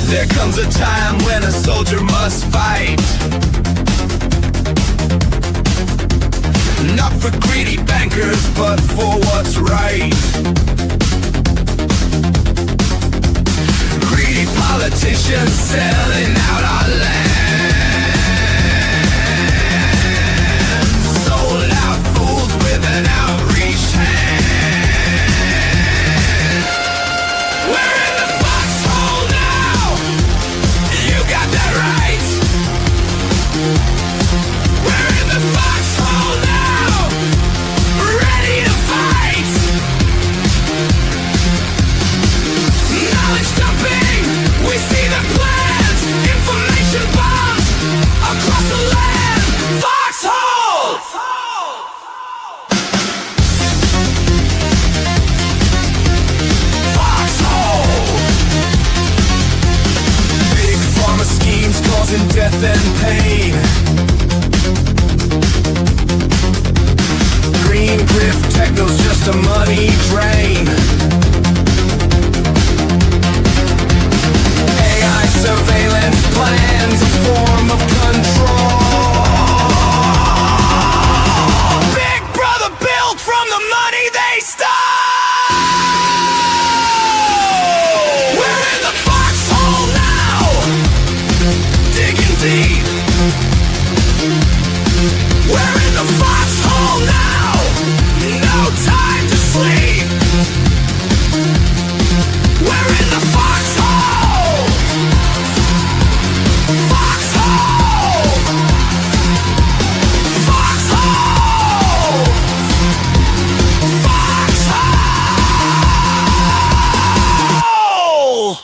There comes a time when a soldier must fight, not for greedy bankers, but for what's right. Greedy politicians selling out our land, sold out fools with an outreach hand. We're in the foxhole now, you got that right. We're in the foxhole now, ready to fight. Knowledge dumping, we see the plans. Information bombs across the land. Foxhole! Foxhole! Big pharma schemes causing death and pain. Green grift techno's just a money drain. AI surveillance plans, a form of control. Big brother built from the money they stole. We're in the foxhole now, digging deep. We're in the foxhole now, no time to sleep. We're in the foxhole. Foxhole. Foxhole. Foxhole.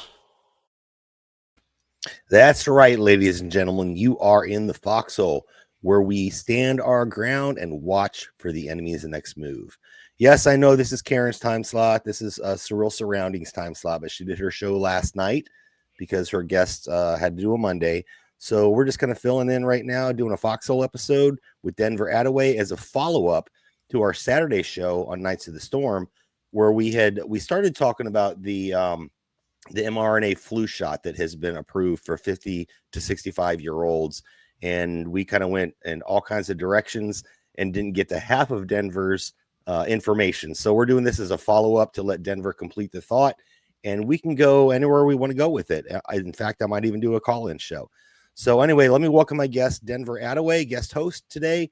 That's right, ladies and gentlemen. You are in the foxhole, where we stand our ground and watch for the enemy's next move. Yes, I know this is Karen's time slot. This is Surreal Surroundings time slot, but she did her show last night because her guest had to do a Monday. So we're just kind of filling in right now, doing a Foxhole episode with Denver Attaway as a follow-up to our Saturday show on Nights of the Storm, where we started talking about the mRNA flu shot that has been approved for 50 to 65-year-olds. And we kind of went in all kinds of directions and didn't get to half of Denver's information. So we're doing this as a follow-up to let Denver complete the thought, and we can go anywhere we want to go with it. In fact, I might even do a call-in show. So anyway, let me welcome my guest, Denver Attaway, guest host today.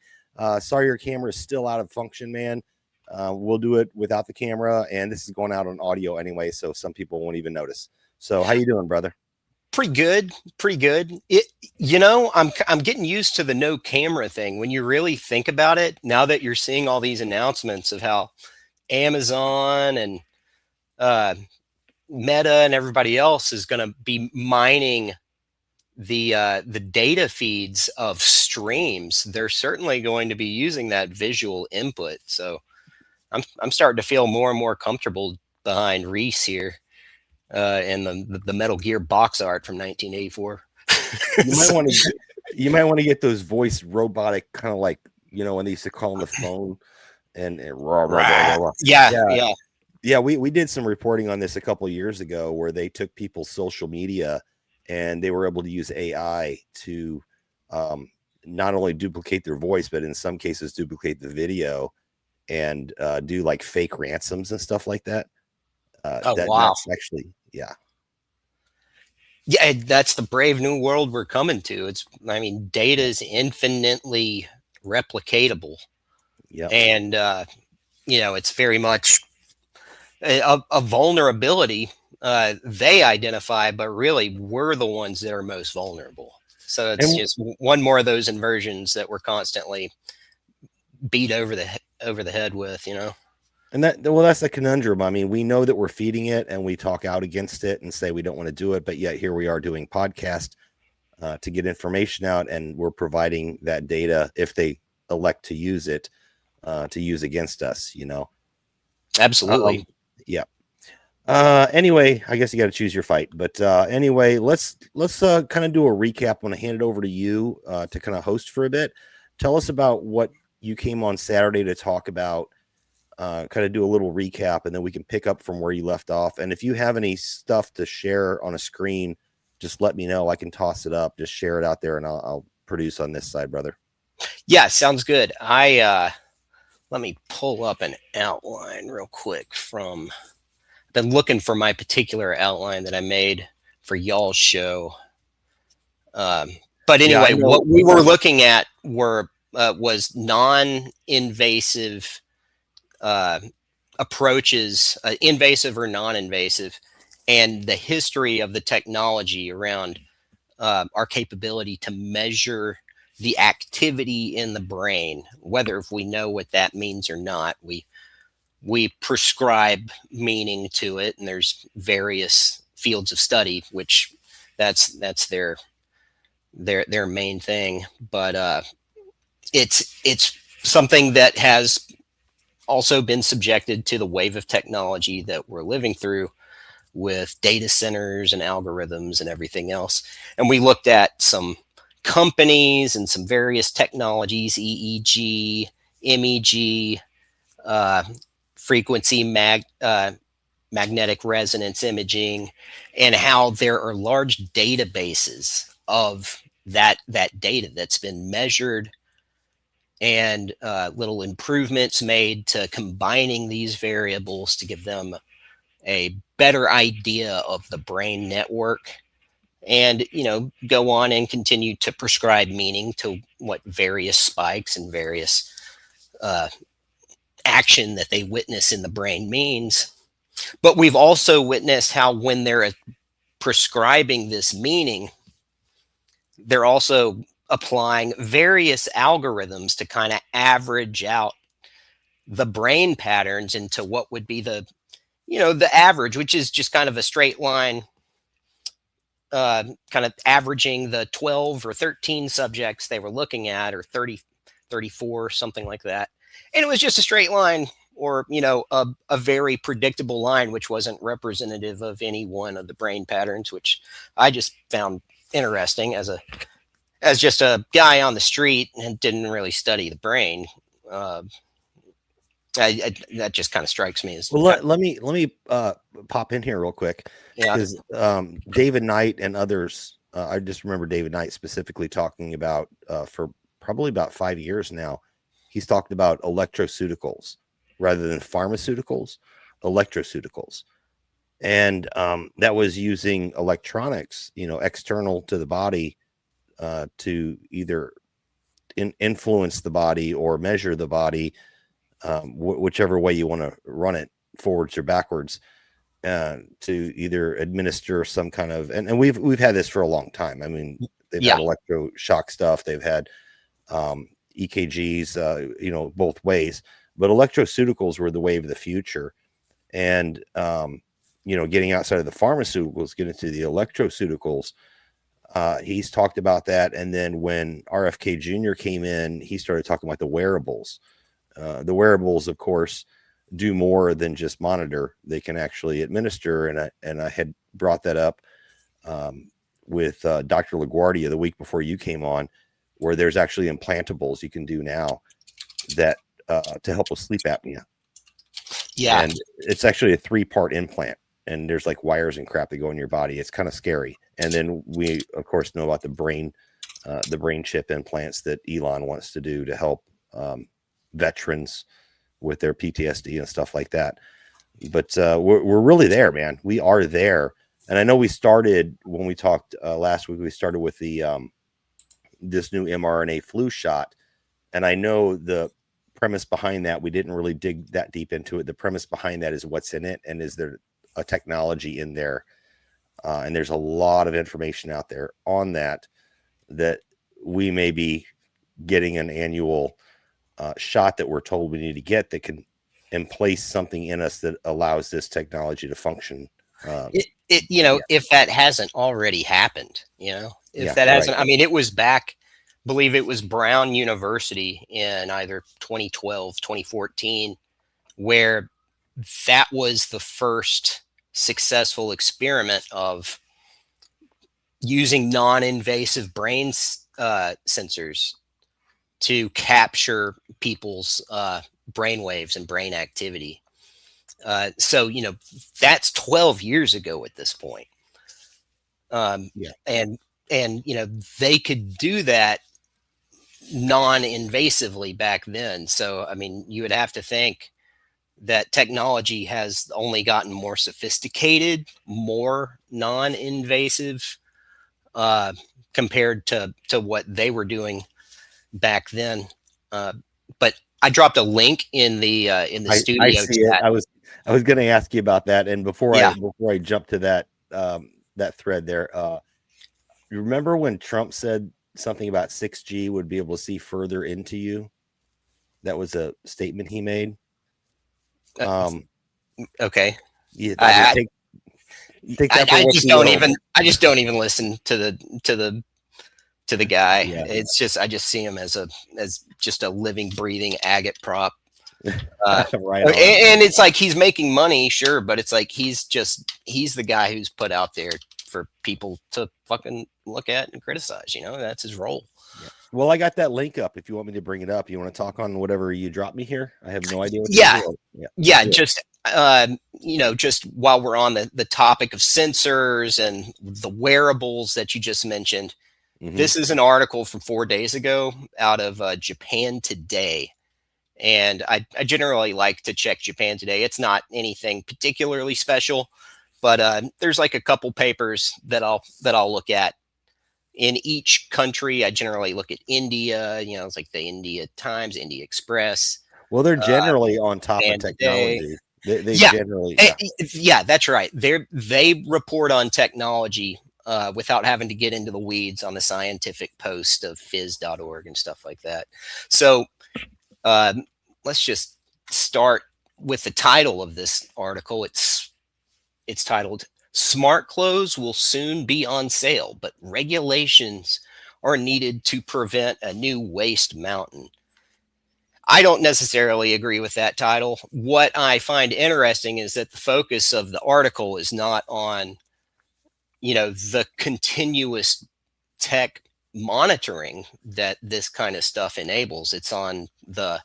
Sorry your camera is still out of function, man. We'll do it without the camera, and this is going out on audio anyway, so some people won't even notice. So how you doing, brother? Pretty good. I'm getting used to the no camera thing. When you really think about it, now that you're seing all these announcements of how Amazon and Meta and everybody else is going to be mining the data feeds of streams, they're certainly going to be using that visual input. So I'm starting to feel more and more comfortable behind Reese here. And the Metal Gear box art from 1984. You might want to get those voice robotic, kind of like, when they used to call on the phone and rah, rah, rah, rah. Yeah. We did some reporting on this a couple of years ago where they took people's social media and they were able to use AI to not only duplicate their voice, but in some cases duplicate the video and do like fake ransoms and stuff like that. Wow. That's actually, yeah, that's the brave new world we're coming to. Data is infinitely replicatable. Yeah. And, it's very much a vulnerability they identify, but really we're the ones that are most vulnerable. So it's just one more of those inversions that we're constantly beat over the head with, And that's the conundrum. I mean, we know that we're feeding it and we talk out against it and say we don't want to do it, but yet here we are doing podcast to get information out, and we're providing that data if they elect to use it to use against us, Absolutely. Yeah. Anyway, I guess you got to choose your fight, but anyway, let's kind of do a recap. I want to hand it over to you to kind of host for a bit. Tell us about what you came on Saturday to talk about. Kind of do a little recap, and then we can pick up from where you left off. And if you have any stuff to share on a screen just let me know. I can toss it up, just share it out there, and I'll produce on this side, brother. Yeah, sounds good. Let me pull up an outline real quick from. Been looking for my particular outline that I made for y'all's show. But Yeah, I anyway, know. what we were looking at was non-invasive approaches, invasive or non-invasive, and the history of the technology around our capability to measure the activity in the brain, whether if we know what that means or not. We prescribe meaning to it, and there's various fields of study, which that's their main thing. But it's something that has also been subjected to the wave of technology that we're living through with data centers and algorithms and everything else. And we looked at some companies and some various technologies, EEG, MEG, frequency magnetic resonance imaging, and how there are large databases of that data that's been measured, and little improvements made to combining these variables to give them a better idea of the brain network, and go on and continue to prescribe meaning to what various spikes and various action that they witness in the brain means. But we've also witnessed how when they're prescribing this meaning, they're also applying various algorithms to kind of average out the brain patterns into what would be the average, which is just kind of a straight line, kind of averaging the 12 or 13 subjects they were looking at, or 30, 34, something like that. And it was just a straight line, or a very predictable line, which wasn't representative of any one of the brain patterns, which I just found interesting as just a guy on the street and didn't really study the brain. That just kind of strikes me as Well, let me pop in here real quick, yeah. because David Knight and others, I just remember David Knight specifically talking about for probably about 5 years now. He's talked about electroceuticals rather than pharmaceuticals, electroceuticals. And that was using electronics, external to the body, to either influence the body or measure the body, whichever way you want to run it, forwards or backwards, to either administer some kind of, and we've had this for a long time. I mean, they've had electroshock stuff, they've had EKGs, both ways, but electroceuticals were the wave of the future. And getting outside of the pharmaceuticals, getting into the electroceuticals, he's talked about that. And then when RFK Jr. came in, he started talking about the wearables. The wearables, of course, do more than just monitor. They can actually administer. And I had brought that up with Dr. LaGuardia the week before you came on, where there's actually implantables you can do now that to help with sleep apnea. Yeah. And it's actually a 3-part implant, and there's like wires and crap that go in your body. It's kind of scary. And then we, of course, know about the brain chip implants that Elon wants to do to help veterans with their PTSD and stuff like that. But we're really there, man. We are there. And I know we started, when we talked last week, we started with the this new mRNA flu shot. And I know the premise behind that, we didn't really dig that deep into it. The premise behind that is what's in it, and is there a technology in there? And there's a lot of information out there on that we may be getting an annual shot that we're told we need to get, that can place something in us that allows this technology to function. If that hasn't already happened, that hasn't, I mean, it was back, believe it was Brown University in either 2012, 2014, where that was the first successful experiment of using non-invasive brain sensors to capture people's brain waves and brain activity. So that's 12 years ago at this point. Yeah. And they could do that non-invasively back then. So I mean, you would have to think that technology has only gotten more sophisticated, more non-invasive, uh, compared to what they were doing back then. Uh, but I dropped a link in the I studio see it. chat. I was going to ask you about that, and Yeah. before I jump to that that thread there, you remember when Trump said something about 6G would be able to see further into you? That was a statement he made. Uh, okay. Yeah, I mean, I, take that for what just you don't will. even. I just don't even listen to the guy. Yeah. It's just I just see him as just a living, breathing agate prop. Uh, Right on. and it's like he's making money, sure, but it's like he's the guy who's put out there for people to fucking look at and criticize. That's his role. Yeah. Well, I got that link up. If you want me to bring it up, you want to talk on whatever you drop me here. I have no idea what Yeah. you're doing. Yeah, just just while we're on the topic of sensors and the wearables that you just mentioned, this is an article from 4 days ago out of Japan Today. And I generally like to check Japan Today. It's not anything particularly special, but there's like a couple papers that I'll look at in each country. I generally look at India. It's like the India Times, India Express. Well, they're generally on top of Japan Today. technology. They Yeah. generally, Yeah, that's right. They report on technology without having to get into the weeds on the scientific post of phys.org and stuff like that. So let's just start with the title of this article. It's titled "Smart Clothes Will Soon Be on Sale, but Regulations Are Needed to Prevent a New Waste Mountain." I don't necessarily agree with that title. What I find interesting is that the focus of the article is not on, the continuous tech monitoring that this kind of stuff enables. It's on the,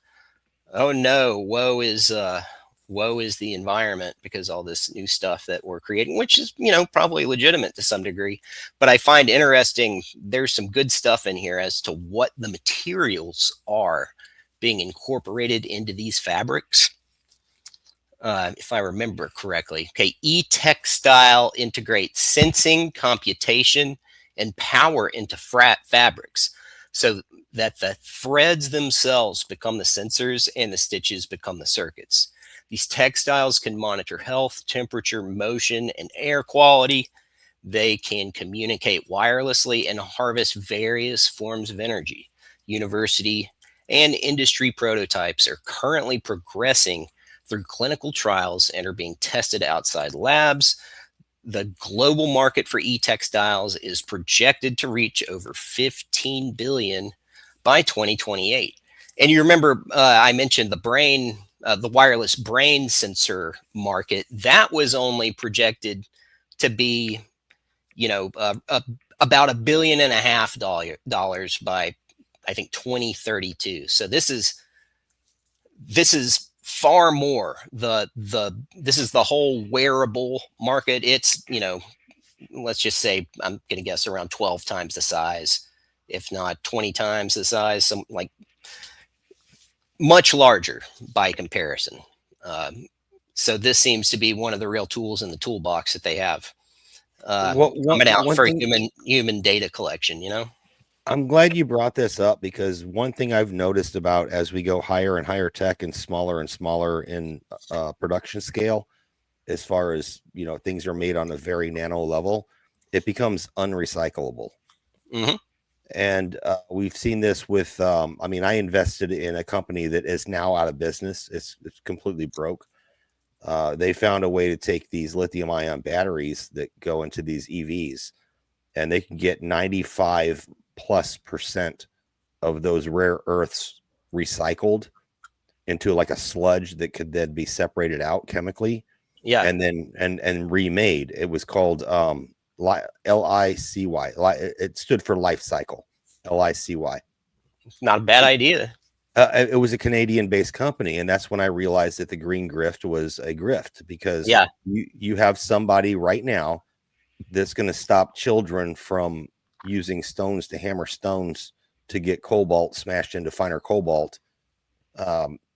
oh no, woe is the environment because all this new stuff that we're creating, which is, probably legitimate to some degree. But I find interesting, there's some good stuff in here as to what the materials are being incorporated into these fabrics. If I remember correctly. Okay, e-textile integrates sensing, computation, and power into fabrics so that the threads themselves become the sensors and the stitches become the circuits. These textiles can monitor health, temperature, motion, and air quality. They can communicate wirelessly and harvest various forms of energy. University and industry prototypes are currently progressing through clinical trials and are being tested outside labs. The global market for e-textiles is projected to reach over 15 billion by 2028. And you remember I mentioned the wireless brain sensor market. That was only projected to be, about $1.5 billion by, I think, 2032. So this is far more. This is the whole wearable market. It's, let's just say, I'm going to guess around 12 times the size, if not 20 times the size, some like much larger by comparison. So this seems to be one of the real tools in the toolbox that they have coming out for human data collection, I'm glad you brought this up because one thing I've noticed about as we go higher and higher tech and smaller in production scale, as far as things are made on a very nano level, it becomes unrecyclable. And we've seen this with I invested in a company that is now out of business. It's completely broke. They found a way to take these lithium ion batteries that go into these EVs, and they can get 95+% of those rare earths recycled into like a sludge that could then be separated out chemically. Yeah. And then and remade. It was called LICY. It stood for life cycle. LICY. Not a bad idea. It was a Canadian-based company, and that's when I realized that the green grift was a grift because you have somebody right now that's going to stop children from using stones to hammer stones to get cobalt smashed into finer cobalt,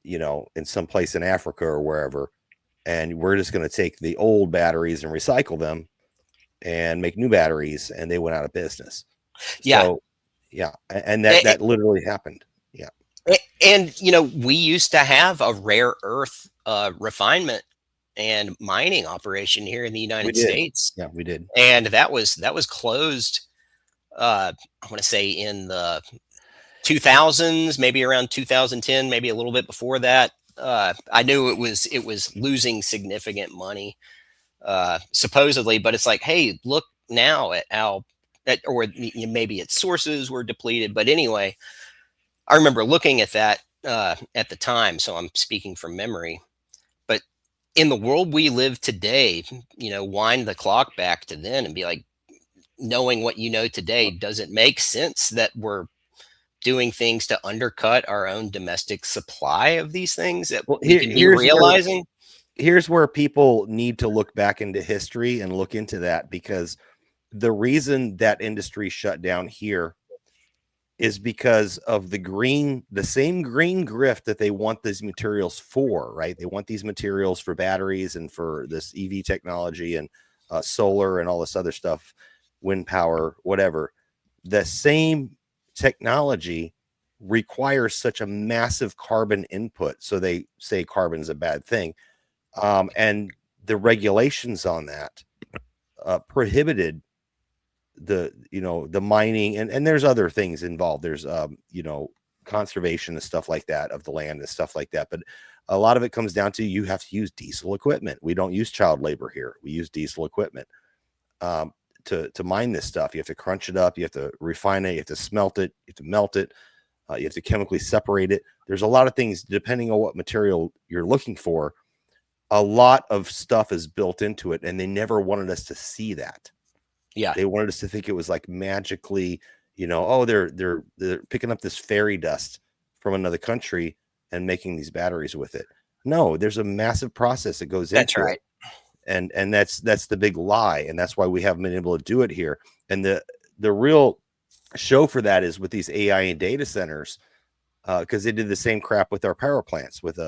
in some place in Africa or wherever. And we're just going to take the old batteries and recycle them and make new batteries. And they went out of business. Yeah. So, yeah. And that literally happened. Yeah. And, we used to have a rare earth refinement and mining operation here in the We United did. States. Yeah, we did. And that was closed, I want to say in the 2000s, maybe around 2010, maybe a little bit before that. I knew it was losing significant money, supposedly, but it's like, hey, look now at how, or maybe its sources were depleted. But anyway, I remember looking at that at the time, so I'm speaking from memory. But in the world we live today, wind the clock back to then and be like, knowing what you know today, does it make sense that we're doing things to undercut our own domestic supply of these things that Well, we can be realizing? Here's where people need to look back into history and look into that, because the reason that industry shut down here is because of the same green grift that they want these materials for, right? They want these materials for batteries and for this EV technology and solar and all this other stuff, wind power, whatever. The same technology requires such a massive carbon input. So they say carbon is a bad thing. And the regulations on that prohibited the mining, and there's other things involved. There's conservation and stuff like that of the land and stuff like that. But a lot of it comes down to you have to use diesel equipment. We don't use child labor here. We use diesel equipment to mine this stuff. You have to crunch it up. You have to refine it. You have to smelt it. You have to melt it. You have to chemically separate it. There's a lot of things depending on what material you're looking for. A lot of stuff is built into it, and they never wanted us to see that. Yeah. They wanted us to think it was like magically, oh, they're picking up this fairy dust from another country and making these batteries with it. No, there's a massive process that goes That's into right. it. And that's the big lie. And that's why we haven't been able to do it here. And the real show for that is with these AI and data centers, because they did the same crap with our power plants with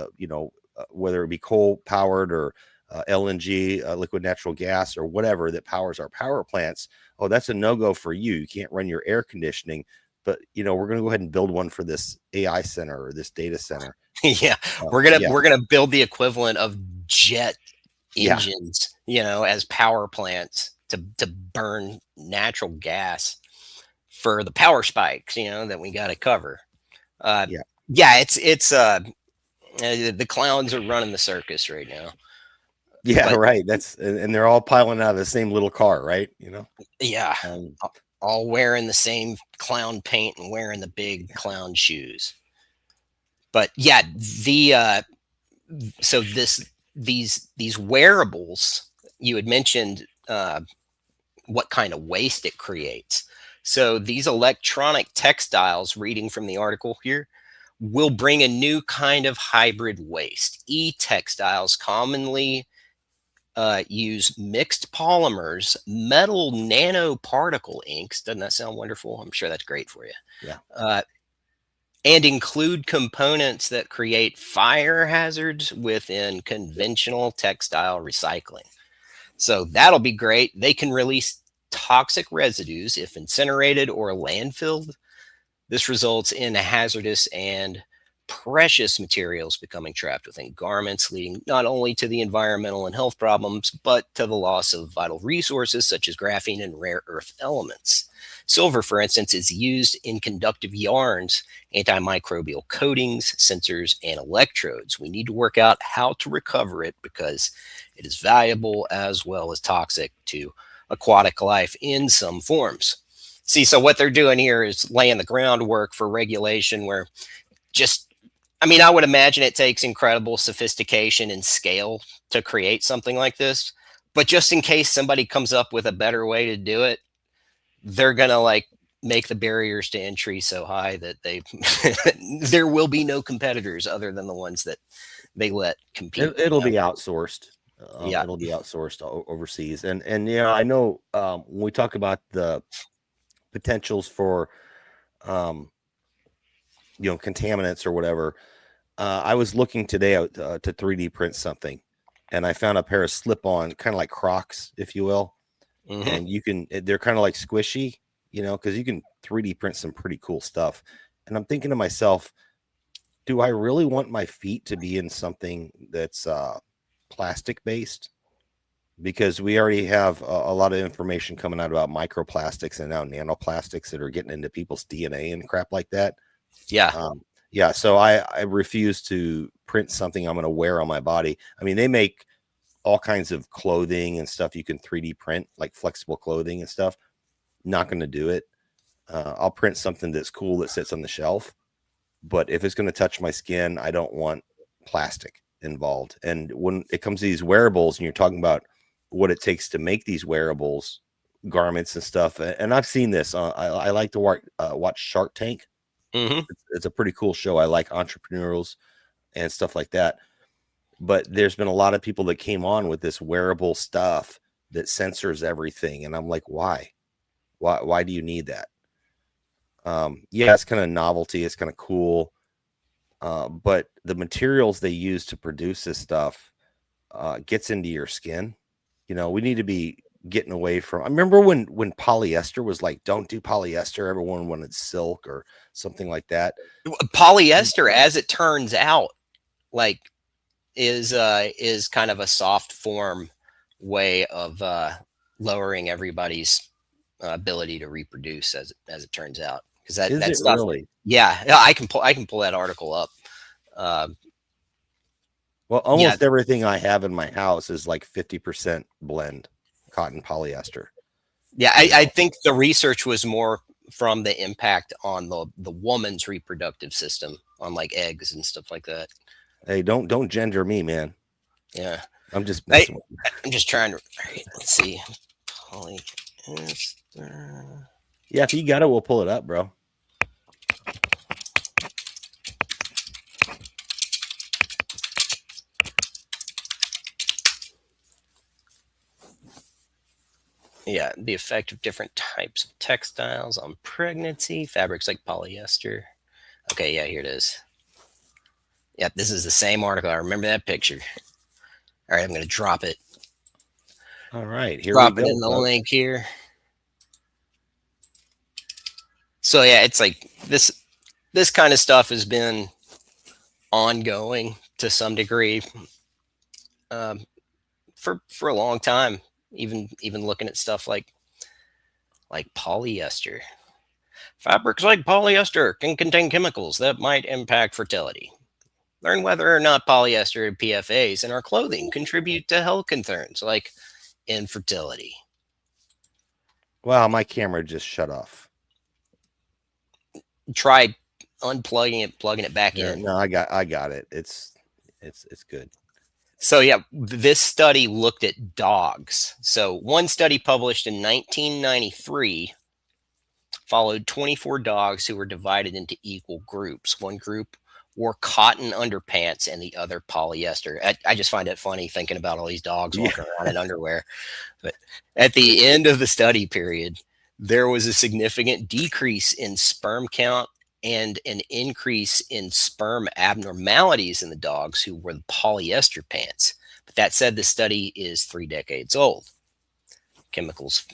whether it be coal powered or LNG, liquid natural gas, or whatever that powers our power plants. Oh, that's a no-go for you. You can't run your air conditioning, but we're going to go ahead and build one for this AI center or this data center. Yeah. We're going to build the equivalent of jet engines, as power plants to burn natural gas for the power spikes, that we got to cover. It's the clowns are running the circus right now. Yeah, but, right. And they're all piling out of the same little car, right? Yeah. All wearing the same clown paint and wearing the big clown shoes. But yeah, so these wearables, you had mentioned what kind of waste it creates. So these electronic textiles, reading from the article here, will bring a new kind of hybrid waste. E-textiles commonly use mixed polymers, metal nanoparticle inks. Doesn't that sound wonderful? I'm sure that's great for you. Yeah. And include components that create fire hazards within conventional textile recycling. So that'll be great. They can release toxic residues if incinerated or landfilled. This results in hazardous and precious materials becoming trapped within garments, leading not only to the environmental and health problems, but to the loss of vital resources such as graphene and rare earth elements. Silver, for instance, is used in conductive yarns, antimicrobial coatings, sensors, and electrodes. We need to work out how to recover it because it is valuable as well as toxic to aquatic life in some forms. See, so what they're doing here is laying the groundwork for regulation where I would imagine it takes incredible sophistication and scale to create something like this. But just in case somebody comes up with a better way to do it, they're going to make the barriers to entry so high that there will be no competitors other than the ones that they let compete. It'll be outsourced. Yeah. It'll be outsourced overseas. And yeah, I know when we talk about the potentials for contaminants or whatever, I was looking today out to 3D print something, and I found a pair of slip-on, kind of like Crocs, if you will, Hmm. and they're kind of like squishy, because you can 3D print some pretty cool stuff. And I'm thinking to myself, do I really want my feet to be in something that's plastic based? Because we already have a lot of information coming out about microplastics and now nanoplastics that are getting into people's DNA and crap like that. Yeah. Yeah, so I refuse to print something I'm going to wear on my body. I mean, they make all kinds of clothing and stuff you can 3D print, like flexible clothing and stuff. Not going to do it. I'll print something that's cool that sits on the shelf. But if it's going to touch my skin, I don't want plastic involved. And when it comes to these wearables, and you're talking about what it takes to make these wearables, garments and stuff, and I've seen this. I like to watch Shark Tank. Hmm. It's a pretty cool show. I like entrepreneurs and stuff like that. But there's been a lot of people that came on with this wearable stuff that censors everything, and I'm like, why? Why do you need that? Yeah, it's kind of novelty. It's kind of cool. But the materials they use to produce this stuff gets into your skin. We need to be getting away from. I remember when polyester was like, don't do polyester. Everyone wanted silk or something like that. Polyester, as it turns out, like is kind of a soft form way of lowering everybody's ability to reproduce, as it turns out, because Is that it stuff. really? Yeah, I can pull that article up. Uh, Well, yeah, almost everything I have in my house is like 50% blend cotton polyester. yeah. You I know, think the research was more from the impact on the woman's reproductive system, on like eggs and stuff like that. hey, don't gender me, man. Yeah. I'm just I, messing with you. I'm just trying to. All right, let's see. Polyester. Yeah, if you got it, we'll pull it up, bro. Yeah, the effect of different types of textiles on pregnancy, fabrics like polyester. Okay, yeah, here it is. Yeah, this is the same article. I remember that picture. All right, I'm going to drop it. All right, here we Drop it go, in the folks. link here. So yeah, it's like this kind of stuff has been ongoing to some degree, um, for a long time. Even looking at stuff like polyester. Fabrics like polyester can contain chemicals that might impact fertility. Learn whether or not polyester and PFAs in our clothing contribute to health concerns like infertility. Wow, my camera just shut off. Try unplugging it, plugging it back Yeah, in. no, I got it. It's good. So yeah, this study looked at dogs. So one study published in 1993 followed 24 dogs who were divided into equal groups. One group wore cotton underpants and the other polyester. I just find it funny thinking about all these dogs Yeah. walking around in underwear. But at the end of the study period, there was a significant decrease in sperm count and an increase in sperm abnormalities in the dogs who wore the polyester pants. But that said, the study is 3 decades old. Chemicals,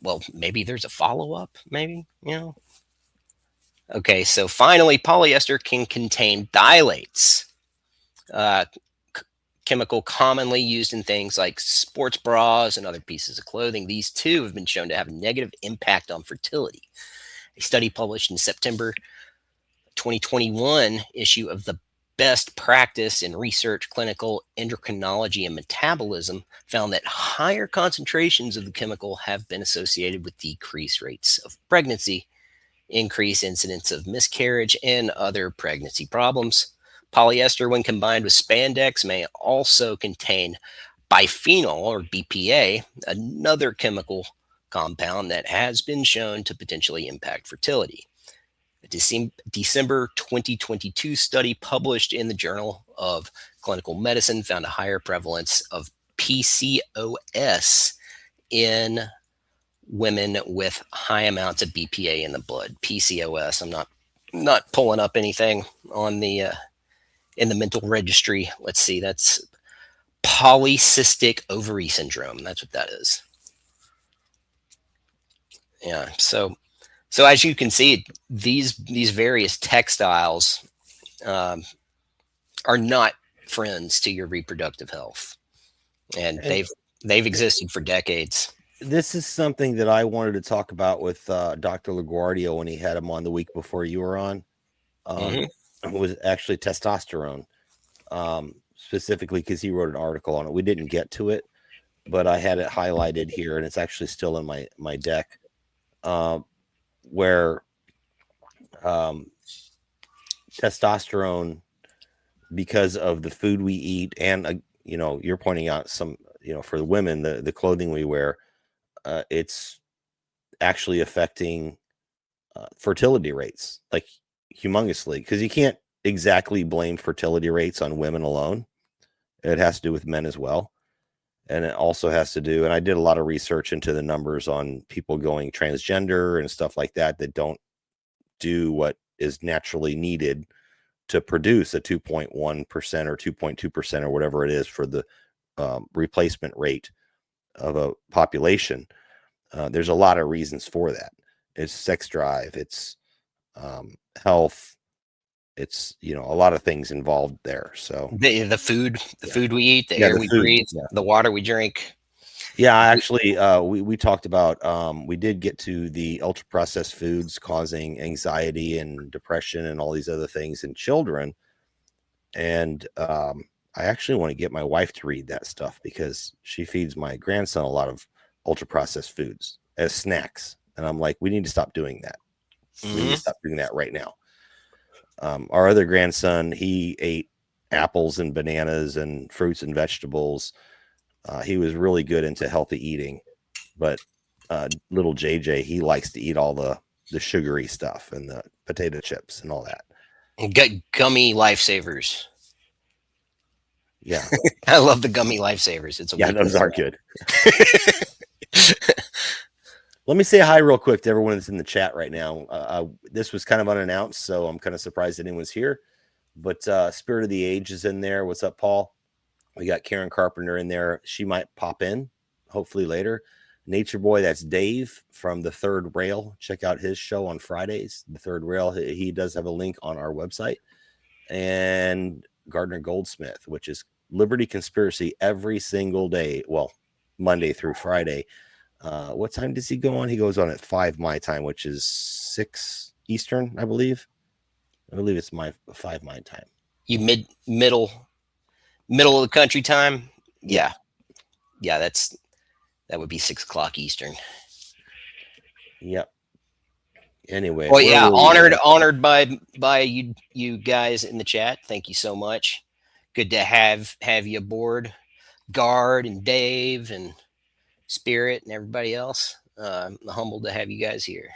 well, maybe there's a follow up, maybe. Okay, so finally, polyester can contain phthalates, uh, chemical commonly used in things like sports bras and other pieces of clothing. These too have been shown to have a negative impact on fertility. A study published in September 2021 issue of the Best Practice in Research Clinical Endocrinology and Metabolism found that higher concentrations of the chemical have been associated with decreased rates of pregnancy, increased incidence of miscarriage, and other pregnancy problems. Polyester, when combined with spandex, may also contain biphenyl or BPA, another chemical compound that has been shown to potentially impact fertility. A December 2022 study published in the Journal of Clinical Medicine found a higher prevalence of PCOS in women with high amounts of BPA in the blood. PCOS. I'm not pulling up anything on the in the mental registry. Let's see. That's polycystic ovary syndrome. That's what that is. Yeah. So as you can see, these various textiles are not friends to your reproductive health, and And they've existed for decades. this is something that I wanted to talk about with Dr. LaGuardia when he had him on the week before you were on. Mhm. Was actually testosterone, specifically because he wrote an article on it. We didn't get to it, but I had it highlighted here, and it's actually still in my deck, where testosterone, because of the food we eat, and you're pointing out some, for the women, the clothing we wear, it's actually affecting fertility rates, like humongously, because you can't exactly blame fertility rates on women alone. It has to do with men as well. And it also has to do, and I did a lot of research into the numbers on people going transgender and stuff like that don't do what is naturally needed to produce a 2.1% or 2.2% or whatever it is for the replacement rate of a population. There's a lot of reasons for that. It's sex drive, it's health, it's a lot of things involved there. So The food, food we eat, the yeah, air the we food, breathe, yeah. the water we drink. Yeah, actually, we talked about, we did get to the ultra processed foods causing anxiety and depression and all these other things in children. And I actually want to get my wife to read that stuff because she feeds my grandson a lot of ultra processed foods as snacks. And I'm like, we need to stop doing that. We need to stop doing that right now. Our other grandson, he ate apples and bananas and fruits and vegetables. He was really good into healthy eating, but little JJ, he likes to eat all the sugary stuff and the potato chips and all that. Gummy lifesavers. Yeah. I love the gummy lifesavers. It's a Yeah, weakness. those are good. Let me say hi real quick to everyone that's in the chat right now. This was kind of unannounced, so I'm kind of surprised anyone's here. But Spirit of the Age is in there. What's up, Paul? We got Karen Carpenter in there. She might pop in, hopefully later. Nature Boy, that's Dave from The Third Rail. Check out his show on Fridays. The Third Rail, he does have a link on our website. And Gardner Goldsmith, which is Liberty Conspiracy every single day. Well, Monday through Friday. What time does he go on? He goes on at 5 my time, which is 6 Eastern, I believe. I believe it's my 5 my time. You middle of the country time. Yeah. That would be 6 o'clock Eastern. Yep. Anyway. Well, yeah, honored by you guys in the chat. Thank you so much. Good to have you aboard, Guard and Dave and Spirit and everybody else. I'm humbled to have you guys here.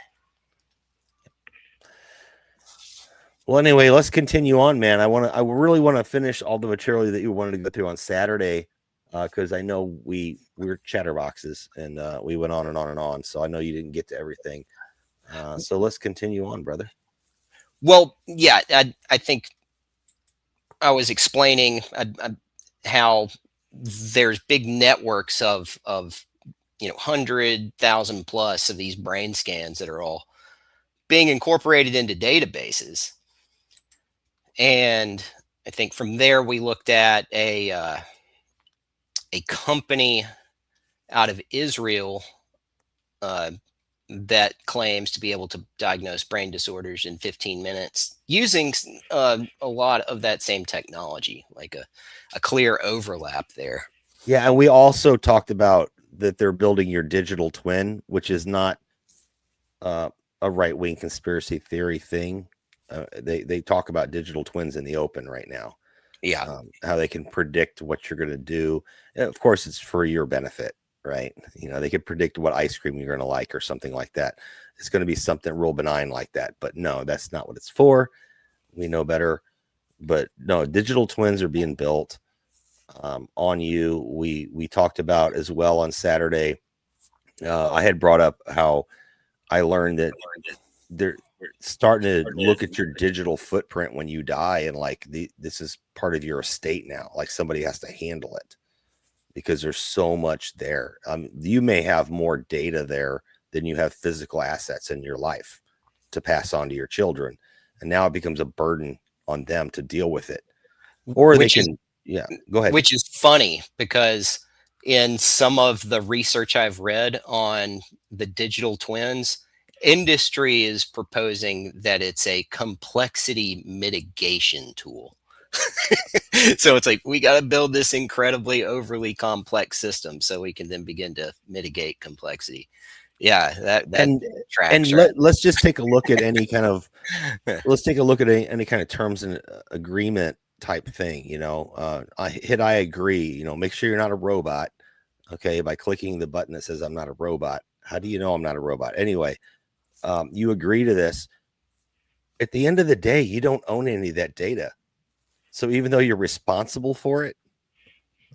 Well, anyway, let's continue on, man. I really want to finish all the material that you wanted to go through on Saturday, because I know we're chatterboxes and we went on and on and on. So I know you didn't get to everything. So let's continue on, brother. Well, yeah, I think I was explaining how there's big networks of 100,000 plus of these brain scans that are all being incorporated into databases. And I think from there we looked at a company out of Israel that claims to be able to diagnose brain disorders in 15 minutes using a lot of that same technology, like a clear overlap there. Yeah, and we also talked about that they're building your digital twin, which is not a right-wing conspiracy theory thing. They talk about digital twins in the open right now. Yeah. How they can predict what you're going to do. And of course, it's for your benefit, right? They could predict what ice cream you're going to like or something like that. It's going to be something real benign like that. But no, that's not what it's for. We know better. But no, digital twins are being built. on you. We talked about as well on Saturday. I had brought up how I learned that they're starting to look at your digital footprint when you die, and like this is part of your estate now. Like somebody has to handle it because there's so much there. You may have more data there than you have physical assets in your life to pass on to your children, and now it becomes a burden on them to deal with it. Or they which is can, yeah, go ahead. which is funny because in some of the research I've read on the digital twins, industry is proposing that it's a complexity mitigation tool. So it's like we got to build this incredibly overly complex system so we can then begin to mitigate complexity. Yeah, that And tracks, right? let's just take a look at any kind of let's take a look at any kind of terms and agreement type thing. I agree. Make sure you're not a robot. Okay, by clicking the button that says I'm not a robot. How do you know I'm not a robot? Anyway, you agree to this. At the end of the day, you don't own any of that data. So even though you're responsible for it,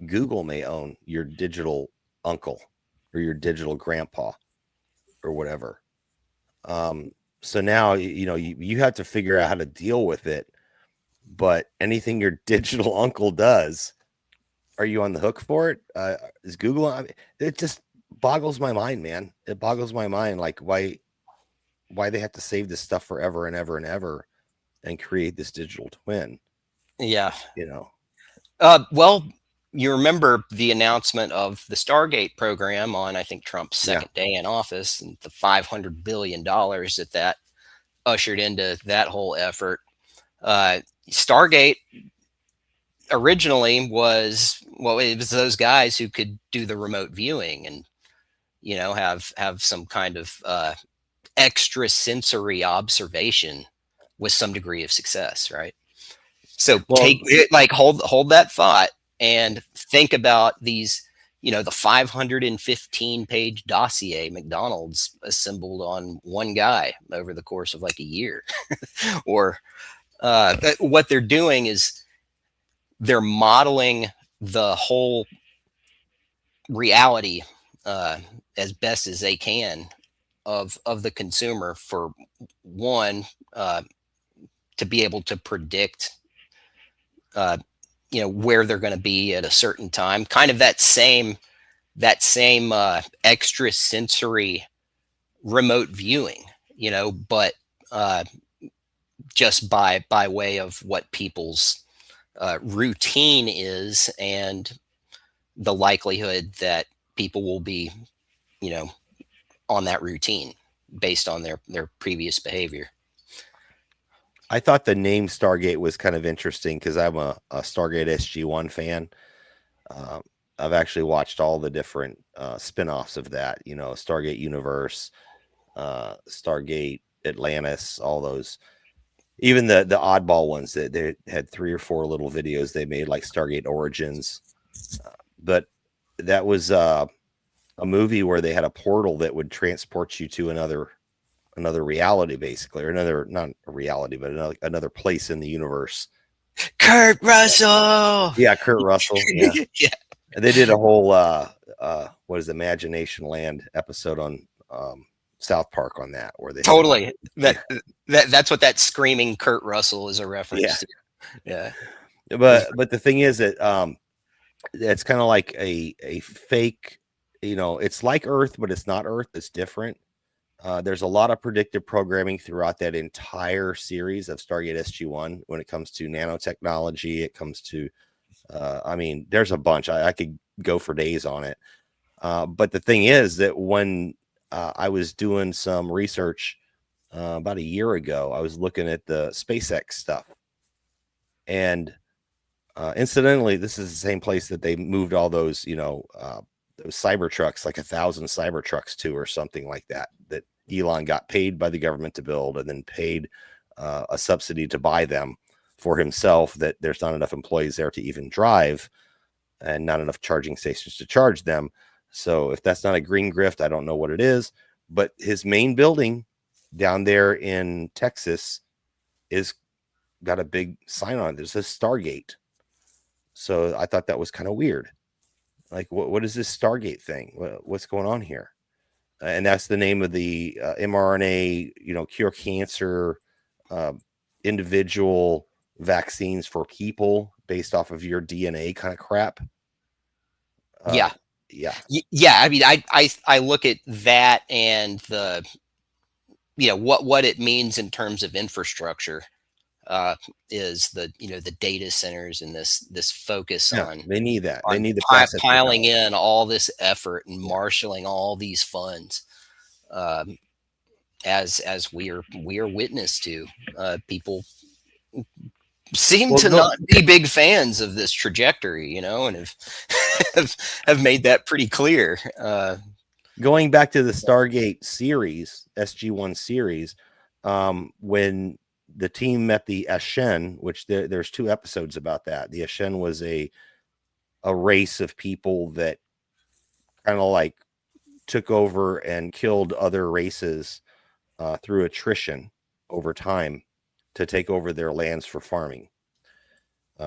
Google may own your digital uncle or your digital grandpa or whatever. So now, you have to figure out how to deal with it. But anything your digital uncle does, are you on the hook for it? Is Google? It just boggles my mind, man. It boggles my mind. Like why they have to save this stuff forever and ever and ever and create this digital twin, Yeah. you Well, you remember the announcement of the Stargate program on, I think, Trump's second day in office, and the $500 billion that ushered into that whole effort. Stargate originally was, well, it was those guys who could do the remote viewing and, have some kind of extra sensory observation with some degree of success, right? So take it, like hold that thought and think about these, the 515-page dossier McDonald's assembled on one guy over the course of like a year. Or what they're doing is they're modeling the whole reality as best as they can of the consumer, for one, to be able to predict where they're going to be at a certain time, kind of that same extra sensory remote viewing, but just by way of what people's routine is, and the likelihood that people will be on that routine based on their previous behavior. I thought the name Stargate was kind of interesting because I'm a Stargate SG-1 fan. I've actually watched all the different spin-offs of that, Stargate Universe, Stargate Atlantis, all those, even the oddball ones that they had 3 or 4 little videos they made, like Stargate Origins. But that was a movie where they had a portal that would transport you to another reality, basically, or not a reality, but another place in the universe. Kurt Russell. Yeah, Kurt Russell. Yeah. Yeah. And they did a whole what is Imagination Land episode on South Park on that, where they totally that's what that screaming Kurt Russell is a reference to. Yeah. But the thing is that it's kind of like a fake, it's like Earth, but it's not Earth. It's different. There's a lot of predictive programming throughout that entire series of Stargate SG-1 when it comes to nanotechnology. It comes to, there's a bunch. I could go for days on it. But the thing is that when I was doing some research about a year ago, I was looking at the SpaceX stuff. And incidentally, this is the same place that they moved all those, those Cybertrucks, like 1,000 Cybertrucks to, or something like that Elon got paid by the government to build, and then paid a subsidy to buy them for himself, that there's not enough employees there to even drive, and not enough charging stations to charge them. So if that's not a green grift, I don't know what it is. But his main building down there in Texas is got a big sign on it. There's a Stargate. So I thought that was kind of weird. Like, what is this Stargate thing? What's going on here? And that's the name of the mRNA, cure cancer, individual vaccines for people based off of your DNA kind of crap. Yeah. Yeah. Yeah. I mean, I look at that and the, what it means in terms of infrastructure, is the, the data centers and this focus Yeah, on they need that. They need the process piling technology. in all this effort and Yeah. marshaling all these funds, as we are witness to. People seem Well, to not be big fans of this trajectory, and have made that pretty clear. Going back to the Stargate series, SG-1 series, when the team met the Ashen, which there's 2 episodes about that. The Ashen was a race of people that kind of like took over and killed other races through attrition over time to take over their lands for farming,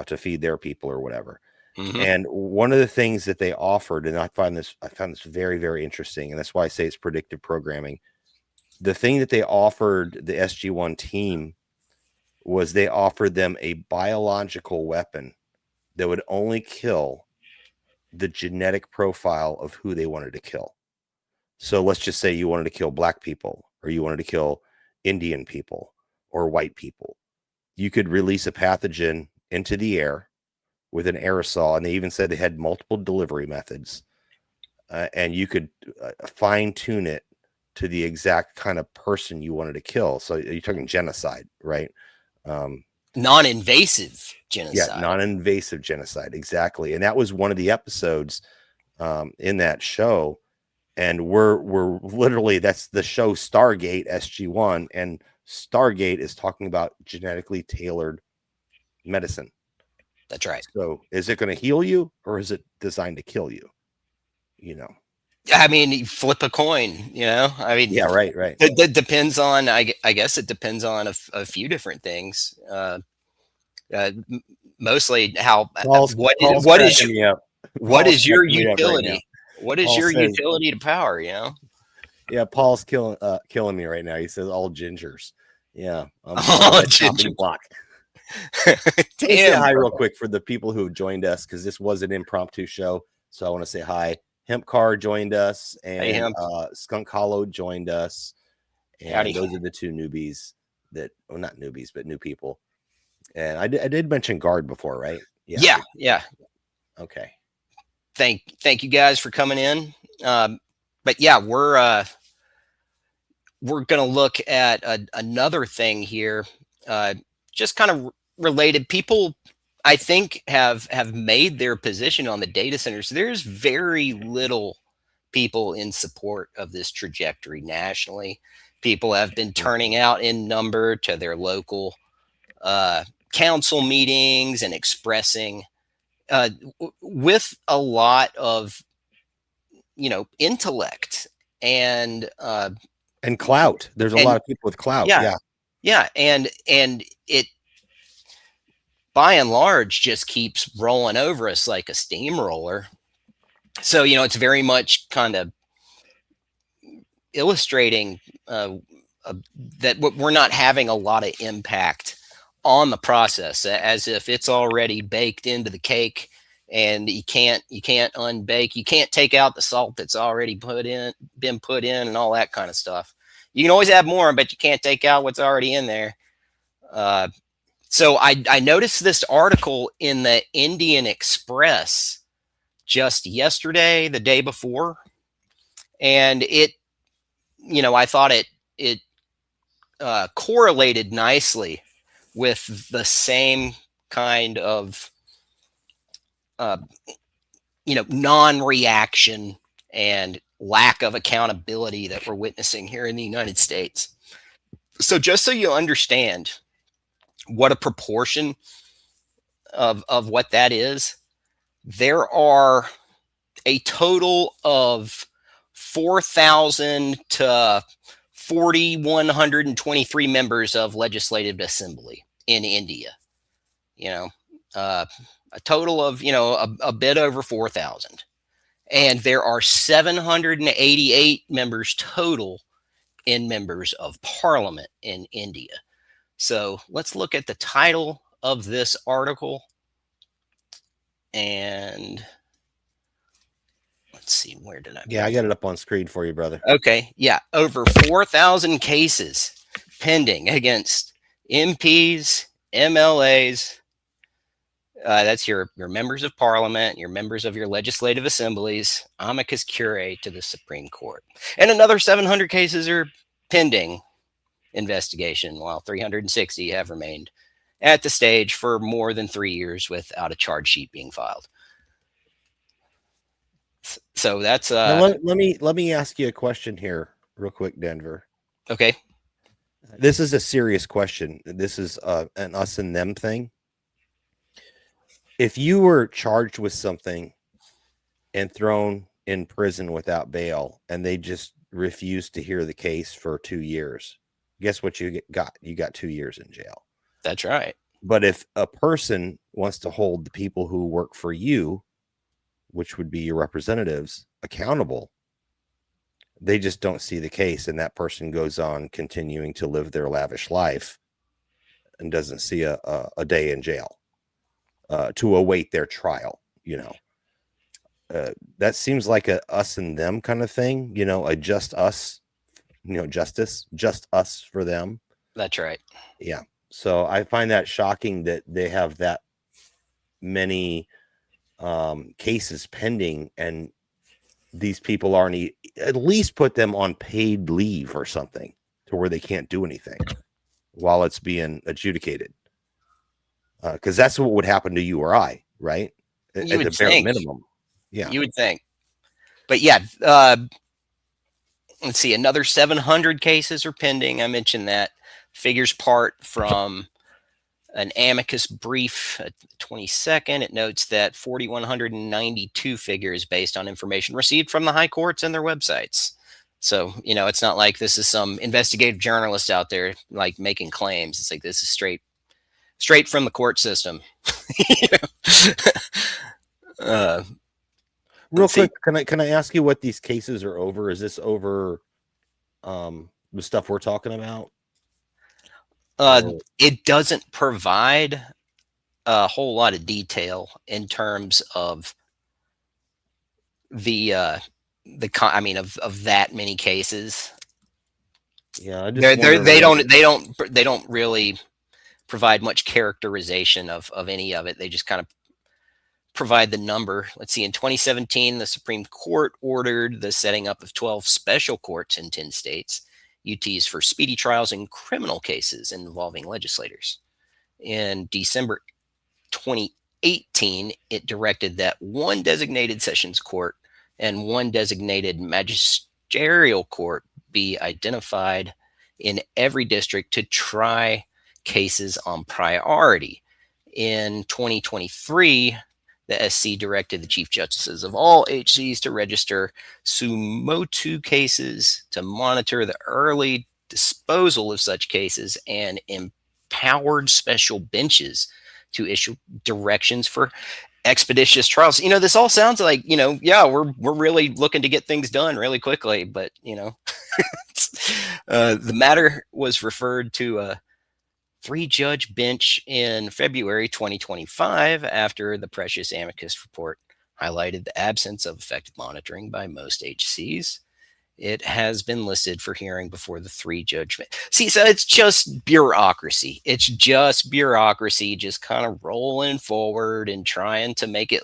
to feed their people or whatever. Mhm. And one of the things that they offered, and I found this very, very interesting, and that's why I say it's predictive programming. The thing that they offered the SG-1 team was they offered them a biological weapon that would only kill the genetic profile of who they wanted to kill. So let's just say you wanted to kill black people, or you wanted to kill Indian people or white people. You could release a pathogen into the air with an aerosol, and they even said they had multiple delivery methods, and you could fine tune it to the exact kind of person you wanted to kill. So you're talking genocide, right? Non-invasive genocide. Yeah, non-invasive genocide, exactly. And that was one of the episodes in that show. And we're literally, that's the show Stargate SG-1, and Stargate is talking about genetically tailored medicine. That's right. So is it going to heal you, or is it designed to kill you? I mean, you flip a coin, I mean, Yeah, right. It depends on, I guess it depends on a few different things. Mostly how, Paul's what is cracking me up. what Paul's is your cracking me up right now. utility? What is Paul your says- utility to power, Yeah, Paul's killing me right now. He says all gingers. Yeah, I'm All on the ginger. chopping block. Let me say Damn, hi bro. real quick for the people who have joined us, because this was an impromptu show. So I want to say hi. Hemp Car joined us, Hey, and Hemp. Skunk Hollow joined us. And Howdy. those are the 2 newbies that, well, not newbies, but new people. And I did mention Guard before, right? Yeah. Okay. Thank you guys for coming in. But yeah, we're gonna look at another thing here, just kind of related. People, I think, have made their position on the data centers. There's very little people in support of this trajectory nationally. People have been turning out in number to their local council meetings and expressing, with a lot of intellect and clout. There's a lot of people with clout. yeah, and it, by and large, just keeps rolling over us like a steamroller. So it's very much kind of illustrating that we're not having a lot of impact on the process, as if it's already baked into the cake, and you can't unbake. You can't take out the salt that's already been put in, and all that kind of stuff. You can always add more, but you can't take out what's already in there. So I noticed this article in the Indian Express just yesterday, the day before, and it, I thought it correlated nicely with the same kind of non-reaction and lack of accountability that we're witnessing here in the United States. So just so you understand what a proportion of what that is, there are a total of 4,000 to 4,123 members of legislative assembly in India. a total of, a bit over 4,000. And there are 788 members total in members of parliament in India. So let's look at the title of this article. And let's see, where did I? Yeah, I got it up on screen for you, brother. Okay. Yeah. Over 4,000 cases pending against MPs, MLAs. That's your members of parliament, your members of your legislative assemblies, amicus curiae to the Supreme Court. And another 700 cases are pending investigation, while 360 have remained at the stage for more than 3 years without a charge sheet being filed. So that's Now, let me ask you a question here real quick, Denver. okay. This is a serious question. This is an us and them thing. If you were charged with something and thrown in prison without bail, and they just refused to hear the case for 2 years, guess what you got? You got 2 years in jail. That's right. But if a person wants to hold the people who work for you, which would be your representatives, accountable, they just don't see the case, and that person goes on continuing to live their lavish life and doesn't see a day in jail to await their trial. That seems like a us and them kind of thing, a just us, justice, just us for them. That's right. Yeah. So I find that shocking that they have that many cases pending, and these people aren't at least put them on paid leave or something to where they can't do anything while it's being adjudicated. Because that's what would happen to you or I, right? At the bare minimum. Yeah. You would think. But yeah, let's see, another 700 cases are pending. I mentioned that. Figures part from an amicus brief at the 22nd. It notes that 4,192 figures based on information received from the high courts and their websites. So, it's not like this is some investigative journalist out there like making claims. It's like this is straight from the court system. Real quick, can I ask you what these cases are over? Is this over the stuff we're talking about? It doesn't provide a whole lot of detail in terms of of that many cases. Yeah, they don't really provide much characterization of any of it. They just kind of provide the number. Let's see, in 2017, the Supreme Court ordered the setting up of 12 special courts in 10 states, UTs for speedy trials in criminal cases involving legislators. In December 2018, it directed that one designated sessions court and one designated magisterial court be identified in every district to try cases on priority. In 2023, the SC directed the chief justices of all HCs to register sumotu cases to monitor the early disposal of such cases and empowered special benches to issue directions for expeditious trials. This all sounds like, we're really looking to get things done really quickly, but the matter was referred to a 3-judge bench in February 2025 after the precious amicus report highlighted the absence of effective monitoring by most HCs. It has been listed for hearing before the 3-judge bench. See, so it's just bureaucracy. It's just bureaucracy, just kind of rolling forward and trying to make it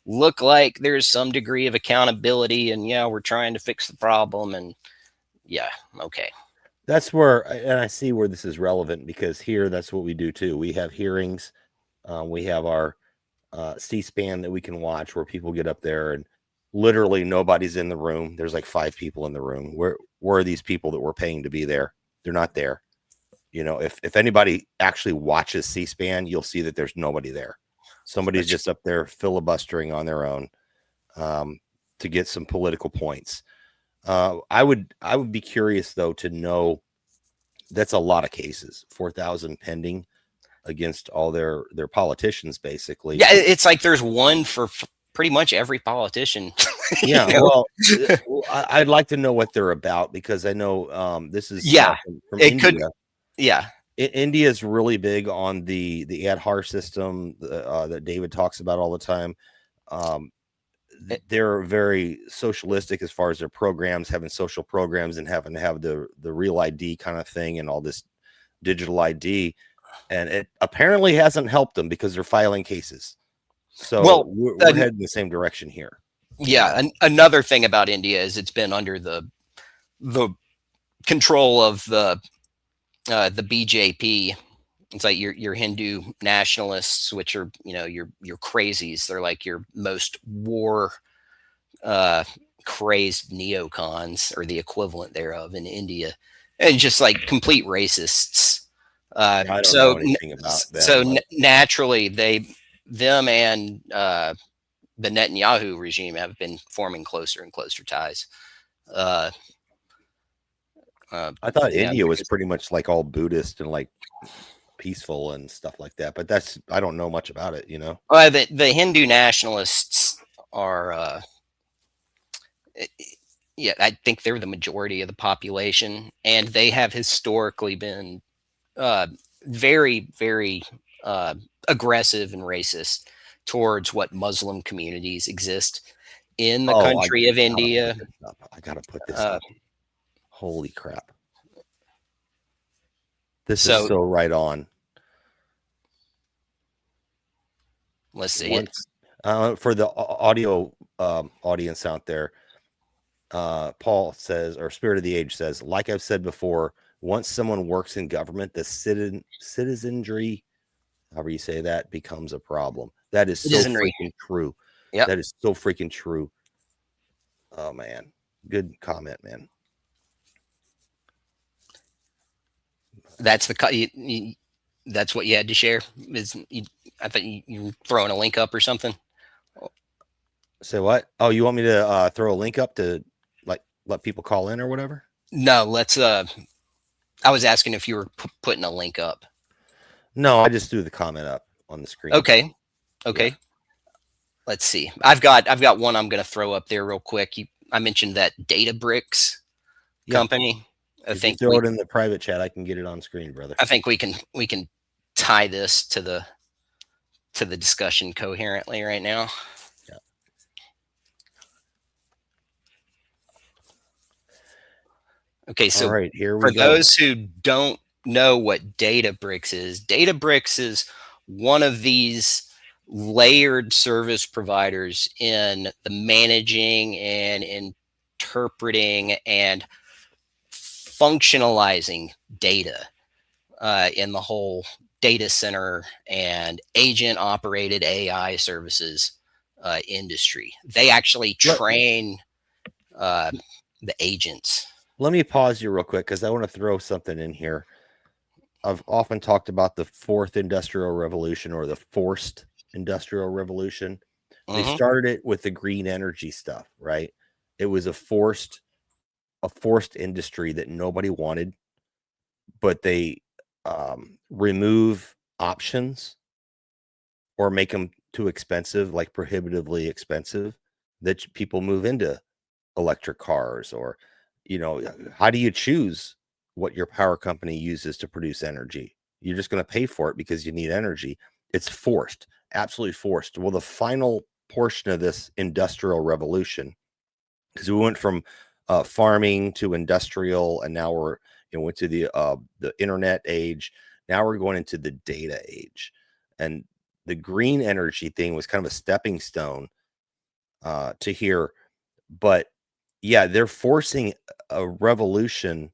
look like there's some degree of accountability, and we're trying to fix the problem, and okay. That's where, and I see where this is relevant, because here, that's what we do too. We have hearings. We have our C-SPAN that we can watch where people get up there and literally nobody's in the room. There's like 5 people in the room. Where are these people that we're paying to be there? They're not there. If anybody actually watches C-SPAN, you'll see that there's nobody there. Somebody's just up there filibustering on their own to get some political points. I would be curious though to know, that's a lot of cases, 4,000 pending. against all their politicians, basically. Yeah, it's like there's one for pretty much every politician. Yeah, You know? well, I'd like to know what they're about, because I know this is Yeah, from it could. India. Yeah, India is really big on the Aadhaar system that David talks about all the time. Um, they're very socialistic as far as their programs, having social programs and having to have the real ID kind of thing and all this digital ID. And it apparently hasn't helped them because they're filing cases. So well, we're heading the same direction here. yeah. Another thing about India is it's been under the control of the BJP. It's like your Hindu nationalists, which are, you know, your crazies. They're like your most war crazed neocons, or the equivalent thereof in India, and just like complete racists. I don't know anything about them. Naturally, them and the Netanyahu regime have been forming closer and closer ties. I thought Yeah, India was pretty much like all Buddhist and like peaceful and stuff like that, but I don't know much about it, you know. the Hindu nationalists are, yeah, I think they're the majority of the population, and they have historically been very, very aggressive and racist towards what Muslim communities exist in the country of India. I gotta put this up. Holy crap. This is so right on. Let's see. For the audio audience out there, Paul says, or Spirit of the Age says, like I've said before, once someone works in government, the citizenry, however you say that, becomes a problem. That is so freaking true. Yeah, that is so freaking true. Oh man, good comment, man. That's that's what you had to share. I thought you were throwing a link up or something. Say what? Oh, you want me to throw a link up to like let people call in or whatever? No, let's. I was asking if you were putting a link up. No, I just threw the comment up on the screen. Okay. Yeah. Let's see. I've got one I'm going to throw up there real quick. I mentioned that Databricks company. If you throw it in the private chat, I can get it on screen, brother. I think we can tie this to the discussion coherently right now. Yeah. Okay, so all right, here we for go. those who don't know what Databricks is one of these layered service providers in the managing and interpreting and functionalizing data in the whole data center and agent operated AI services industry. They actually train the agents. Let me pause you real quick because I want to throw something in here. I've often talked about the fourth industrial revolution, or the forced industrial revolution. They started it with the green energy stuff, right? It was a forced industry that nobody wanted, but they remove options or make them too expensive, like prohibitively expensive, that people move into electric cars. Or, you know, how do you choose what your power company uses to produce energy? You're just going to pay for it because you need energy. It's forced, absolutely forced. Well, the final portion of this industrial revolution, because we went from farming to industrial, and now we're went to the internet age. Now we're going into the data age, and the green energy thing was kind of a stepping stone to here. But yeah, they're forcing a revolution,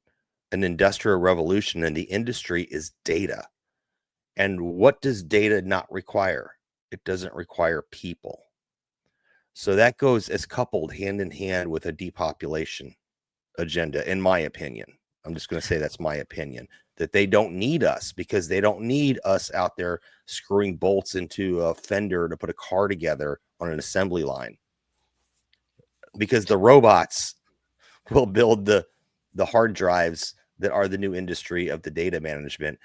an industrial revolution, and the industry is data. And what does data not require? It doesn't require people. So that goes as coupled hand in hand with a depopulation agenda, in my opinion. I'm just going to say that's my opinion, that they don't need us, because they don't need us out there screwing bolts into a fender to put a car together on an assembly line, because the robots will build the hard drives that are the new industry of the data management.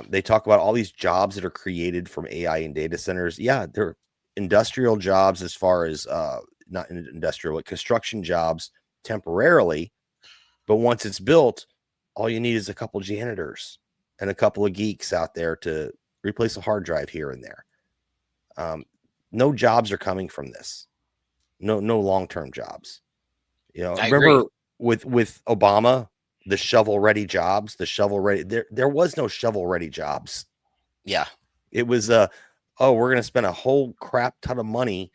They talk about all these jobs that are created from AI in data centers. Yeah, they're industrial jobs as far as not industrial, but construction jobs temporarily. But once it's built, all you need is a couple janitors and a couple of geeks out there to replace a hard drive here and there. No jobs are coming from this. No long-term jobs. You know, I agree. remember with Obama, the shovel-ready jobs, the shovel-ready. There was no shovel-ready jobs. Yeah. It was oh, we're going to spend a whole crap ton of money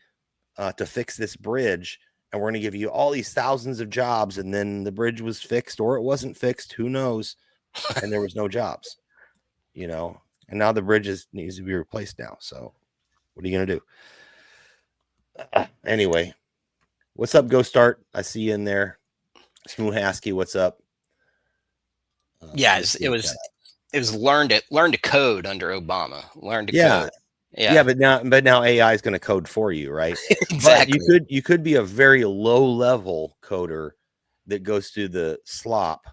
to fix this bridge, and we're going to give you all these thousands of jobs, and then the bridge was fixed or it wasn't fixed, who knows? And there was no jobs, you know. And now the bridge needs to be replaced now. So what are you going to do? Anyway, what's up, Go Start? I see you in there. Smooth Hasky, what's up? Yeah, it was learn to code under Obama. Learn to code. Yeah, but now AI is going to code for you, right? Exactly. But you could be a very low level coder that goes through the slop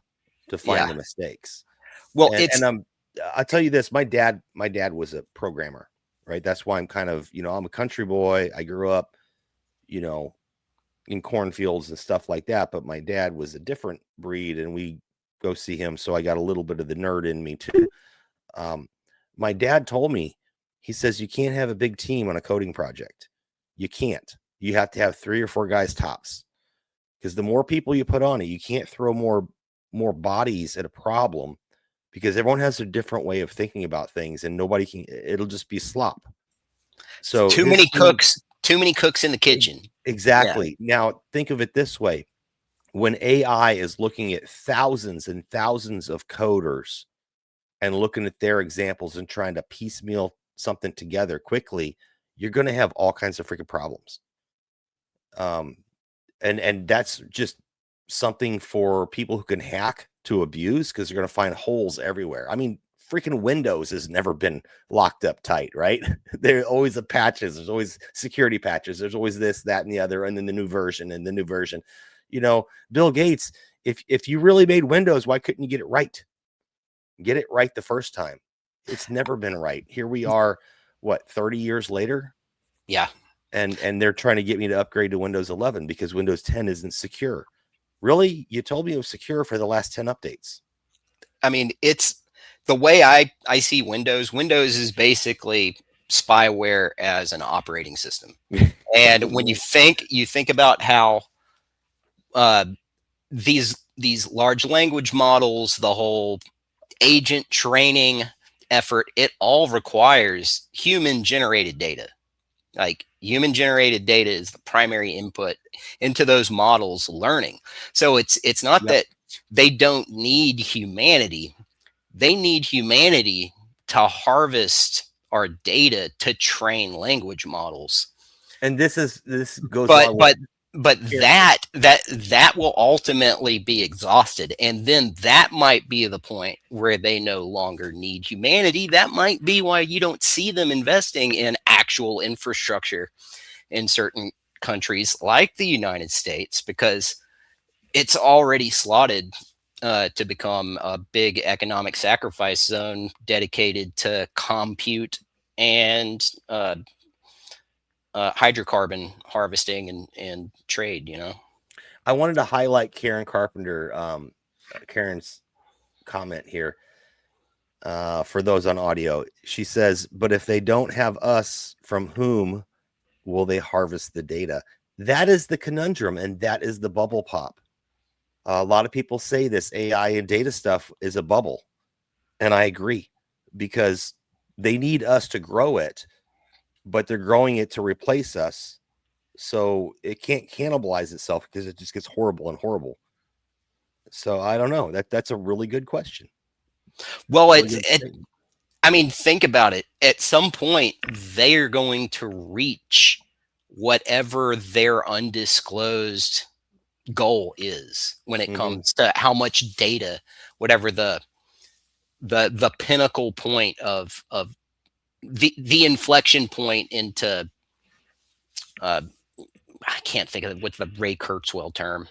to find the mistakes. Well, and I'll tell you this: my dad was a programmer, right? That's why I'm kind of, you know, I'm a country boy. I grew up, you know, in cornfields and stuff like that. But my dad was a different breed, and we go see him, so I got a little bit of the nerd in me too. My dad told me, he says, you can't have a big team on a coding project. You can't. You have to have 3 or 4 guys tops, because the more people you put on it, you can't throw more bodies at a problem, because everyone has a different way of thinking about things, and nobody can. It'll just be slop. So too many cooks in the kitchen. Exactly. Yeah. Now think of it this way: when AI is looking at thousands and thousands of coders and looking at their examples and trying to piecemeal something together quickly, you're going to have all kinds of freaking problems. And that's just something for people who can hack to abuse, because they're going to find holes everywhere. I mean, freaking Windows has never been locked up tight, right? There's always patches. There's always security patches. There's always this, that, and the other, and then the new version and the new version. You know, Bill Gates, if you really made Windows, why couldn't you get it right? Get it right the first time. It's never been right. Here we are, what, 30 years later? Yeah. And they're trying to get me to upgrade to Windows 11 because Windows 10 isn't secure. Really? You told me it was secure for the last 10 updates. I mean, it's the way I see Windows. Windows is basically spyware as an operating system. And when you think about how these large language models, the whole agent training effort, it all requires human generated data. Like, human generated data is the primary input into those models learning. So it's not that they don't need humanity. They need humanity to harvest our data to train language models. And this goes but that will ultimately be exhausted, and then that might be the point where they no longer need humanity. That might be why you don't see them investing in actual infrastructure in certain countries like the United States, because it's already slotted to become a big economic sacrifice zone dedicated to compute and hydrocarbon harvesting and trade. You know, I wanted to highlight Karen Carpenter, Karen's comment here. For those on audio, she says, but if they don't have us, from whom will they harvest the data? That is the conundrum, and that is the bubble pop. A lot of people say this AI and data stuff is a bubble, and I agree, because they need us to grow it, but they're growing it to replace us, so it can't cannibalize itself, because it just gets horrible and horrible. So I don't know. That's a really good question. Well, I mean, think about it. At some point, they are going to reach whatever their undisclosed goal is when it comes to how much data, whatever the pinnacle point of the inflection point into I can't think of it, what's the Ray Kurzweil term,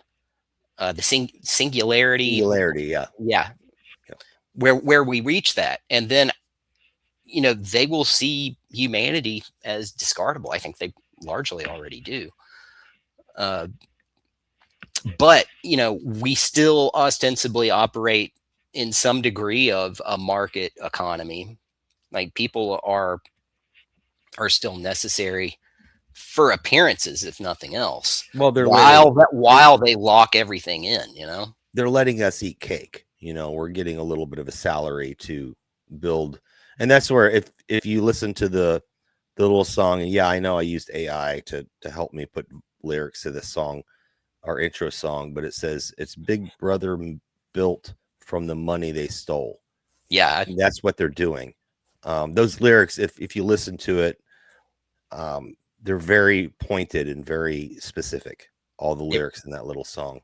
the singularity. Singularity, yeah. where we reach that, and then they will see humanity as discardable. I think they largely already do. Uh, but we still ostensibly operate in some degree of a market economy. Like people are still necessary for appearances, if nothing else, Well, they're while they lock everything in. they're letting us eat cake. We're getting a little bit of a salary to build, and that's where if you listen to the little song, and yeah, I know I used AI to help me put lyrics to this song, our intro song, but it says it's Big Brother built from the money they stole. Yeah, And that's what they're doing. Those lyrics, if you listen to it, they're very pointed and very specific. All the lyrics in that little song.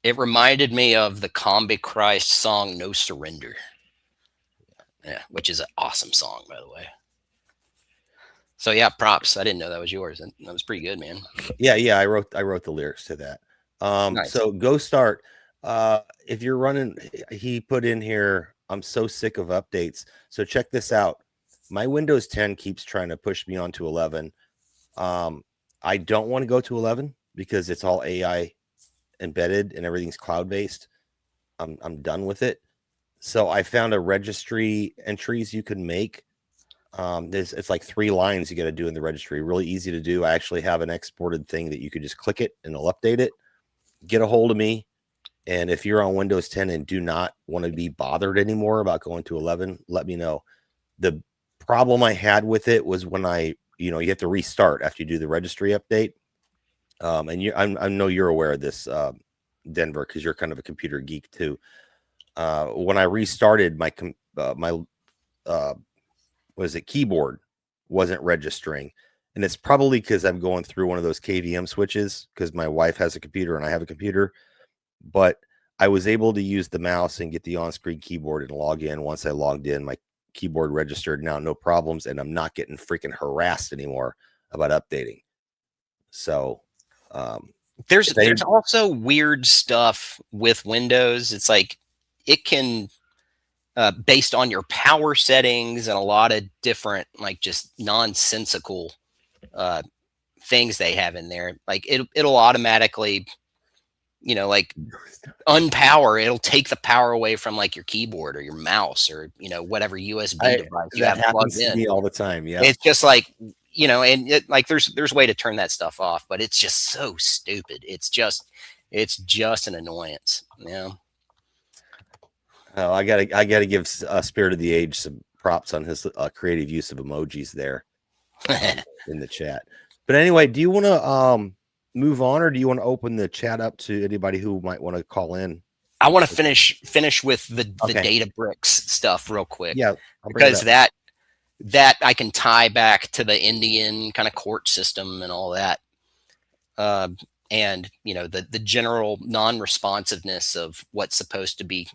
it reminded me of the Combi Christ song "No Surrender." Yeah, which is an awesome song, by the way. So yeah, props. I didn't know that was yours, and that was pretty good, man. Yeah. I wrote the lyrics to that. Nice. So go start. If you're running, he put in here, I'm so sick of updates. So check this out. My Windows 10 keeps trying to push me onto 11. I don't want to go to 11 because it's all AI embedded and everything's cloud based. I'm done with it. So I found a registry entries you can make. It's like 3 lines you got to do in the registry. Really easy to do. I actually have an exported thing that you could just click it and it'll update it. Get a hold of me. And if you're on Windows 10 and do not want to be bothered anymore about going to 11, let me know. The problem I had with it was when you have to restart after you do the registry update. And I know you're aware of this, Denver, because you're kind of a computer geek too. When I restarted my keyboard wasn't registering, and it's probably because I'm going through one of those KVM switches because my wife has a computer and I have a computer. But I was able to use the mouse and get the on-screen keyboard and log in. Once I logged in, my keyboard registered now, no problems, and I'm not getting freaking harassed anymore about updating. So there's also weird stuff with Windows. It's like it can based on your power settings and a lot of different like just nonsensical things they have in there. Like it'll automatically like unpower. It'll take the power away from like your keyboard or your mouse or whatever USB device you have plugged in. To me all the time. Yeah, it's just like and like there's a way to turn that stuff off, but it's just so stupid. It's just an annoyance. Oh, I gotta give Spirit of the Age some props on his creative use of emojis there in the chat. But anyway, do you want to move on, or do you want to open the chat up to anybody who might want to call in? I want to finish with the Databricks stuff real quick. Yeah, because that I can tie back to the Indian kind of court system and all that. And the general non-responsiveness of what's supposed to be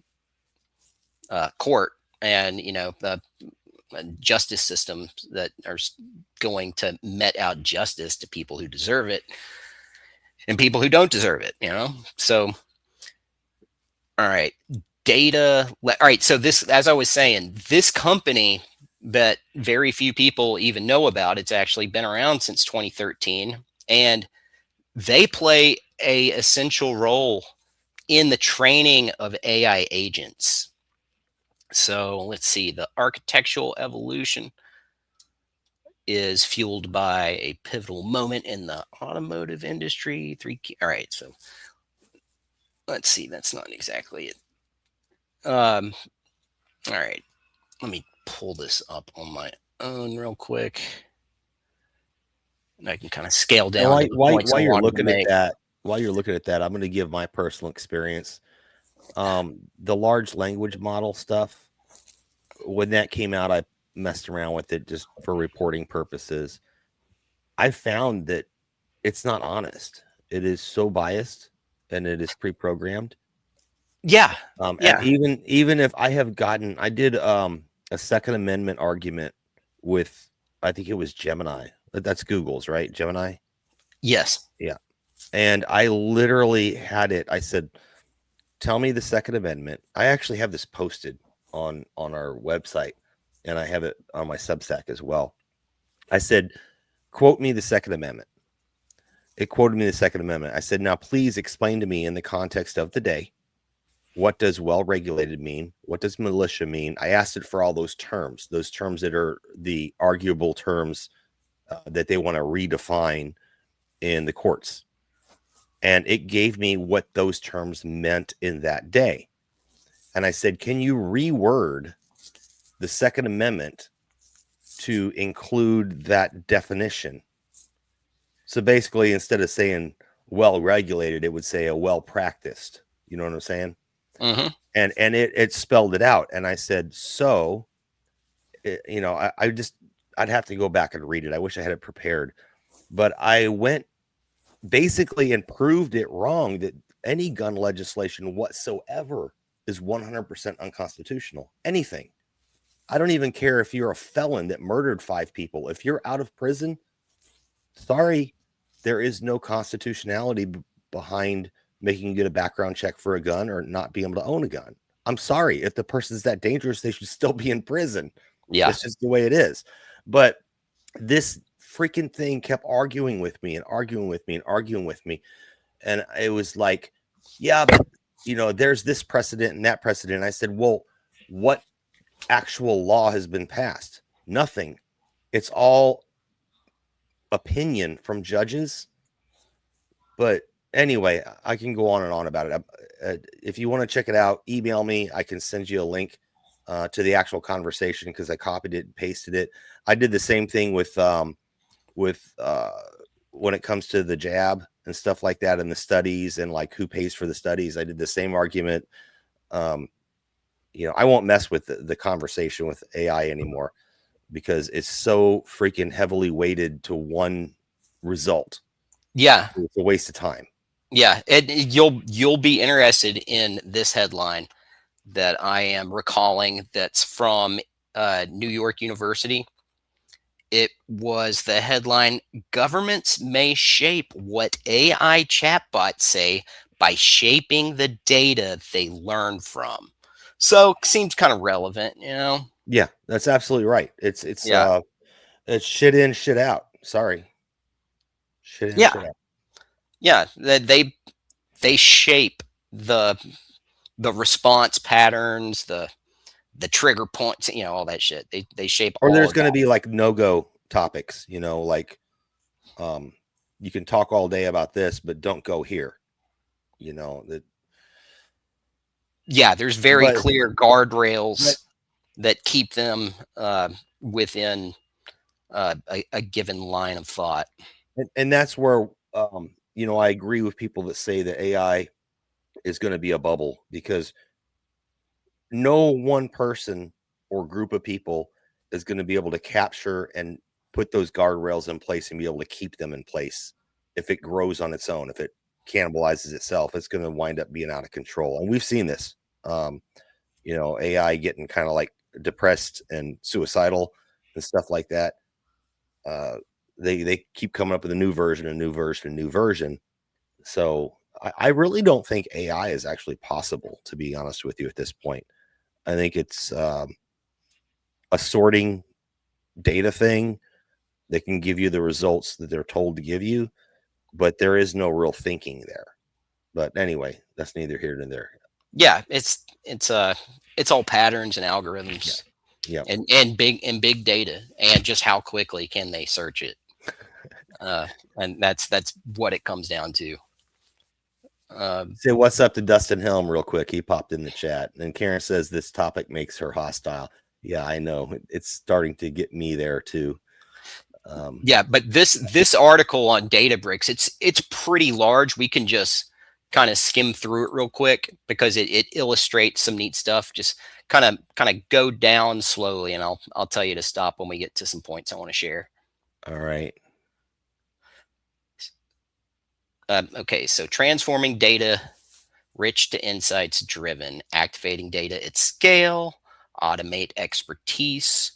court and the justice systems that are going to met out justice to people who deserve it and people who don't deserve it. So all right, so this, as I was saying, this company that very few people even know about, it's actually been around since 2013, and they play a essential role in the training of AI agents. So let's see, the architectural evolution is fueled by a pivotal moment in the automotive industry. All right, so let's see, that's not exactly it. All right, let me pull this up on my own real quick. And I can kind of scale down. While you're looking at that, I'm going to give my personal experience. The large language model stuff, when that came out, I messed around with it just for reporting purposes. I found that it's not honest. It is so biased and it is pre-programmed. Yeah. And even if I did a Second Amendment argument with, I think it was Gemini. That's Google's, right? Gemini? Yes. Yeah. And I literally had it. I said, tell me the Second Amendment. I actually have this posted on our website, and I have it on my Substack as well. I said, quote me the Second Amendment. It quoted me the Second Amendment. I said, now please explain to me in the context of the day, what does well-regulated mean? What does militia mean? I asked it for all those terms that are the arguable terms that they want to redefine in the courts. And it gave me what those terms meant in that day. And I said, can you reword the Second Amendment to include that definition? So basically, instead of saying well-regulated, it would say a well-practiced. You know what I'm saying? Mm-hmm. And it spelled it out. And I said, so, you know, I'd have to go back and read it. I wish I had it prepared. But I went basically and proved it wrong, that any gun legislation whatsoever is 100% unconstitutional. Anything. I don't even care if you're a felon that murdered 5 people. If you're out of prison, sorry, there is no constitutionality behind making you get a background check for a gun or not being able to own a gun. I'm sorry. If the person's that dangerous, they should still be in prison. Yeah. That's just the way it is. But this freaking thing kept arguing with me and arguing with me and arguing with me. And it was like, yeah, but, you know, there's this precedent and that precedent. And I said, well, what actual law has been passed? Nothing. It's all opinion from judges. But anyway, I can go on and on about it. If you want to check it out, email me. I can send you a link to the actual conversation, because I copied it and pasted it. I did the same thing with when it comes to the jab and stuff like that, and the studies and like who pays for the studies. I did the same argument. You know, I won't mess with the conversation with AI anymore, because it's so freaking heavily weighted to one result. Yeah. It's a waste of time. Yeah. You'll be interested in this headline that I am recalling, that's from New York University. It was the headline, "Governments may shape what AI chatbots say by shaping the data they learn from." So seems kind of relevant, you know? Yeah, that's absolutely right. It's Yeah. it's shit in, shit out. Sorry. Shit in, Yeah. shit out. Yeah. They shape the response patterns, the trigger points, you know, all that shit. They shape Or all there's of going to that. be like no-go topics, you know, like you can talk all day about this, but don't go here. You know, that. Yeah, there's very But clear guardrails that keep them within a given line of thought. and that's where you know, I agree with people that say that AI is going to be a bubble, because no one person or group of people is going to be able to capture and put those guardrails in place and be able to keep them in place. If it grows on its own, if it cannibalizes itself, it's going to wind up being out of control. And we've seen this, you know, AI getting kind of like depressed and suicidal and stuff like that. They keep coming up with a new version, a new version, a new version. So I really don't think AI is actually possible, to be honest with you, at this point. I think it's a sorting data thing that can give you the results that they're told to give you, but there is no real thinking there. But anyway, that's neither here nor there. Yeah, it's all patterns and algorithms. Yeah. And big data, and just how quickly can they search it. And that's what it comes down to. Say what's up to Dustin Helm real quick. He popped in the chat, and Karen says this topic makes her hostile. Yeah, I know. It's starting to get me there too. Yeah, but this article on Databricks, it's pretty large. We can just kind of skim through it real quick, because it illustrates some neat stuff. Just kind of go down slowly, and I'll tell you to stop when we get to some points I want to share. All right. Okay, so transforming data rich to insights driven, activating data at scale, automate expertise,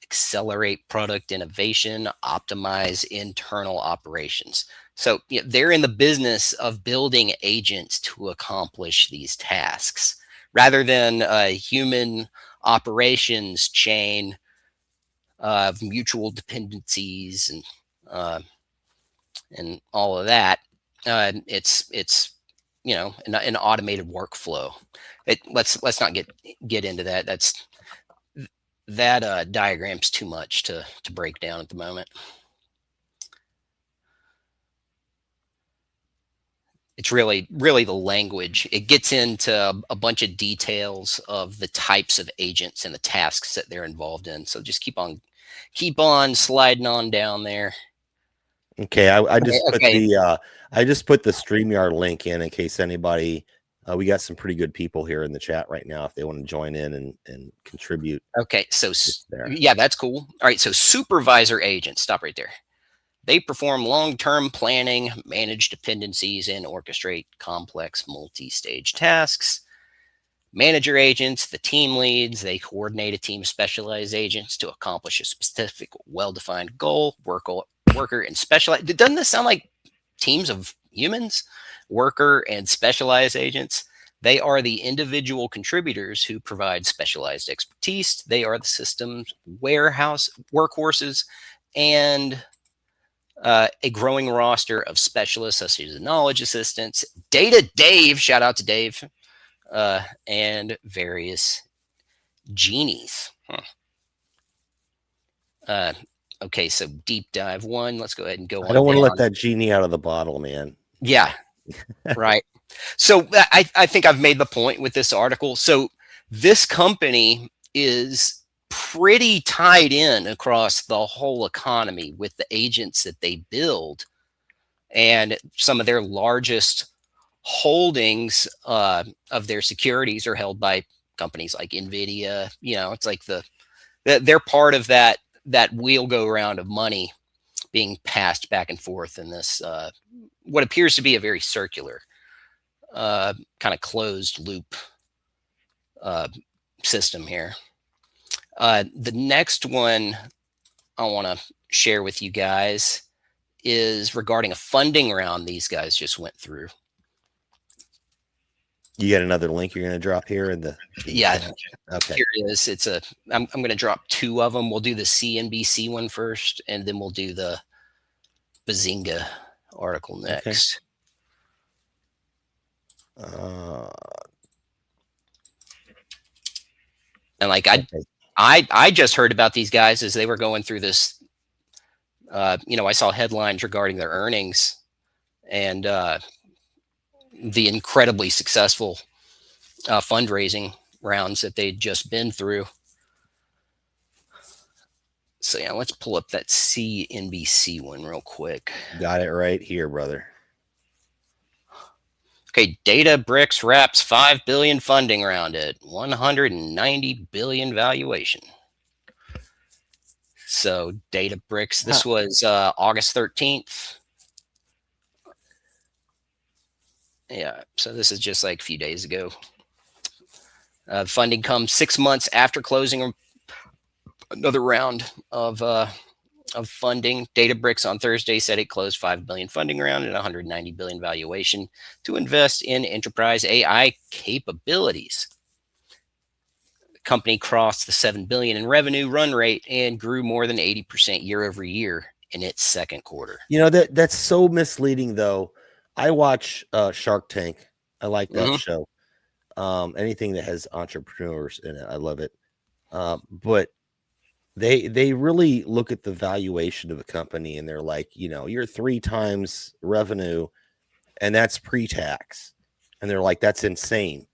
accelerate product innovation, optimize internal operations. So they're in the business of building agents to accomplish these tasks. rather than a human operations chain of mutual dependencies and all of that. It's an automated workflow. Let's not get into that. That diagram's too much to break down at the moment. It's really the language. It gets into a bunch of details of the types of agents and the tasks that they're involved in. So just keep on sliding on down there. Okay, I just put Okay. the StreamYard link in case anybody. We got some pretty good people here in the chat right now if they want to join in and contribute. Okay, so there. yeah, that's cool. All right, so supervisor agents, stop right there. They perform long-term planning, manage dependencies, and orchestrate complex multi-stage tasks. Manager agents, the team leads, they coordinate a team of specialized agents to accomplish a specific, well-defined goal. Worker and specialized. Doesn't this sound like teams of humans? Worker and specialized agents. They are the individual contributors who provide specialized expertise. They are the system's warehouse workhorses and a growing roster of specialists such as knowledge assistants, Data Dave, shout out to Dave, and various genies. Okay, so deep dive one. Let's go ahead and go on. I don't want to let that genie out of the bottle, man. Yeah, right. So I think I've made the point with this article. So this company is pretty tied in across the whole economy with the agents that they build, and some of their largest holdings of their securities are held by companies like Nvidia. It's like they're part of that wheel go round of money being passed back and forth in this what appears to be a very circular kind of closed loop system here. The next one I want to share with you guys is regarding a funding round these guys just went through. You got another link you're going to drop here in the yeah. Okay. Here it is. I'm going to drop two of them. We'll do the CNBC one first, and then we'll do the Bazinga article next. Okay. And like I just heard about these guys as they were going through this. I saw headlines regarding their earnings and the incredibly successful fundraising rounds that they'd just been through. So yeah, let's pull up that CNBC one real quick. Got it right here, brother. Okay, Databricks wraps $5 billion funding round at $190 billion valuation. So Databricks, this was August 13th. Yeah, so this is just like a few days ago. Funding comes 6 months after closing another round of funding. Databricks on Thursday said it closed $5 billion funding round at $190 billion valuation to invest in enterprise AI capabilities. The company crossed the $7 billion in revenue run rate and grew more than 80% year over year in its second quarter. That's so misleading, though. I watch Shark Tank. I like that show. Anything that has entrepreneurs in it, I love it. But they really look at the valuation of a company and they're like, you're 3 times revenue and that's pre-tax. And they're like, that's insane.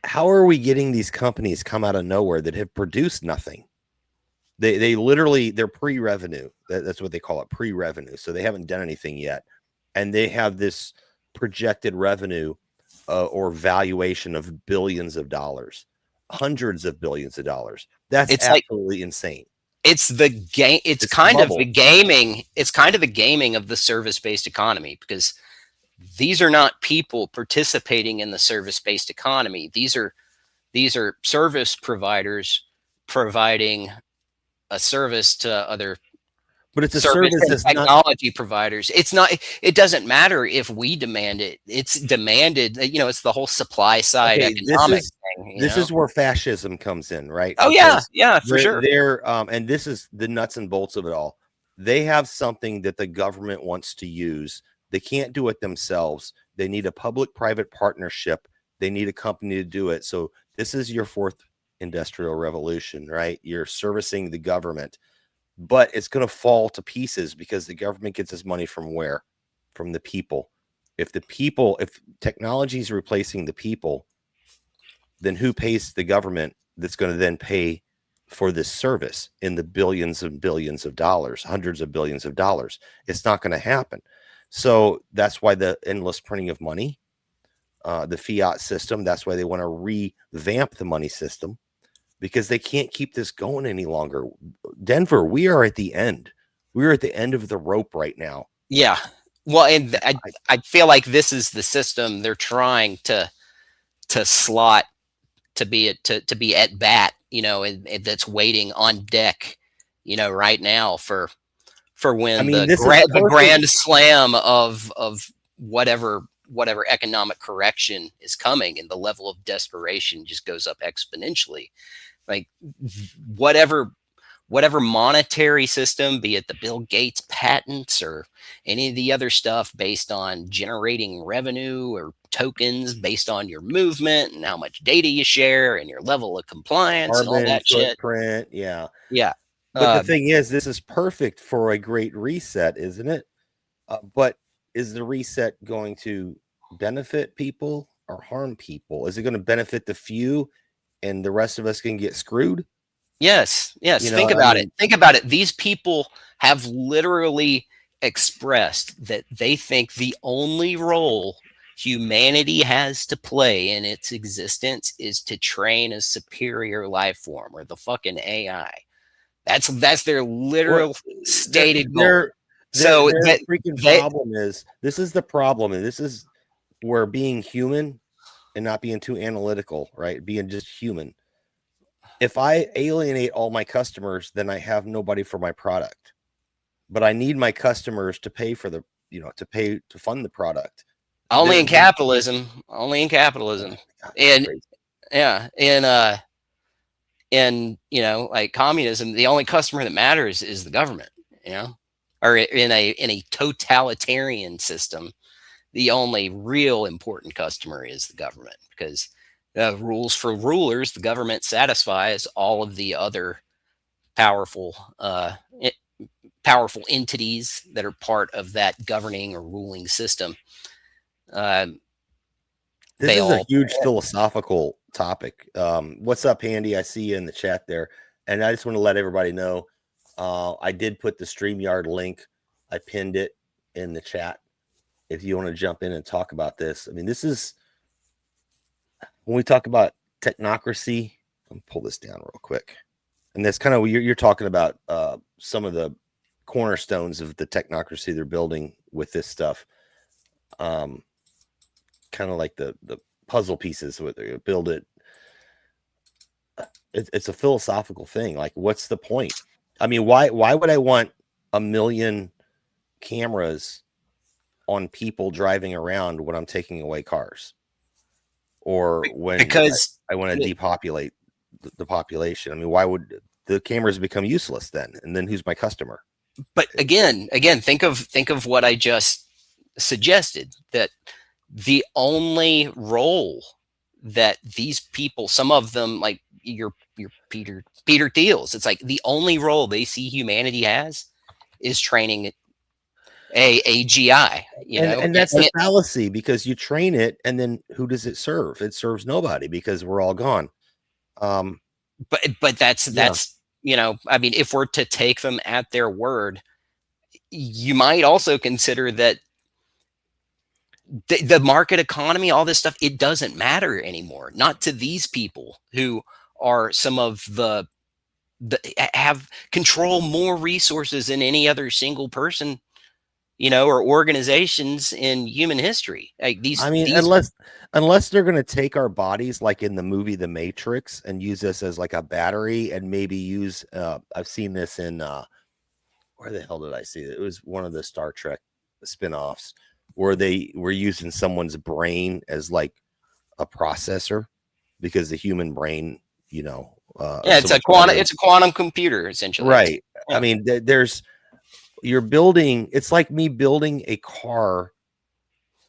How are we getting these companies come out of nowhere that have produced nothing? They literally, they're pre-revenue. That's what they call it, pre-revenue. So they haven't done anything yet. And they have this projected revenue or valuation of billions of dollars, hundreds of billions of dollars. That's absolutely insane. It's the game. It's kind of the gaming. It's kind of the gaming of the service-based economy, because these are not people participating in the service-based economy. These are service providers providing a service to other but it's a service service and that's not. technology providers. It's not. It doesn't matter if we demand it. It's demanded. It's the whole supply side Okay, this economic is thing. this is where fascism comes in, right? Oh yeah, Because yeah, for sure. and this is the nuts and bolts of it all. They have something that the government wants to use. They can't do it themselves. They need a public-private partnership. They need a company to do it. So this is your fourth industrial revolution, right? You're servicing the government, but it's going to fall to pieces because the government gets its money from where? From the people. If technology is replacing the people, then who pays the government that's going to then pay for this service in the billions and billions of dollars, hundreds of billions of dollars? It's not going to happen. So that's why the endless printing of money, the fiat system, that's why they want to revamp the money system, because they can't keep this going any longer. Denver, we are at the end. We're at the end of the rope right now. Yeah. Well, and I feel like this is the system they're trying to slot to be at bat, and that's waiting on deck, right now for when the grand slam of whatever economic correction is coming, and the level of desperation just goes up exponentially. Like whatever monetary system, be it the Bill Gates patents or any of the other stuff based on generating revenue, or tokens based on your movement and how much data you share and your level of compliance and all that footprint, shit. Yeah. Yeah. But the thing is, this is perfect for a great reset, isn't it? But is the reset going to benefit people or harm people? Is it going to benefit the few and the rest of us can get screwed? Yes. Think about it. Think about it. These people have literally expressed that they think the only role humanity has to play in its existence is to train a superior life form, or the fucking AI. That's their literal stated goal. So their freaking problem is, this is the problem, and this is where being human and not being too analytical, right? Being just human. If I alienate all my customers, then I have nobody for my product. But I need my customers to pay for to fund the product. Only in capitalism. And yeah, and like communism, the only customer that matters is the government, or in a totalitarian system, the only real important customer is the government, because rules for rulers, the government satisfies all of the other powerful entities that are part of that governing or ruling system. This is a huge philosophical topic. What's up, Andy? I see you in the chat there. And I just want to let everybody know, I did put the StreamYard link. I pinned it in the chat if you want to jump in and talk about this. I mean, this is, when we talk about technocracy, let me pull this down real quick. And that's kind of, you're talking about some of the cornerstones of the technocracy they're building with this stuff. Kind of like the puzzle pieces where they build it. It's a philosophical thing. Like, what's the point? I mean, why would I want 1 million cameras on people driving around when I'm taking away cars, or when I want to depopulate the population? I mean, why would the cameras become useless then? And then who's my customer? But again, think of what I just suggested, that the only role that these people, some of them, like your Peter Thiels, it's like the only role they see humanity has is training a AGI, and that's the fallacy, because you train it and then who does it serve? It serves nobody, because we're all gone. But that's I mean, if we're to take them at their word, you might also consider that the market economy, all this stuff, it doesn't matter anymore. Not to these people who are some of the have control more resources than any other single person, or organizations in human history. Like unless they're going to take our bodies, like in the movie The Matrix, and use us as like a battery, and maybe use I've seen this in where the hell did I see it? It was one of the Star Trek spin-offs where they were using someone's brain as like a processor because the human brain, Yeah, so much better. it's a quantum computer essentially. Right. Yeah. I mean, you're building, it's like me building a car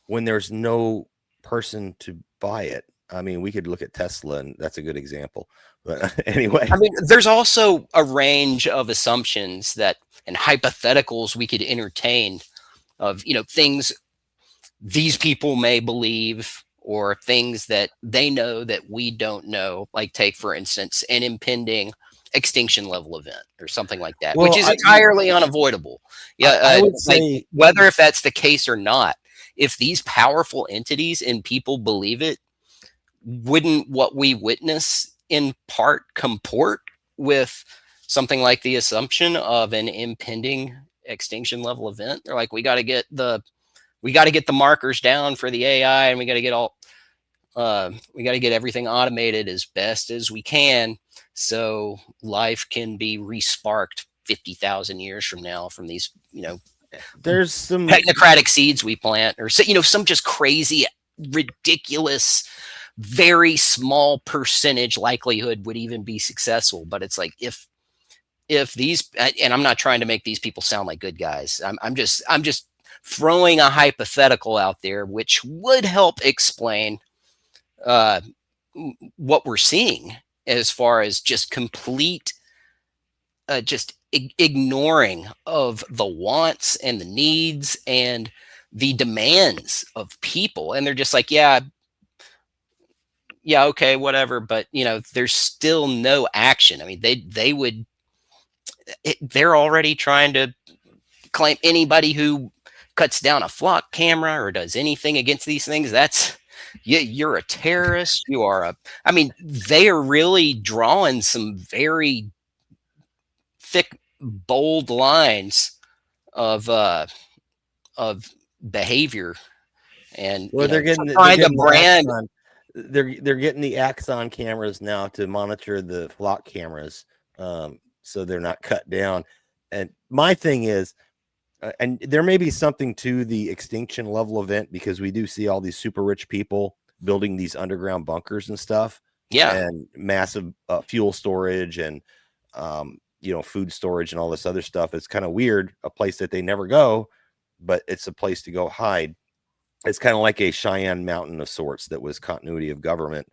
when there's no person to buy it. I mean, we could look at Tesla, and that's a good example. But anyway, I mean, there's also a range of assumptions that and hypotheticals we could entertain of, things these people may believe or things that they know that we don't know. Like, take, for instance, an impending extinction level event or something like that, which well, is entirely unavoidable. Yeah, I would like, say whether if that's the case or not, if these powerful entities and people believe it, wouldn't what we witness in part comport with something like the assumption of an impending extinction level event? They're like, we got to get the markers down for the AI, and we got to get everything automated as best as we can, so life can be resparked 50,000 years from now from these, there's some technocratic seeds we plant, or some just crazy, ridiculous, very small percentage likelihood would even be successful. But it's like, if these, and I'm not trying to make these people sound like good guys. I'm just throwing a hypothetical out there, which would help explain what we're seeing as far as just complete, ignoring of the wants and the needs and the demands of people. And they're just like, yeah, okay, whatever. But there's still no action. I mean, they're already trying to claim anybody who cuts down a flock camera or does anything against these things, you're a terrorist. I mean, they are really drawing some very thick, bold lines of behavior. And they're getting trying to brand. They're getting the Axon cameras now to monitor the flock cameras, so they're not cut down. And my thing is, and there may be something to the extinction level event, because we do see all these super rich people building these underground bunkers and stuff. Yeah. And massive fuel storage and, food storage and all this other stuff. It's kind of weird, a place that they never go, but it's a place to go hide. It's kind of like a Cheyenne Mountain of sorts that was continuity of government,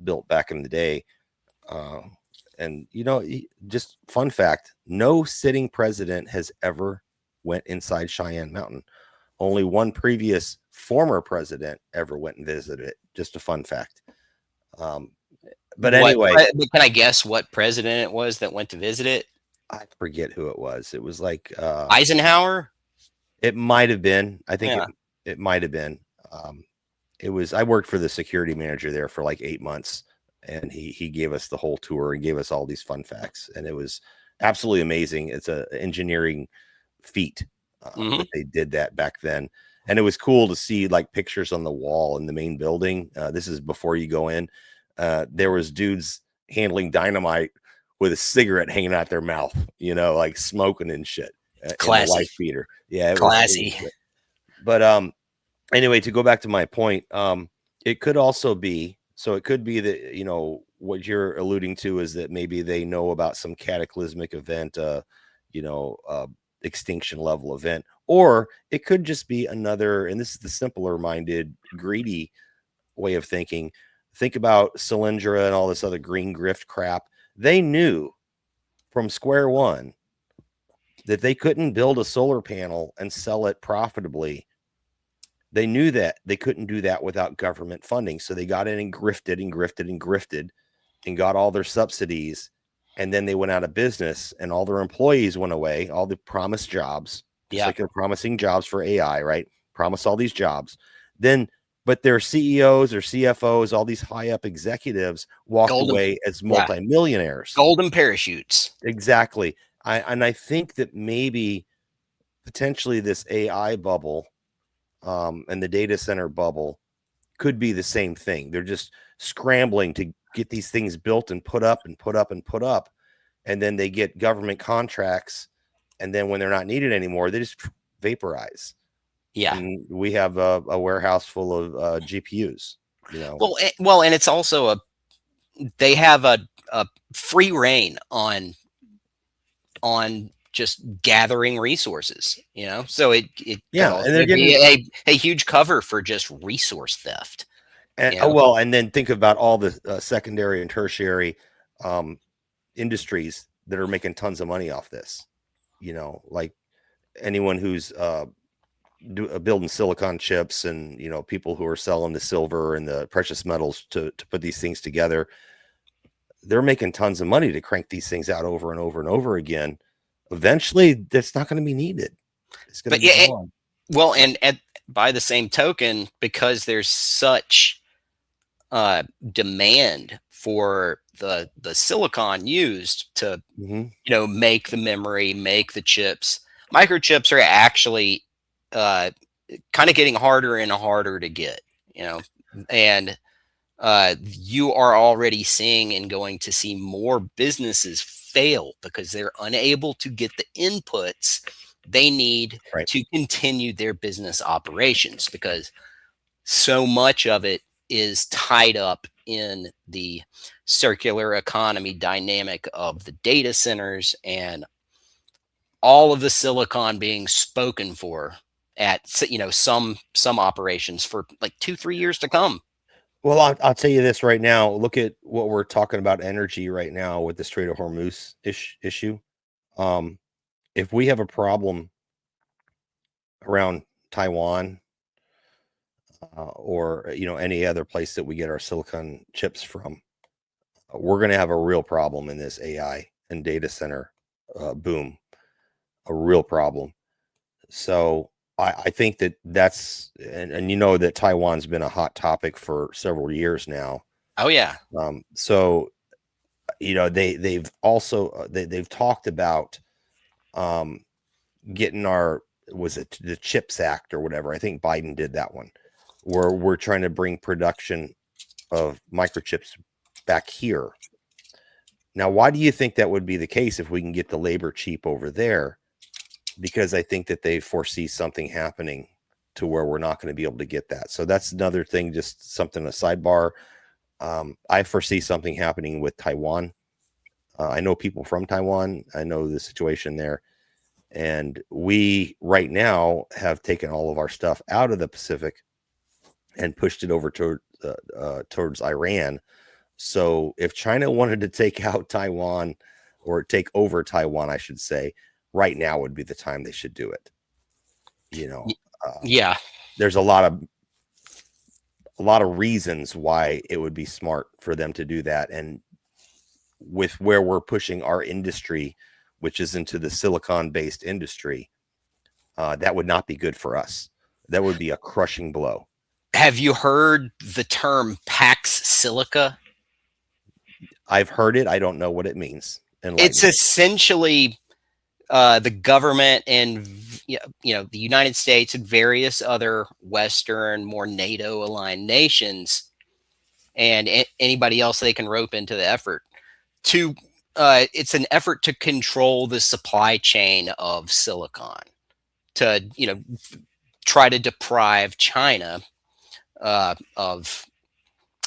built back in the day. And, just fun fact, no sitting president has ever went inside Cheyenne Mountain. Only one previous former president ever went and visited it. Just a fun fact. But anyway, can I guess what president it was that went to visit it? I forget who it was. It was like Eisenhower. It might have been. I think it might have been. It was. I worked for the security manager there for like 8 months, and he gave us the whole tour and gave us all these fun facts, and it was absolutely amazing. It's a engineering feat that they did that back then, and it was cool to see like pictures on the wall in the main building. This is before you go in. There was dudes handling dynamite with a cigarette hanging out their mouth, like smoking and shit. Classy. Wife beater. Yeah, classy. But anyway, to go back to my point, it could also be, so it could be that, what you're alluding to is that maybe they know about some cataclysmic event, extinction level event, or it could just be another, and this is the simpler minded, greedy way of thinking. Think about Solyndra and all this other green grift crap. They knew from square one that they couldn't build a solar panel and sell it profitably. They knew that they couldn't do that without government funding. So they got in and grifted and grifted and grifted and got all their subsidies. And then they went out of business and all their employees went away, all the promised jobs, just like they're promising jobs for AI, right? Promise all these jobs. Then, but their CEOs or CFOs, all these high up executives walked away as multimillionaires. Golden parachutes. Exactly. I think that maybe potentially this AI bubble and the data center bubble could be the same thing. They're just scrambling to get these things built and put up and put up and put up. And then they get government contracts and then when they're not needed anymore, they just vaporize. Yeah. And we have a warehouse full of GPUs. Well, and it's also they have a free reign on just gathering resources, so it could Yeah, also and they're be getting a huge cover for just resource theft. well, and then think about all the secondary and tertiary industries that are making tons of money off this. Like anyone who's building silicon chips, and people who are selling the silver and the precious metals to put these things together. They're making tons of money to crank these things out over and over and over again. Eventually, that's not going to be needed. It's going to be gone. Well, and by the same token, because there's such demand for the silicon used to make the memory, make the chips, microchips are actually kind of getting harder and harder to get, and you are already seeing and going to see more businesses fail because they're unable to get the inputs they need to continue their business operations, because so much of it is tied up in the circular economy dynamic of the data centers and all of the silicon being spoken for at some operations for like 2-3 years to come. Well, I'll tell you this right now. Look at what we're talking about energy right now with the Strait of Hormuz issue. If we have a problem around Taiwan or any other place that we get our silicon chips from, we're going to have a real problem in this AI and data center boom. A real problem. So I think that's and that Taiwan's been a hot topic for several years now. Oh yeah. So they've also they've talked about getting the CHIPS Act or whatever. I think Biden did that one, where we're trying to bring production of microchips back here. Now, why do you think that would be the case if we can get the labor cheap over there? Because I think that they foresee something happening to where we're not going to be able to get that. So that's another thing, just something, a sidebar. I foresee something happening with Taiwan. I know people from Taiwan. I know the situation there. And we right now have taken all of our stuff out of the Pacific and pushed it over towards Iran. So if China wanted to take out Taiwan, or take over Taiwan, I should say, right now would be the time they should do it. Yeah, there's a lot of reasons why it would be smart for them to do that. And with where we're pushing our industry, which is into the silicon based industry, that would not be good for us. That would be a crushing blow. Have you heard the term Pax Silica? I've heard it. I don't know what it means. It's essentially the government and the United States and various other Western, more NATO aligned nations, and anybody else they can rope into the effort to. It's an effort to control the supply chain of silicon, to try to deprive China of.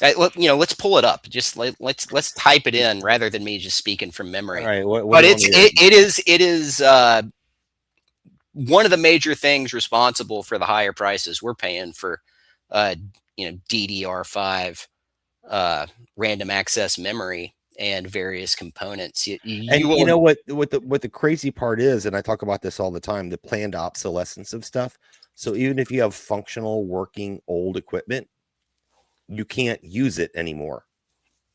Let's pull it up. Just let's type it in rather than me just speaking from memory. All right, but it is one of the major things responsible for the higher prices we're paying for DDR5 random access memory and various components. You know what the crazy part is, and I talk about this all the time, the planned obsolescence of stuff. So even if you have functional working old equipment, you can't use it anymore.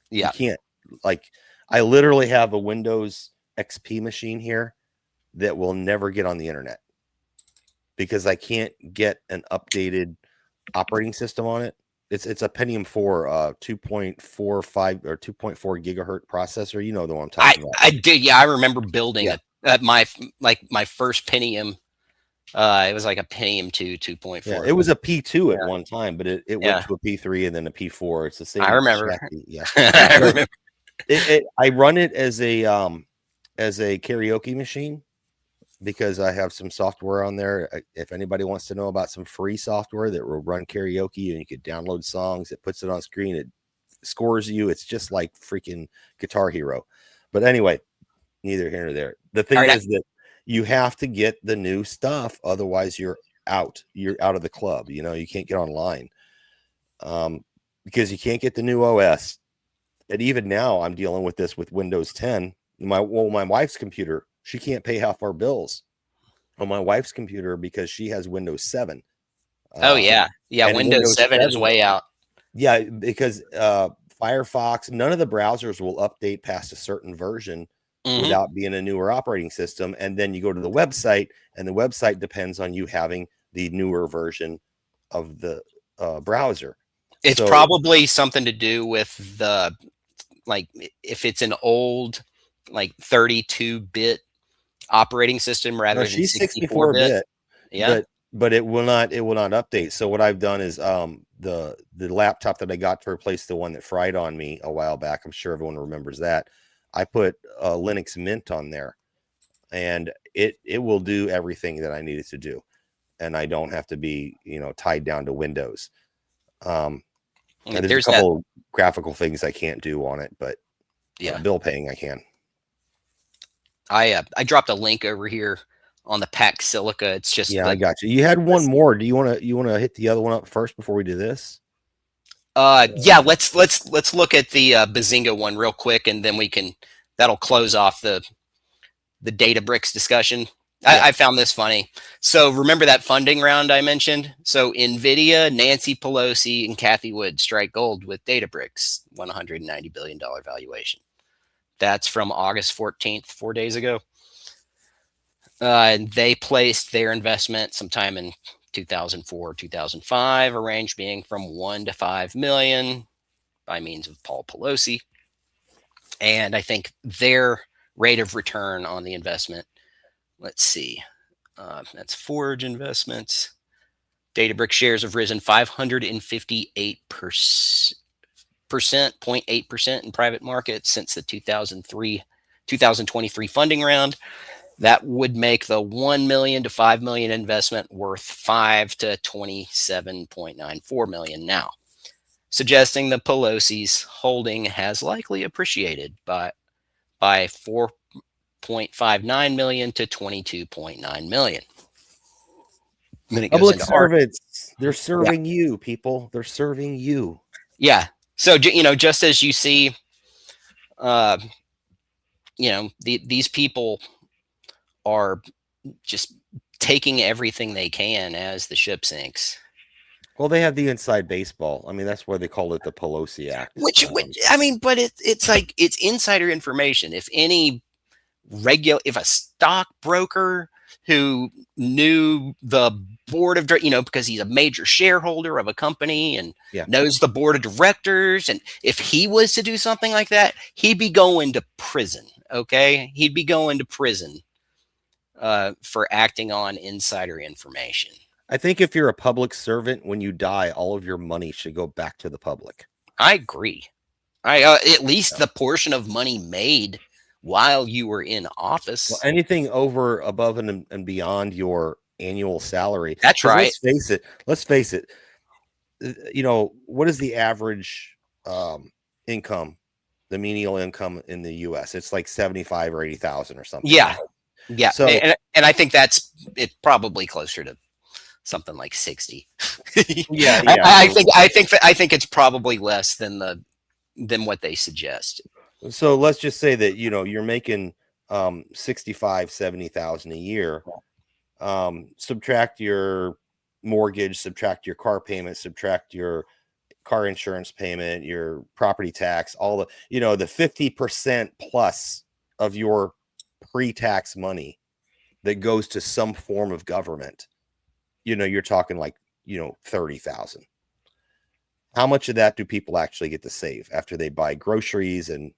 Yeah. You can't. Like, I literally have a Windows XP machine here that will never get on the internet because I can't get an updated operating system on it. It's a Pentium 4 2.45 or 2.4 gigahertz processor. You know the one I'm talking about. I did. Yeah, I remember building my first Pentium. It was like a Pentium 2 2.4. Yeah, it was a P2 at one time, but it went to a P3 and then a P4. It's the same. I remember. Yeah, I remember. I run it as a karaoke machine because I have some software on there. If anybody wants to know about some free software that will run karaoke and you could download songs, it puts it on screen, it scores you. It's just like freaking Guitar Hero. But anyway, neither here nor there. The thing All right, is that you have to get the new stuff, otherwise you're out. You're out of the club. You know, you can't get online because you can't get the new OS. And even now, I'm dealing with this with Windows 10. My wife's computer, she can't pay half our bills on my wife's computer because she has Windows 7. Oh yeah, and Windows 7 is way out. Yeah, because Firefox, none of the browsers will update past a certain version without being a newer operating system. And then you go to the website, and the website depends on you having the newer version of the browser. It's probably something to do with the, like, if it's an old, like 32-bit operating system rather than she's 64-bit. Yeah. But it will not update. So what I've done is the laptop that I got to replace the one that fried on me a while back, I'm sure everyone remembers that, I put Linux Mint on there, and it will do everything that I needed to do, and I don't have to be, you know, tied down to Windows. And there's a couple graphical things I can't do on it, but yeah, bill paying I can. I dropped a link over here on the Pack Silica. It's just I got you. You had one more. Do you want to hit the other one up first before we do this? Yeah, let's look at the Bazinga one real quick, and then that'll close off the Databricks discussion. Yeah. I found this funny. So remember that funding round I mentioned? So NVIDIA, Nancy Pelosi, and Cathie Wood strike gold with Databricks, $190 billion valuation. That's from August 14th, 4 days ago. And they placed their investment sometime in 2004, 2005, a range being from 1 to 5 million by means of Paul Pelosi. And I think their rate of return on the investment, let's see, that's Forge Investments. Databricks shares have risen 558%, 0.8% in private markets since the 2023 funding round. That would make the 1 million to 5 million investment worth 5 to 27.94 million now, suggesting the Pelosi's holding has likely appreciated by 4.59 million to 22.9 million. Public servants, they're serving you, people. They're serving you. Yeah. So, you know, just as you see, you know, these people are just taking everything they can as the ship sinks. Well, they have the inside baseball. I mean, that's why they call it the Pelosi Act. Which I mean, but it's like, it's insider information. If a stockbroker who knew the board of, you know, because he's a major shareholder of a company and knows the board of directors, and if he was to do something like that, he'd be going to prison. Okay, he'd be going to prison for acting on insider information. I think if you're a public servant, when you die, all of your money should go back to the public. I agree. At least the portion of money made while you were in office. Well, anything over, above, and beyond your annual salary. That's right. Let's face it. You know, what is the average income, the median income in the U.S.? It's like 75 or 80,000 or something. Yeah. Yeah. So, and I think it's probably closer to something like 60. Yeah. I think it's probably less than what they suggest. So let's just say that, you know, you're making 65, 70,000 a year. Subtract your mortgage, subtract your car payment, subtract your car insurance payment, your property tax, all the, you know, the 50% plus of your pre-tax money that goes to some form of government. You know, you're talking like, you know, 30,000. How much of that do people actually get to save after they buy groceries and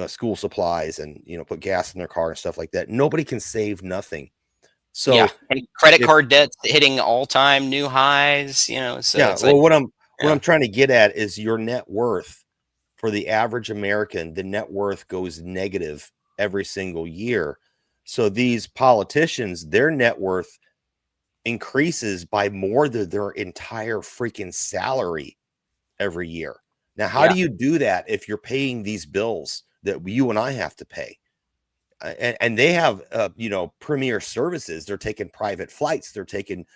school supplies and, you know, put gas in their car and stuff like that? Nobody can save nothing. So and credit card debts hitting all-time new highs, you know. So yeah, well, what I'm trying to get at is your net worth for the average American. The net worth goes negative every single year So these politicians, their net worth increases by more than their entire freaking salary every year. Now, how do you do that if you're paying these bills that you and I have to pay? And they have, premier services. They're taking private flights. They're taking,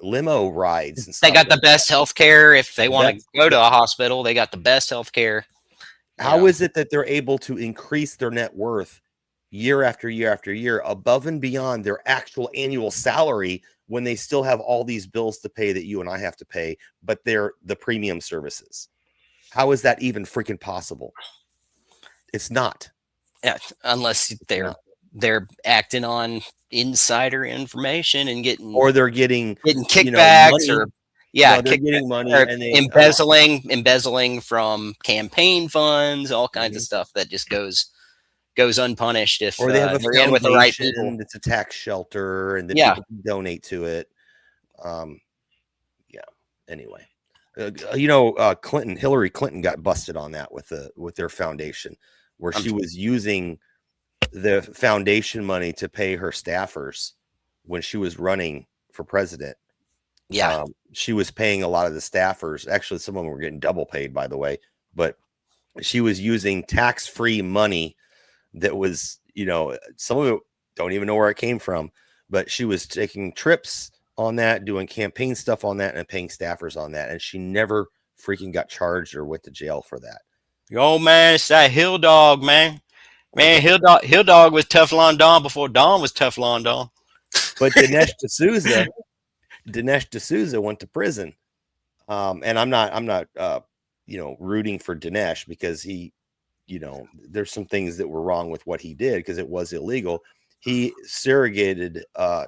limo rides and They stuff got the like that. best health care. If they want to That's go to a hospital, they got the best health care. How is it that they're able to increase their net worth year after year after year above and beyond their actual annual salary when they still have all these bills to pay that you and I have to pay, but they're the premium services? How is that even freaking possible? It's not. Yeah, unless they're acting on insider information and Or they're getting, kickbacks, money. or No, they're kickback, getting money or and they embezzling from campaign funds, all kinds of stuff that just goes unpunished if or they have a they're in with the right people. foundation that's a tax shelter and that Yeah. people can donate to it. Yeah. Anyway, Hillary Clinton got busted on that with their foundation, where she was using the foundation money to pay her staffers when she was running for president. Yeah. She was paying a lot of the staffers. Actually, some of them were getting double paid, by the way, but she was using tax-free money that was, some of it don't even know where it came from, but she was taking trips on that, doing campaign stuff on that, and paying staffers on that. And she never freaking got charged or went to jail for that. Yo, man, it's that Hill Dog, man. Man, Hill Dog was Teflon Don before Don was Teflon Don. But Dinesh D'Souza went to prison. And I'm not rooting for Dinesh, because he, there's some things that were wrong with what he did because it was illegal. He surrogated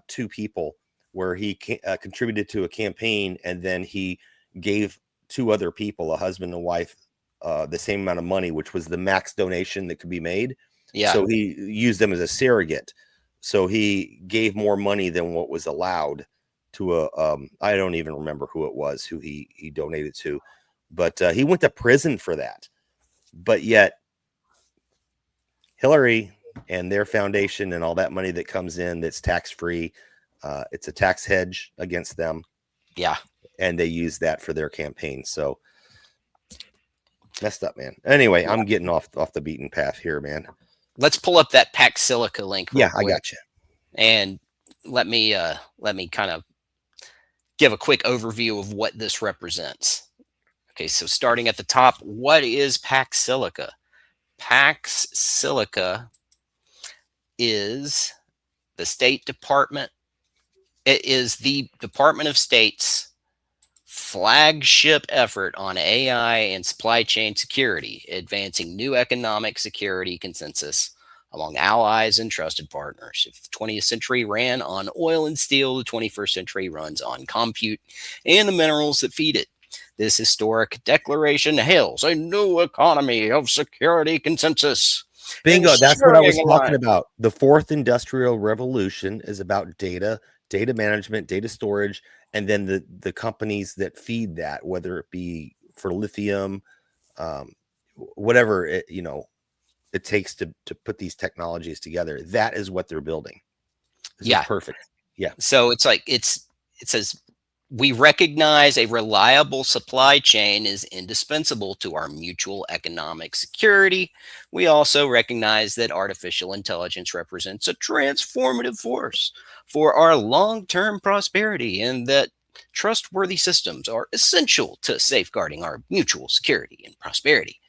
2 people where he contributed to a campaign, and then he gave 2 other people, a husband and wife, the same amount of money, which was the max donation that could be made. Yeah. So he used them as a surrogate. So he gave more money than what was allowed to I don't even remember who it was who he donated to, but he went to prison for that. But yet Hillary and their foundation and all that money that comes in that's tax-free, it's a tax hedge against them. Yeah. And they use that for their campaign. So messed up, man. Anyway, I'm getting off the beaten path here, man. Let's pull up that Pax Silica link. Yeah, I got you. And let me kind of give a quick overview of what this represents. Okay, so starting at the top, what is Pax Silica? Pax Silica is the State Department. It is the Department of State's flagship effort on AI and supply chain security, advancing new economic security consensus among allies and trusted partners. If the 20th century ran on oil and steel, the 21st century runs on compute and the minerals that feed it. This historic declaration hails a new economy of security consensus. Bingo, that's what I was talking about. The 4th Industrial Revolution is about data management, data storage, and then the companies that feed that, whether it be for lithium, whatever it takes to put these technologies together. That is what they're building. This is perfect. Yeah. So it says we recognize a reliable supply chain is indispensable to our mutual economic security. We also recognize that artificial intelligence represents a transformative force for our long-term prosperity, and that trustworthy systems are essential to safeguarding our mutual security and prosperity.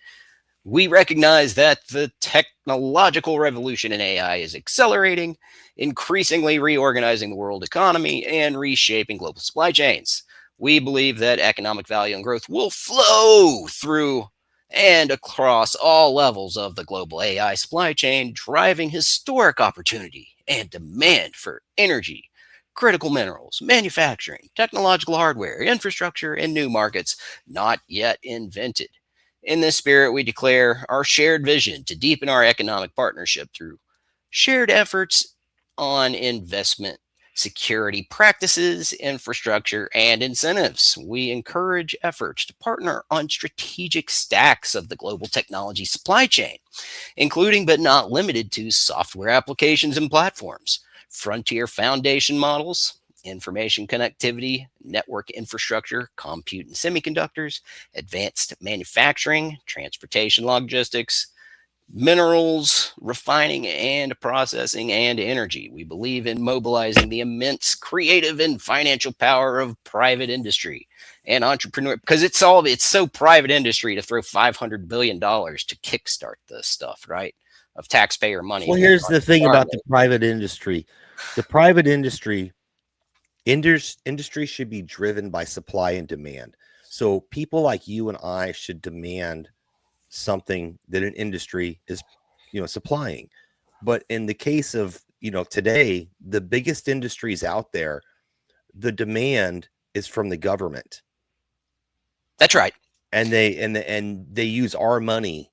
We recognize that the technological revolution in AI is accelerating, increasingly reorganizing the world economy and reshaping global supply chains. We believe that economic value and growth will flow through and across all levels of the global AI supply chain, driving historic opportunity and demand for energy, critical minerals, manufacturing, technological hardware, infrastructure, and new markets not yet invented. In this spirit, we declare our shared vision to deepen our economic partnership through shared efforts on investment security practices, infrastructure, and incentives. We encourage efforts to partner on strategic stacks of the global technology supply chain, including but not limited to software applications and platforms, frontier foundation models, information connectivity, network infrastructure, compute and semiconductors, advanced manufacturing, transportation logistics, minerals, refining and processing, and energy. We believe in mobilizing the immense creative and financial power of private industry and entrepreneur, because it's so private industry to throw $500 billion to kickstart this stuff, right? Of taxpayer money. Well, here's the thing about the private industry. The private industry should be driven by supply and demand. So people like you and I should demand something that an industry is, supplying. But in the case of, today, the biggest industries out there, the demand is from the government. That's right. And they use our money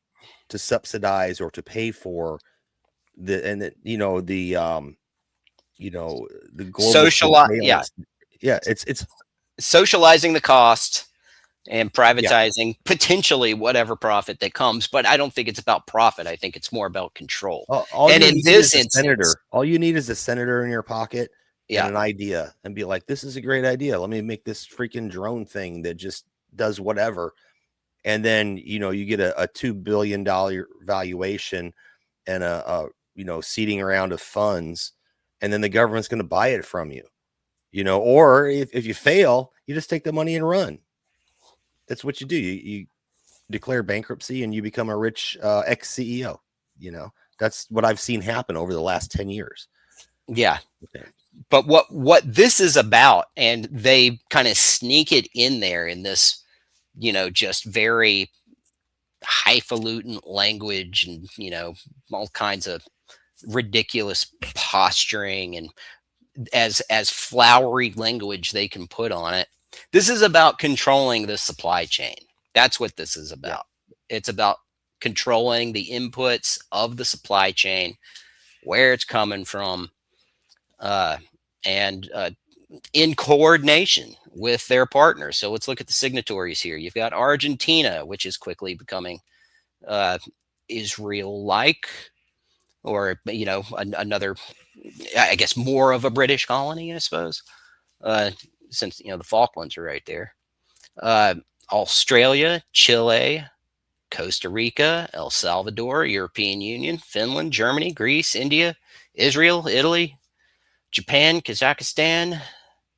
to subsidize or to pay for the global surveillance. Yeah, it's socializing the cost and privatizing potentially whatever profit that comes. But I don't think it's about profit. I think it's more about control. And in this instance, all you need is a senator in your pocket and an idea, and be like, this is a great idea. Let me make this freaking drone thing that just does whatever. And then, you get a $2 billion valuation and a seeding around of funds, and then the government's going to buy it from you, or if you fail, you just take the money and run. That's what you do. You declare bankruptcy and you become a rich ex-CEO. That's what I've seen happen over the last 10 years. Yeah. Okay. But what this is about, and they kind of sneak it in there in this, just very highfalutin language and, all kinds of ridiculous posturing and as flowery language they can put on it. This is about controlling the supply chain. That's what this is about. Yeah. It's about controlling the inputs of the supply chain, where it's coming from, and in coordination with their partners. So let's look at the signatories here. You've got Argentina, which is quickly becoming Israel-like, or another, I guess, more of a British colony, I suppose, since the Falklands are right there. Australia, Chile, Costa Rica, El Salvador, European Union, Finland, Germany, Greece, India, Israel, Italy, Japan, Kazakhstan,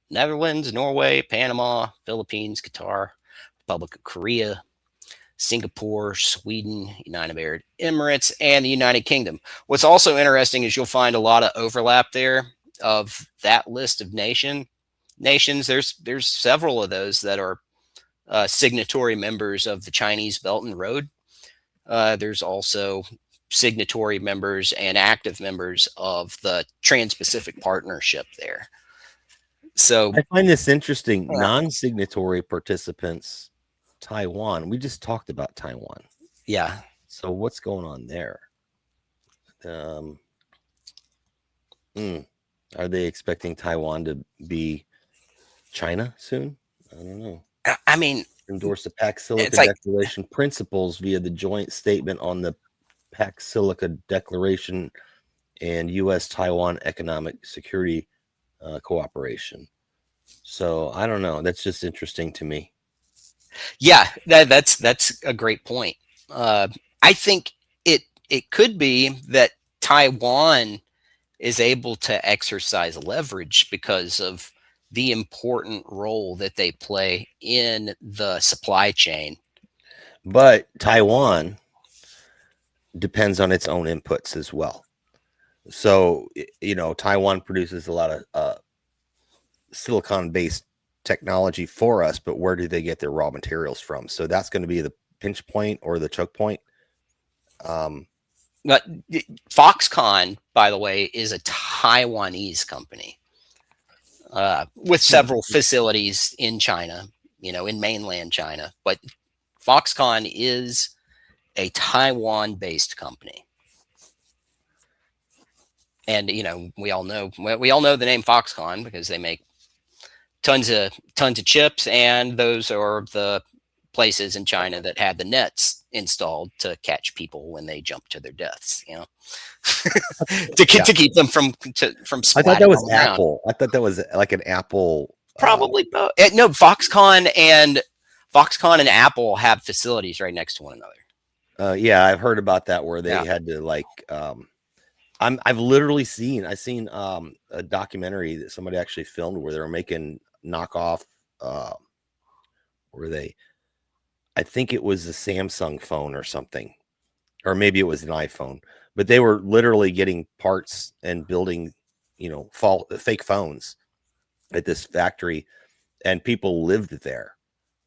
Netherlands, Norway, Panama, Philippines, Qatar, Republic of Korea, Singapore, Sweden, United Arab Emirates, and the United Kingdom. What's also interesting is you'll find a lot of overlap there of that list of nations. There's several of those that are signatory members of the Chinese Belt and Road. There's also signatory members and active members of the Trans-Pacific Partnership there. So I find this interesting. Non-signatory participants, Taiwan. We just talked about Taiwan. Yeah. So what's going on there? Are they expecting Taiwan to be China soon? I don't know. I mean, endorse the Pax Silica Declaration principles via the joint statement on the Pax Silica Declaration and U.S.-Taiwan economic security cooperation. So I don't know. That's just interesting to me. Yeah, that's a great point. I think it could be that Taiwan is able to exercise leverage because of the important role that they play in the supply chain. But Taiwan depends on its own inputs as well. So, Taiwan produces a lot of silicon-based technology for us, but where do they get their raw materials from? So that's going to be the pinch point or the choke point. But Foxconn, by the way, is a Taiwanese company with several facilities in China, in mainland China. But Foxconn is a Taiwan-based company. And we all know the name Foxconn because they make tons of chips, and those are the places in China that had the nets installed to catch people when they jump to their deaths. Yeah. To keep them from I thought splatting that on was the ground. Apple. I thought that was like an Apple. Probably both. No, Foxconn and Apple have facilities right next to one another. Yeah, I've heard about that where they Yeah. had to like. I've literally seen a documentary that somebody actually filmed where they were making knockoff. Where they, I think it was a Samsung phone or something, or maybe it was an iPhone, but they were literally getting parts and building, fake phones at this factory, and people lived there.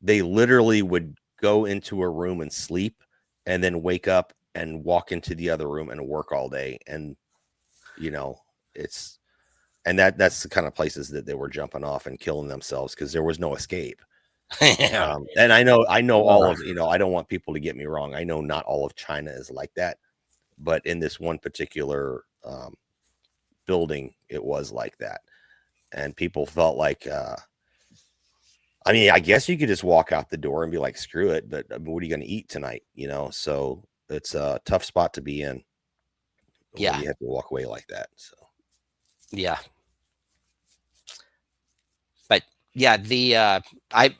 They literally would go into a room and sleep, and then wake up and walk into the other room and work all day. And it's that's the kind of places that they were jumping off and killing themselves because there was no escape. Yeah. And I know all of, I don't want people to get me wrong. I know not all of China is like that, but in this one particular building, it was like that. And people felt like, I mean, I guess you could just walk out the door and be like, screw it. But what are you going to eat tonight? So it's a tough spot to be in. Yeah. You have to walk away like that. So, Yeah. But yeah, I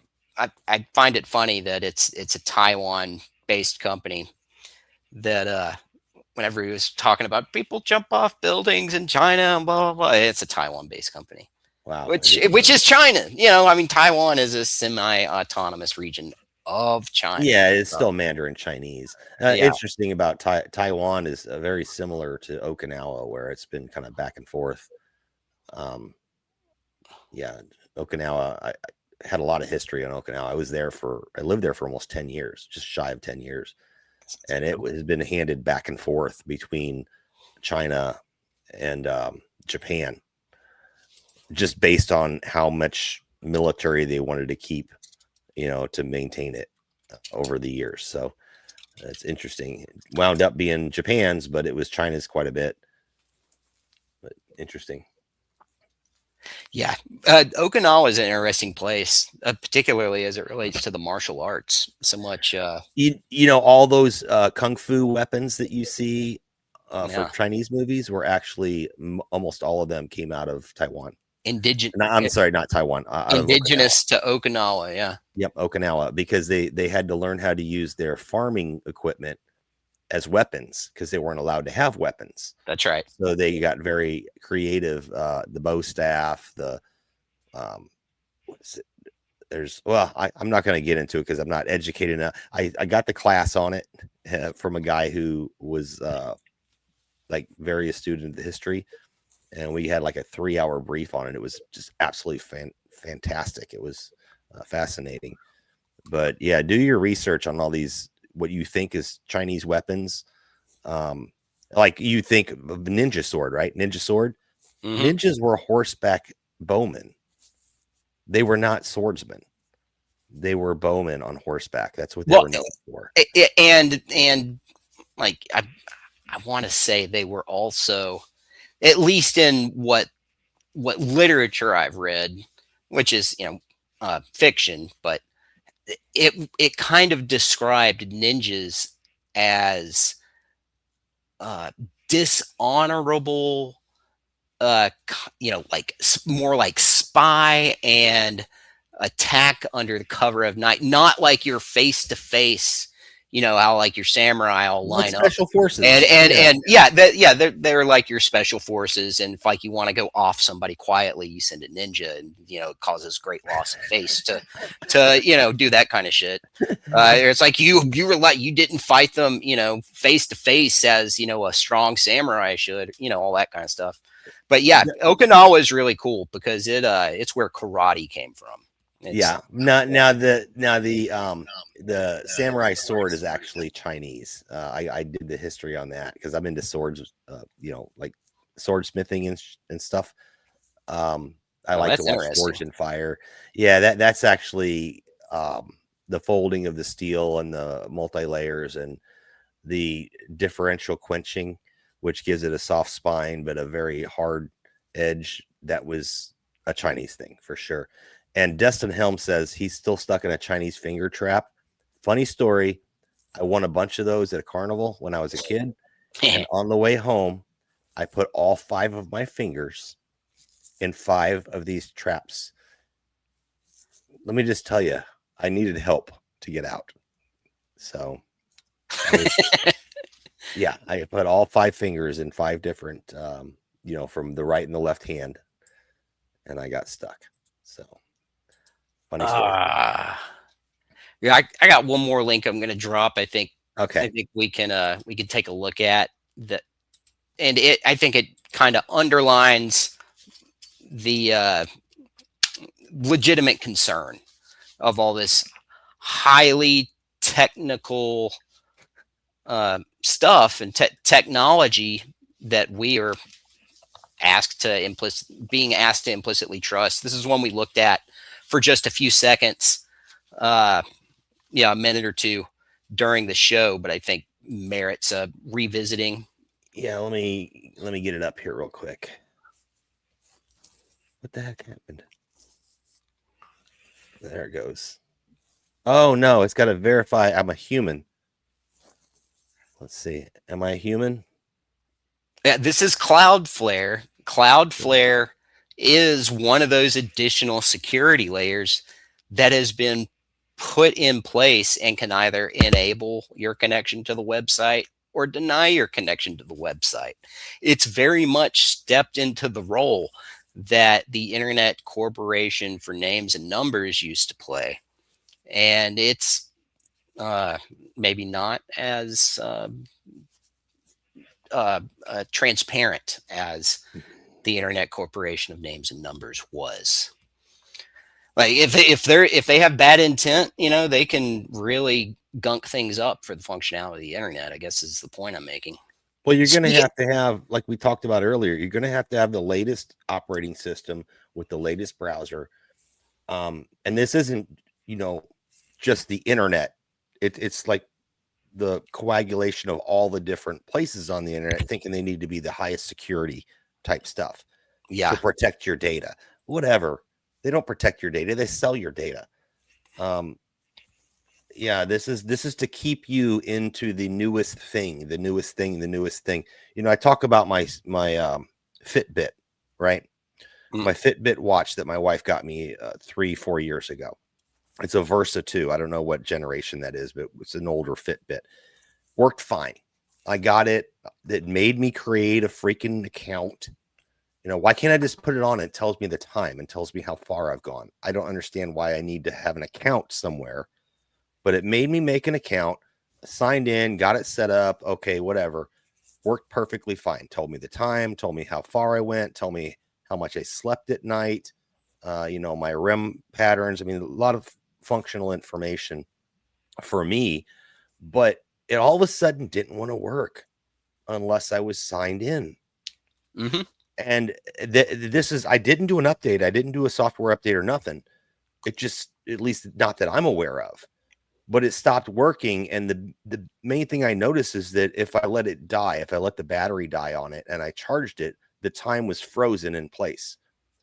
find it funny that it's a Taiwan based company that whenever he was talking about people jump off buildings in China and blah blah blah, it's a Taiwan based company. wow. Which is China. I mean, Taiwan is a semi-autonomous region of China. Yeah, it's still Mandarin Chinese. Yeah. Interesting about Taiwan is very similar to Okinawa, where it's been kind of back and forth. Yeah, Okinawa. I had a lot of history on Okinawa. I lived there for almost 10 years, just shy of 10 years, and it has been handed back and forth between China and Japan, just based on how much military they wanted to keep, to maintain it over the years. So it's interesting. It wound up being Japan's, but it was China's quite a bit. But interesting. Yeah. Okinawa is an interesting place, particularly as it relates to the martial arts. So much. All those kung fu weapons that you see for Yeah. Chinese movies were actually almost all of them came out of Taiwan. I'm sorry, not Taiwan. Indigenous to Okinawa. Yeah. Yep, Okinawa, because they had to learn how to use their farming equipment as weapons because they weren't allowed to have weapons. That's right. So they got very creative. The bow staff, the what is it? I'm not going to get into it because I'm not educated enough. I got the class on it from a guy who was like very astute into the history, and we had like a 3-hour brief on it. It was just absolutely fantastic. It was fascinating. But yeah, do your research on all these, what you think is Chinese weapons. Like you think of ninja sword, right? Ninja sword. Mhm. Ninjas were horseback bowmen. They were not swordsmen. They were bowmen on horseback. That's what they were known for. And like I want to say they were also, at least in what literature I've read, which is fiction, but it kind of described ninjas as dishonorable, like more like spy and attack under the cover of night, not like your face to face. How like your samurai all line up. Special forces, they're like your special forces, and if like you want to go off somebody quietly, you send a ninja, and it causes great loss of face to do that kind of shit. It's like you were like you didn't fight them face to face as a strong samurai should, all that kind of stuff. But yeah, Okinawa is really cool because it's where karate came from. Now the samurai sword is actually Chinese. I did the history on that because I'm into swords, like swordsmithing and stuff. I like to watch Forged in Fire. Yeah, that's actually the folding of the steel and the multi layers and the differential quenching, which gives it a soft spine but a very hard edge. That was a Chinese thing for sure. And Destin Helm says he's still stuck in a Chinese finger trap. Funny story. I won a bunch of those at a carnival when I was a kid. And on the way home, I put all 5 of my fingers in 5 of these traps. Let me just tell you, I needed help to get out. So, yeah, I put all 5 fingers in 5 different, from the right and the left hand, and I got stuck. So, funny story. Yeah, I got one more link I'm going to drop. I think Okay. we can take a look at that, and I think it kind of underlines the legitimate concern of all this highly technical stuff and technology that we are being asked to implicitly trust. This is one we looked at for just a few seconds, a minute or two during the show, but I think merits revisiting. Yeah, let me get it up here real quick. What the heck happened? There it goes. Oh no, it's got to verify I'm a human. Let's see. Am I a human? Yeah, this is Cloudflare. Cloudflare is one of those additional security layers that has been put in place and can either enable your connection to the website or deny your connection to the website. It's very much stepped into the role that the Internet Corporation for Names and Numbers used to play. And it's maybe not as transparent as the Internet Corporation of Names and Numbers was. Like if they have bad intent, they can really gunk things up for the functionality of the internet, I guess is the point I'm making. Well, you're going to have, like we talked about earlier, you're going to have the latest operating system with the latest browser. And this isn't, just the internet. It's like the coagulation of all the different places on the internet thinking they need to be the highest security type stuff to protect your data. Whatever. They don't protect your data. They sell your data. This is to keep you into the newest thing. I talk about my Fitbit, right? My Fitbit watch that my wife got me 3-4 years ago. It's a Versa 2. I don't know what generation that is, but it's an older Fitbit. Worked fine. I got it. It made me create a freaking account. Why can't I just put it on? It tells me the time and tells me how far I've gone. I don't understand why I need to have an account somewhere, but it made me make an account, signed in, got it set up. Okay, whatever. Worked perfectly fine. Told me the time, told me how far I went, told me how much I slept at night, my REM patterns. I mean, a lot of functional information for me, but it all of a sudden didn't want to work unless I was signed in. Mm-hmm. And I didn't do an update. I didn't do a software update or nothing. It just, at least not that I'm aware of, but it stopped working. And the main thing I noticed is that if I let it die, if I let the battery die on it and I charged it, the time was frozen in place.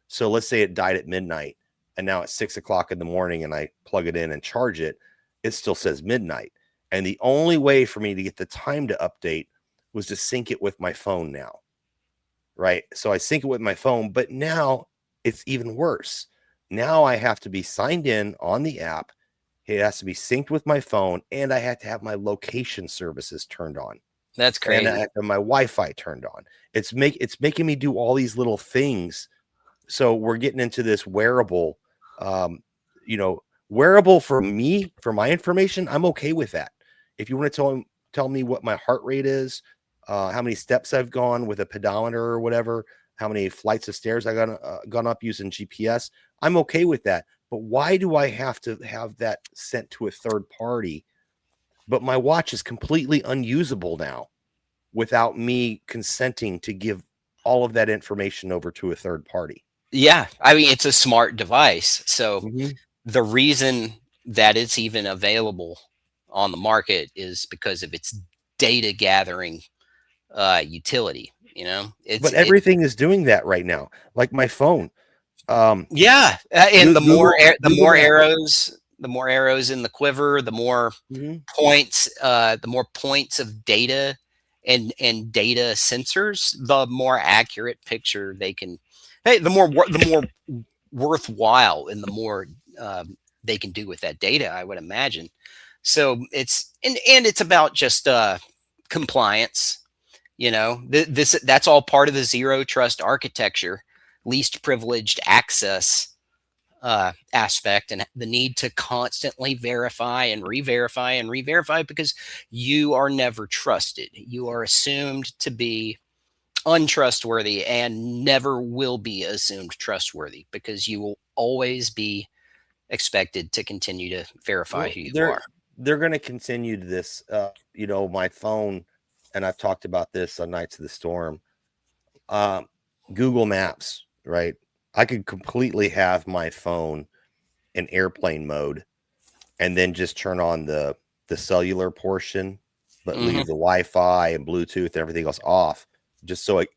So let's say it died at midnight and now it's 6 o'clock in the morning and I plug it in and charge it, it still says midnight. And the only way for me to get the time to update was to sync it with my phone now. Right. So I sync it with my phone, but now it's even worse. Now I have to be signed in on the app. It has to be synced with my phone, and I have to have my location services turned on. That's crazy. And I have to have my Wi-Fi turned on. It's making me do all these little things. So we're getting into this wearable, wearable for me, for my information. I'm okay with that. If you want to tell me what my heart rate is, how many steps I've gone with a pedometer or whatever, how many flights of stairs I gone up using GPS, I'm okay with that. But why do I have to have that sent to a third party? But my watch is completely unusable now without me consenting to give all of that information over to a third party. Yeah, I mean, it's a smart device. So the reason that it's even available on the market is because of its data gathering utility. You know, But everything is doing that right now. Like my phone. Yeah, and the Google more Maps. arrows, the more arrows in the quiver, Mhm. the more points of data and data sensors, the more accurate picture they can. Hey, the more worthwhile and the more they can do with that data, I would imagine. So and it's about just compliance. You know, that's all part of the zero trust architecture, least privileged access aspect, and the need to constantly verify and re-verify because you are never trusted. You are assumed to be untrustworthy and never will be assumed trustworthy because you will always be expected to continue to verify Well, who you are. they're going to continue to this. My phone, and I've talked about this on Nights of the Storm. Um, Google Maps, right? I could completely have my phone in airplane mode and then just turn on the cellular portion, but Hmm. leave the Wi-Fi and Bluetooth and everything else off, just so I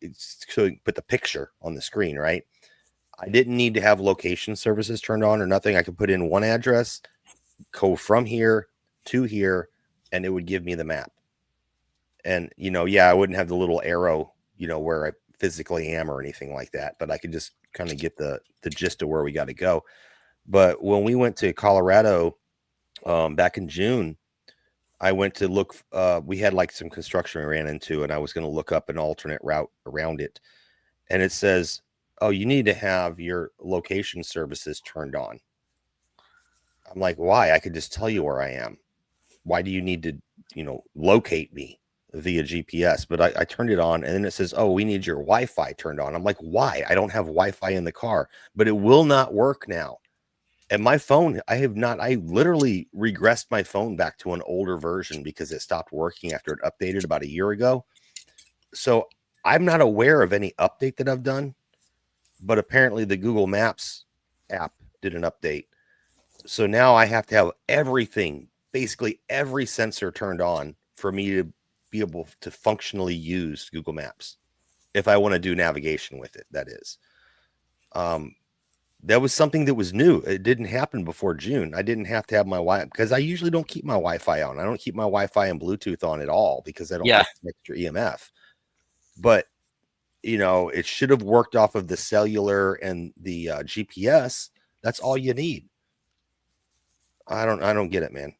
put the picture on the screen, right? I didn't need to have location services turned on or nothing. I could put in one address, go from here to here, and it would give me the map. And I wouldn't have the little arrow, where I physically am or anything like that, but I could just kind of get the gist of where we got to go. But when we went to Colorado back in June, I went to look. We had like some construction we ran into, and I was going to look up an alternate route around it. And it says, "Oh, you need to have your location services turned on." I'm like, "Why? I could just tell you where I am. Why do you need to, locate me via GPS?" But I turned it on, and then it says, "Oh, we need your Wi-Fi turned on." I'm like, "Why? I don't have Wi-Fi in the car." But it will not work now. And my phone, I literally regressed my phone back to an older version because it stopped working after it updated about a year ago. So I'm not aware of any update that I've done, but apparently the Google Maps app did an update. So now I have to have everything, basically every sensor turned on for me to be able to functionally use Google Maps if I want to do navigation with it, that is. Um, that was something that was new. It didn't happen before June. I didn't have to have my Wi-Fi because I usually don't keep my Wi-Fi on. I don't keep my Wi-Fi and Bluetooth on at all because I don't Yeah, like the extra EMF. But it should have worked off of the cellular and the GPS. That's all you need. I don't get it, man.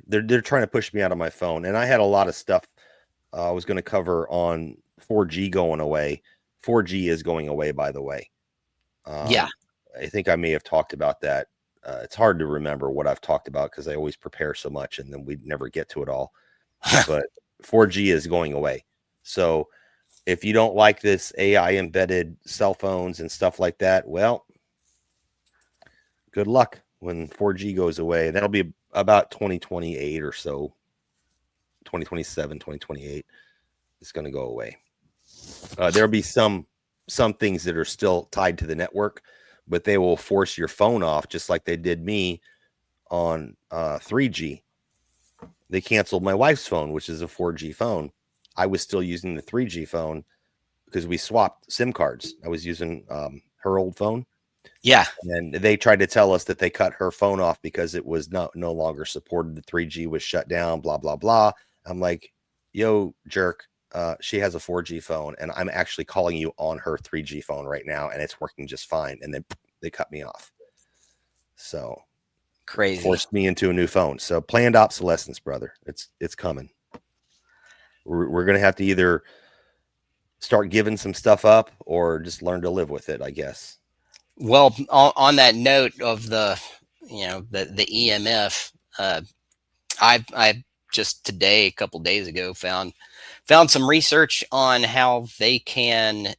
They're trying to push me out of my phone, and I had a lot of stuff I was going to cover on 4G going away. 4G is going away, by the way. yeah. I think I may have talked about that. It's hard to remember what I've talked about because I always prepare so much and then we never get to it all. But 4G is going away. So if you don't like this AI embedded cell phones and stuff like that, well, good luck when 4G goes away. That'll be about 2028 or so, 2027, 2028. It's going to go away. There'll be some things that are still tied to the network, but they will force your phone off just like they did me on 3G. They canceled my wife's phone, which is a 4G phone. I was still using the 3G phone because we swapped SIM cards. I was using her old phone, Yeah, and they tried to tell us that they cut her phone off because it was no longer supported. The 3G was shut down, blah, blah, blah. I'm like, yo, jerk. She has a 4G phone, and I'm actually calling you on her 3G phone right now, and it's working just fine. And then they cut me off. So crazy. forced me into a new phone. So planned obsolescence, brother. It's coming. We're gonna have to either start giving some stuff up or just learn to live with it, I guess. Well, on that note of the EMF, I just today, a couple days ago, found some research on how they can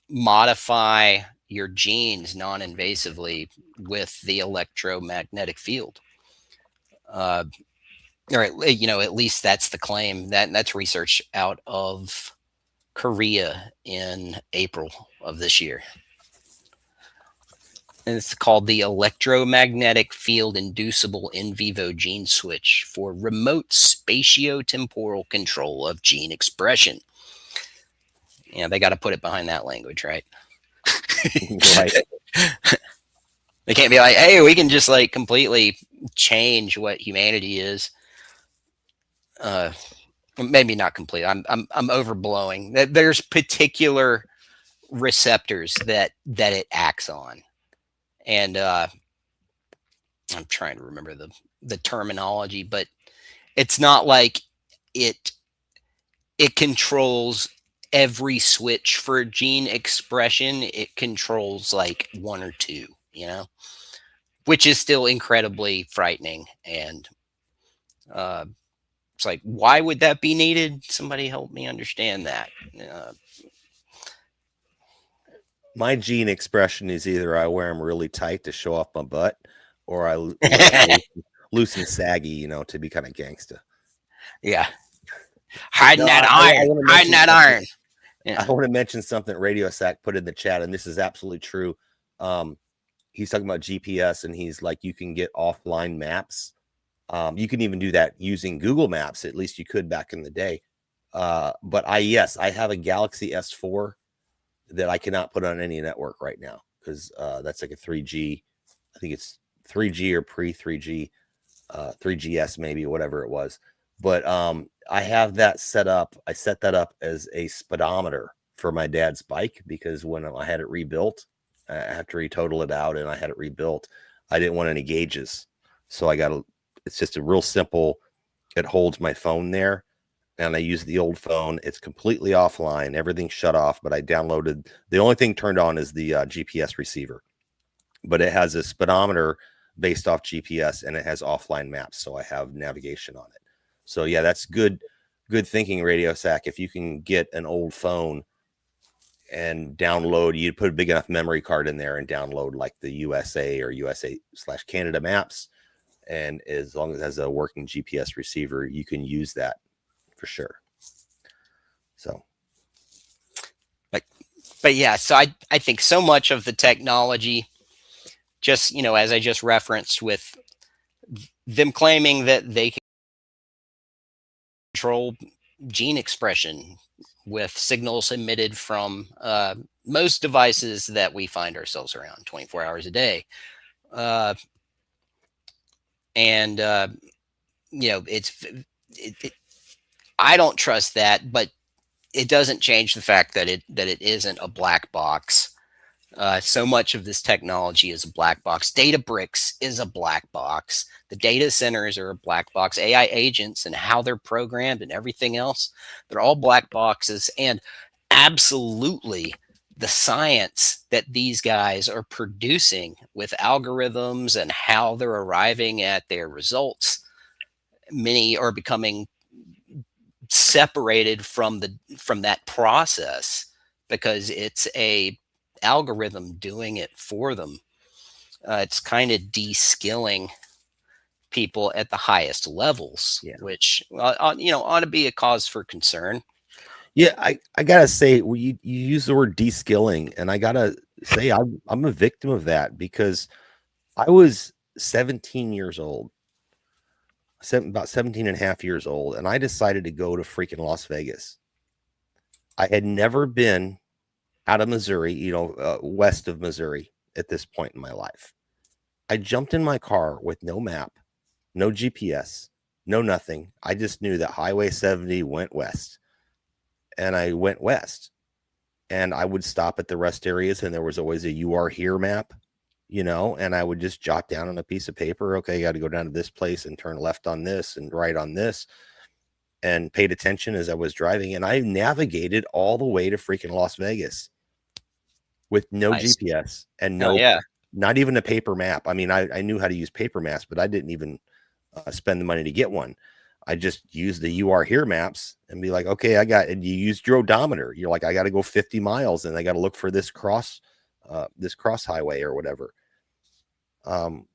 modify your genes non-invasively with the electromagnetic field. Uh, at least that's the claim. That's research out of Korea in April of this year. And it's called the electromagnetic field inducible in vivo gene switch for remote spatiotemporal control of gene expression. Yeah, they got to put it behind that language, right? Right. They can't be like, hey, we can just like completely change what humanity is. Maybe not complete. I'm overblowing. There's particular receptors that it acts on, and I'm trying to remember the terminology, but it's not like it it controls every switch for gene expression. It controls like one or two, which is still incredibly frightening. And uh, it's like, why would that be needed? Somebody help me understand that. My gene expression is either I wear them really tight to show off my butt, or I wear them loose and saggy, to be kind of gangsta. Yeah, hiding No, that I iron, wanna hiding mention that something. iron. Yeah. I want to mention something Radio Sack put in the chat, and this is absolutely true. He's talking about GPS, and he's like, you can get offline maps. You can even do that using Google Maps. At least you could back in the day. But I have a Galaxy S4 that I cannot put on any network right now because that's like a 3G. I think it's 3G or pre 3G, 3GS maybe, whatever it was. But I have that set up. I set that up as a speedometer for my dad's bike because when I had it rebuilt, I have to retotal it out, and I had it rebuilt. I didn't want any gauges, so it's just a real simple. It holds my phone there, and I use the old phone. It's completely offline. Everything's shut off, but I downloaded. The only thing turned on is the GPS receiver, but it has a speedometer based off GPS, and it has offline maps, so I have navigation on it. So yeah, that's good thinking, Radio Sack. If you can get an old phone and download, you put a big enough memory card in there and download like the USA or USA/Canada maps, and as long as it has a working GPS receiver, you can use that for sure. So, but yeah, so I think so much of the technology, just as I just referenced, with them claiming that they can control gene expression with signals emitted from most devices that we find ourselves around 24 hours a day. And I don't trust that, but it doesn't change the fact that it isn't a black box. So much of this technology is a black box. Databricks is a black box. The data centers are a black box. AI agents and how they're programmed and everything else, they're all black boxes. And absolutely, the science that these guys are producing with algorithms and how they're arriving at their results, many are becoming separated from that process because it's a algorithm doing it for them. It's kind of de-skilling people at the highest levels, which ought to be a cause for concern. Yeah, I gotta say, you use the word de-skilling, and I gotta say I'm a victim of that because I was 17 years old, about 17 and a half years old, and I decided to go to freaking Las Vegas. I had never been out of Missouri, west of Missouri at this point in my life. I jumped in my car with no map, no GPS, no nothing. I just knew that Highway 70 went west, and I went west, and I would stop at the rest areas, and there was always a "You are here" map, and I would just jot down on a piece of paper, okay, you got to go down to this place and turn left on this and right on this, and paid attention as I was driving, and I navigated all the way to freaking Las Vegas with no Nice. GPS and not even a paper map. I mean, I knew how to use paper maps, but I didn't even spend the money to get one. I just used the "You are here" maps and be like, okay, and you used your odometer. You're like, I got to go 50 miles and I got to look for this cross highway or whatever.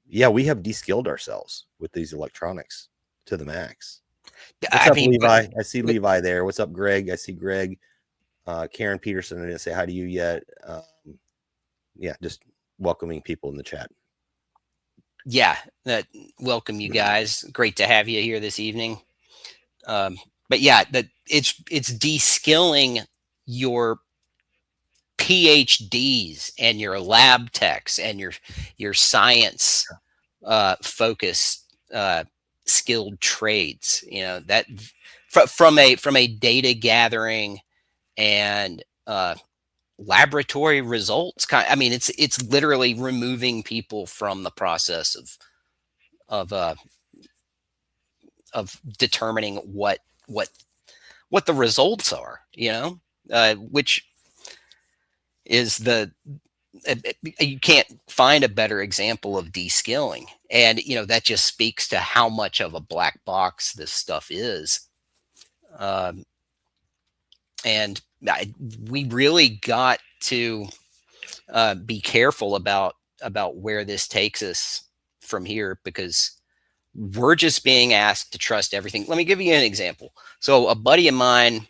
Yeah, we have de-skilled ourselves with these electronics to the max. What's up, Levi? I see Levi there. What's up, Greg? I see Greg. Karen Peterson, I didn't say hi to you yet. Yeah, just welcoming people in the chat. Yeah, welcome you guys. Great to have you here this evening. But yeah, it's de-skilling your PhDs and your lab techs and your science focused skilled trades. You know that from a data gathering and laboratory results. I mean, it's literally removing people from the process of uh, of determining what the results are. You know, which is you can't find a better example of de-skilling, and you know that just speaks to how much of a black box this stuff is. Um, and we really got to be careful about where this takes us from here, because we're just being asked to trust everything. Let me give you an example. So a buddy of mine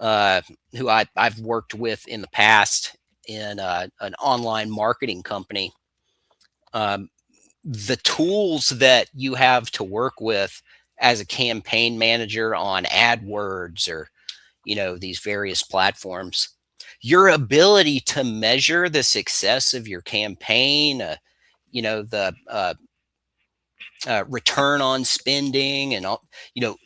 who I've worked with in the past in an online marketing company, the tools that you have to work with as a campaign manager on AdWords or, you know, these various platforms, your ability to measure the success of your campaign, you know, the return on spending and all, you know,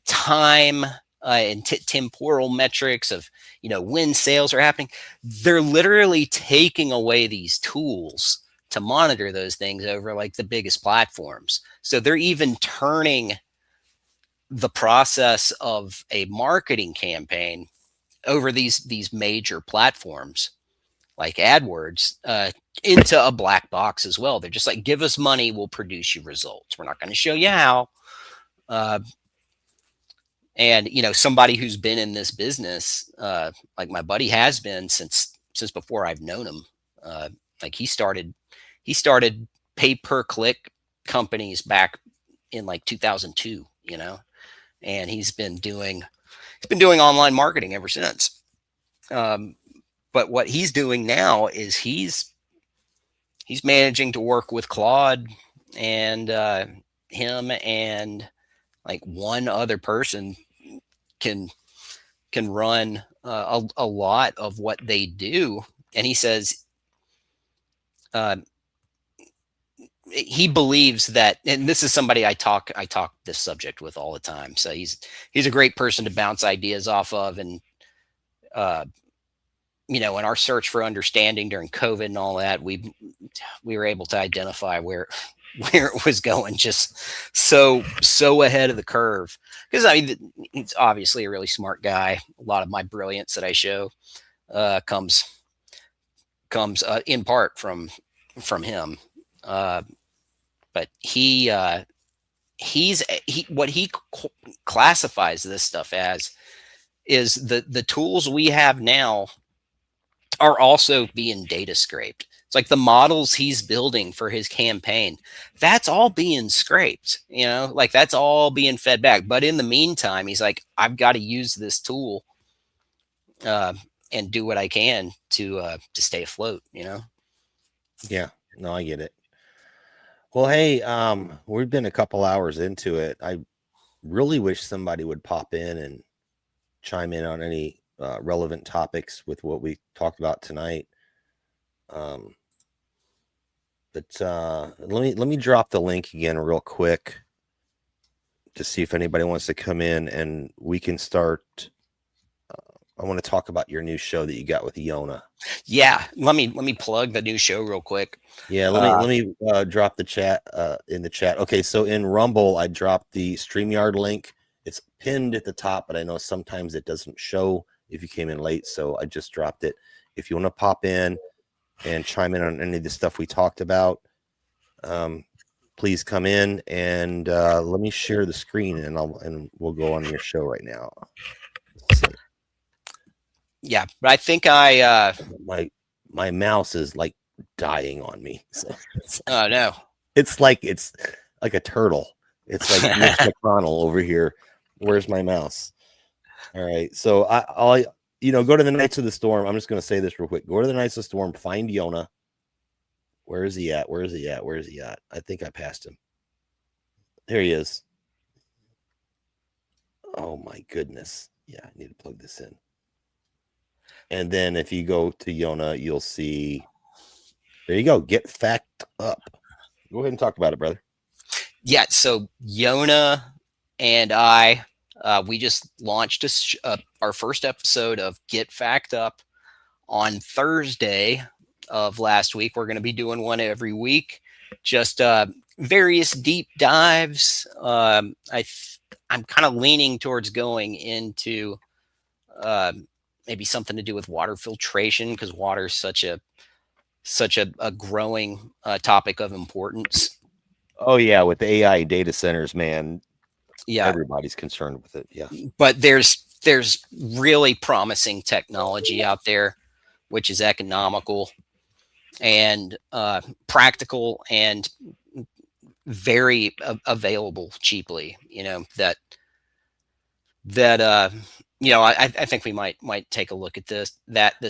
time and temporal metrics of, you know, when sales are happening. They're literally taking away these tools to monitor those things over like the biggest platforms. So they're even turning the process of a marketing campaign over these major platforms like AdWords into a black box as well. They're just like, give us money, we'll produce you results. We're not going to show you how. And you know, somebody who's been in this business, like my buddy has been since before I've known him. Like he started pay per click companies back in like 2002. You know, and he's been doing online marketing ever since. But what he's doing now is he's managing to work with Claude and him and like one other person can run a lot of what they do. And he says he believes that, and this is somebody I talk this subject with all the time. So he's a great person to bounce ideas off of. And you know, in our search for understanding during COVID and all that, we were able to identify where it was going, just so ahead of the curve. Because I mean, he's obviously a really smart guy. A lot of my brilliance that I show comes in part from him. But what he classifies this stuff as is the tools we have now are also being data scraped. It's like the models he's building for his campaign, that's all being scraped, you know, like that's all being fed back. But in the meantime, he's like, I've got to use this tool and do what I can to stay afloat, you know? Yeah, no, I get it. Well, hey, we've been a couple hours into it. I really wish somebody would pop in and chime in on any relevant topics with what we talked about tonight. But let me drop the link again real quick to see if anybody wants to come in and we can start. I want to talk about your new show that you got with Yona. Yeah, let me plug the new show real quick. Yeah, let me drop the chat in the chat. Okay, so in Rumble, I dropped the StreamYard link. It's pinned at the top, but I know sometimes it doesn't show if you came in late, so I just dropped it. If you want to pop in and chime in on any of the stuff we talked about, please come in and let me share the screen and we'll go on your show right now. Let's see. Yeah, but I think my mouse is like dying on me. So oh no, it's like a turtle. It's like Mitch McConnell over here. Where's my mouse? All right, so I'll go to the Knights of the Storm. I'm just going to say this real quick. Go to the Knights of the Storm, find Yona, Where is he at? Where is he at? Where is he at? I think I passed him. There he is. Oh my goodness. Yeah, I need to plug this in. And then if you go to Yona, you'll see. There you go. Get fact up. Go ahead and talk about it, brother. Yeah. So Yona and I, we just launched our first episode of Get Fact Up on Thursday of last week. We're going to be doing one every week, just various deep dives. I'm kind of leaning towards going into maybe something to do with water filtration, because water is such a growing topic of importance. Oh yeah, with the AI data centers, man. Yeah, everybody's concerned with it. Yeah, but there's really promising technology out there, which is economical and practical and very available cheaply. I think we might take a look at this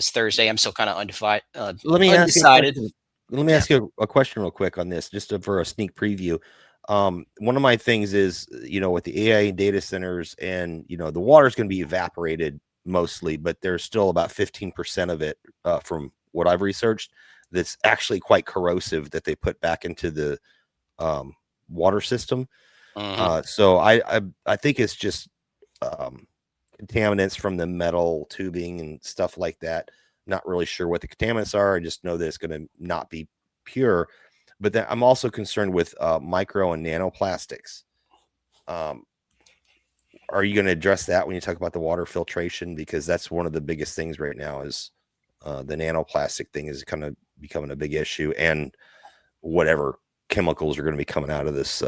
Thursday. I'm still kind of undecided. let me ask you a Undecided. question. Let me ask you a question real quick on this, just for a sneak preview. One of my things is, with the AI data centers, and the water is going to be evaporated mostly, but there's still about 15% of it, from what I've researched, that's actually quite corrosive that they put back into the water system. So I think it's just contaminants from the metal tubing and stuff like that. Not really sure what the contaminants are. I just know that it's going to not be pure. But then I'm also concerned with micro and nanoplastics. Are you going to address that when you talk about the water filtration? Because that's one of the biggest things right now is the nanoplastic thing is kind of becoming a big issue, and whatever chemicals are going to be coming out of this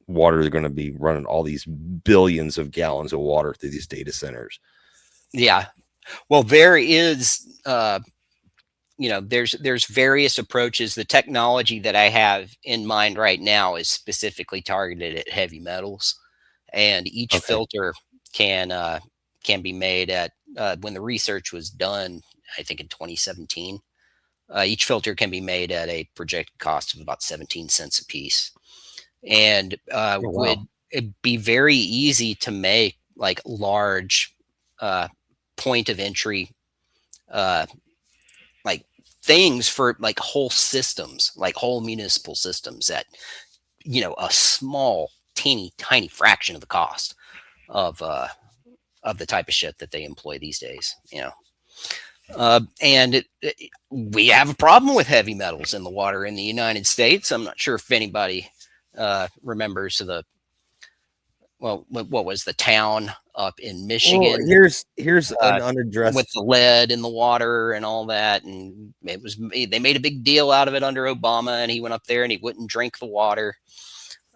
water, they're going to be running all these billions of gallons of water through these data centers. Yeah. Well, there is, there's various approaches. The technology that I have in mind right now is specifically targeted at heavy metals, and each filter can be made at, when the research was done, I think in 2017, each filter can be made at a projected cost of about 17 cents a piece. And would it be very easy to make like large point of entry like things for like whole systems, like whole municipal systems that a small tiny fraction of the cost of the type of shit that they employ these days. And we have a problem with heavy metals in the water in the United States. I'm not sure if anybody remembers what was the town up in Michigan? Well, here's an unaddressed, with the lead in the water and all that, and they made a big deal out of it under Obama, and he went up there and he wouldn't drink the water.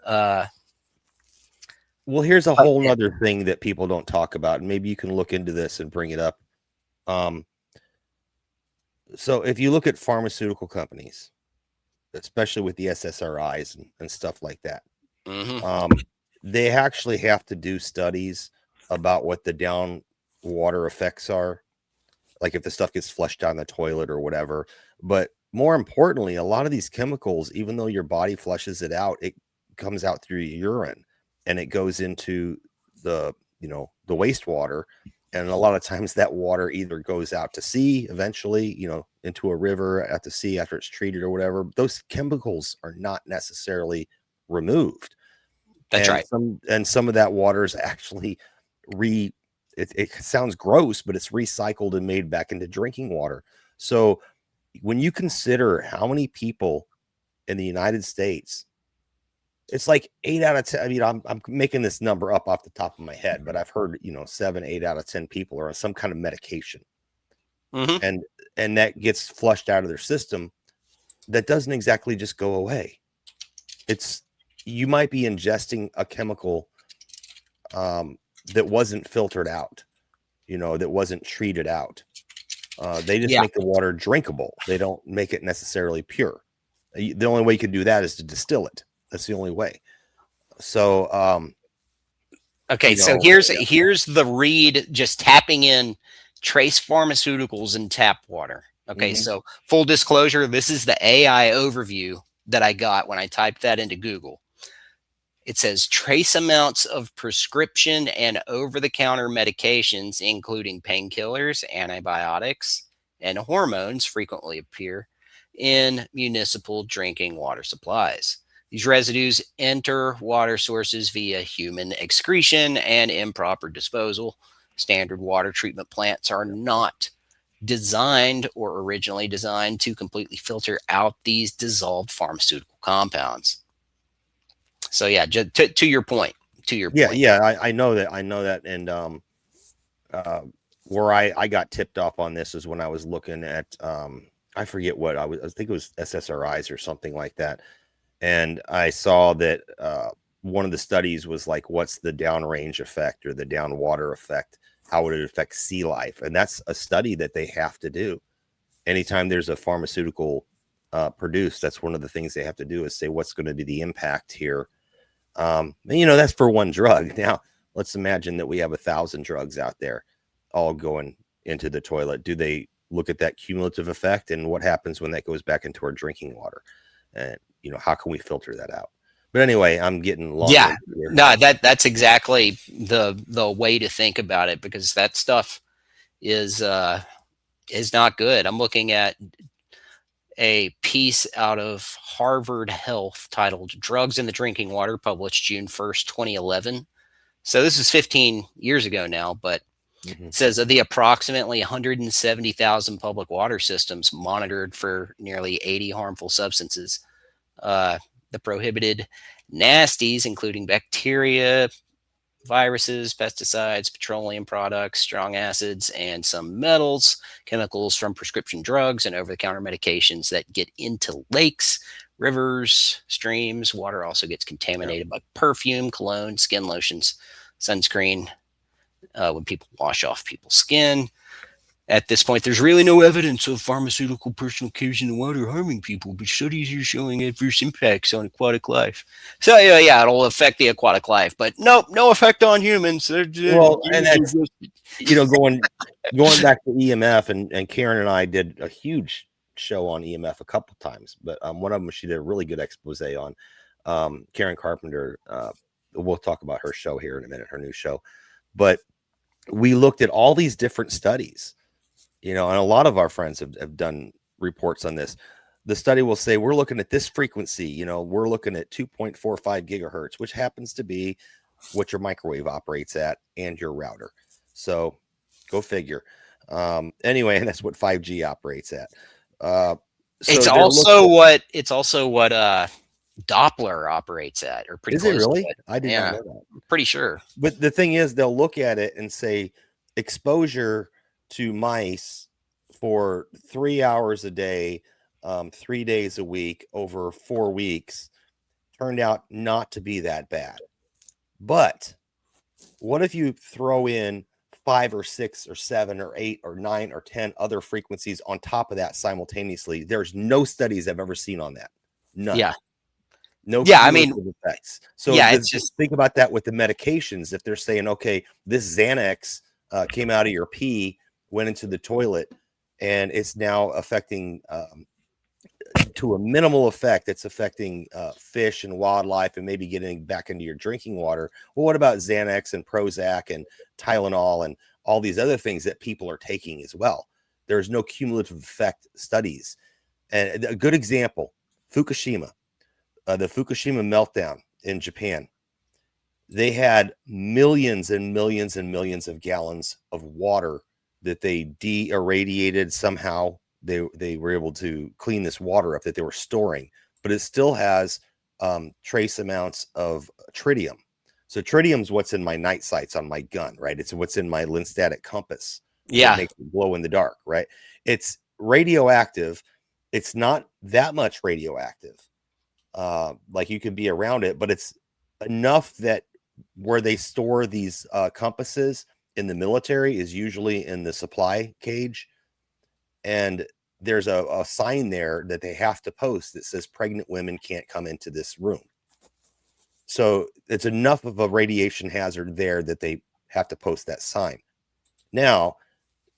Well, here's a whole other thing that people don't talk about, and maybe you can look into this and bring it up. So if you look at pharmaceutical companies, especially with the SSRIs and stuff like that, they actually have to do studies about what the down water effects are, like if the stuff gets flushed down the toilet or whatever. But more importantly, a lot of these chemicals, even though your body flushes it out, it comes out through your urine and it goes into the wastewater. And a lot of times that water either goes out to sea eventually, into a river, at the sea after it's treated or whatever. Those chemicals are not necessarily removed. That's right. Some of that water is actually it sounds gross, but it's recycled and made back into drinking water. So when you consider how many people in the United States, it's like 8 out of 10. I mean, I'm making this number up off the top of my head, but I've heard 7, 8 out of 10 people are on some kind of medication, and that gets flushed out of their system. That doesn't exactly just go away. You might be ingesting a chemical that wasn't filtered out, that wasn't treated out. They just make the water drinkable. They don't make it necessarily pure. The only way you can do that is to distill it. That's the only way. So, so here's the read, just tapping in trace pharmaceuticals in tap water. Okay, so full disclosure, this is the AI overview that I got when I typed that into Google. It says trace amounts of prescription and over-the-counter medications, including painkillers, antibiotics, and hormones, frequently appear in municipal drinking water supplies. These residues enter water sources via human excretion and improper disposal. Standard water treatment plants are not designed or originally designed to completely filter out these dissolved pharmaceutical compounds. So yeah, to your point, Yeah, I know that, and where I got tipped off on this is when I was looking at I forget what I think it was SSRIs or something like that, and I saw that one of the studies was like, what's the downrange effect or the downwater effect? How would it affect sea life? And that's a study that they have to do anytime there's a pharmaceutical produced. That's one of the things they have to do, is say what's going to be the impact here. And, that's for one drug. Now let's imagine that we have 1,000 drugs out there all going into the toilet. Do they look at that cumulative effect, and what happens when that goes back into our drinking water? And how can we filter that out? But anyway, I'm getting long. yeah, no, that's exactly the way to think about it, because that stuff is not good. I'm looking at a piece out of Harvard Health titled "Drugs in the Drinking Water," published June 1st, 2011. So this is 15 years ago now, but it says of the approximately 170,000 public water systems monitored for nearly 80 harmful substances, the prohibited nasties, including bacteria, viruses, pesticides, petroleum products, strong acids, and some metals, chemicals from prescription drugs, and over-the-counter medications that get into lakes, rivers, streams. Water also gets contaminated by perfume, cologne, skin lotions, sunscreen, when people wash off people's skin. At this point, there's really no evidence of pharmaceutical personal cares in the water harming people, but studies are showing adverse impacts on aquatic life. So yeah, it'll affect the aquatic life, but no effect on humans. Well, and that's going back to EMF, and Karen and I did a huge show on EMF a couple times, but one of them she did a really good expose on. Karen Carpenter. We'll talk about her show here in a minute, her new show, but we looked at all these different studies. And a lot of our friends have done reports on this. The study will say, we're looking at this frequency, we're looking at 2.45 gigahertz, which happens to be what your microwave operates at and your router. So go figure. Anyway, and that's what 5G operates at. It's also what Doppler operates at, or pretty close. Is it really? I did not know that. I'm pretty sure. But the thing is, they'll look at it and say exposure to mice for 3 hours a day, 3 days a week over 4 weeks turned out not to be that bad. But what if you throw in 5 or 6 or 7 or 8 or 9 or 10 other frequencies on top of that simultaneously? There's no studies I've ever seen on that. None. Yeah. No. Yeah, I mean, effects. So yeah, it's just think about that with the medications. If they're saying, okay, this Xanax came out of your pee, went into the toilet, and it's now affecting to a minimal effect. It's affecting fish and wildlife, and maybe getting back into your drinking water. Well, what about Xanax and Prozac and Tylenol and all these other things that people are taking as well? There's no cumulative effect studies. And a good example, Fukushima, the Fukushima meltdown in Japan. They had millions and millions and millions of gallons of water that they de-irradiated somehow. They were able to clean this water up that they were storing, but it still has trace amounts of tritium. So tritium is what's in my night sights on my gun, right? It's what's in my lens-static compass. Yeah, it makes it glow in the dark, right? It's radioactive. It's not that much radioactive, like you could be around it, but it's enough that where they store these compasses in the military is usually in the supply cage, and there's a sign there that they have to post that says pregnant women can't come into this room. So it's enough of a radiation hazard there that they have to post that sign. Now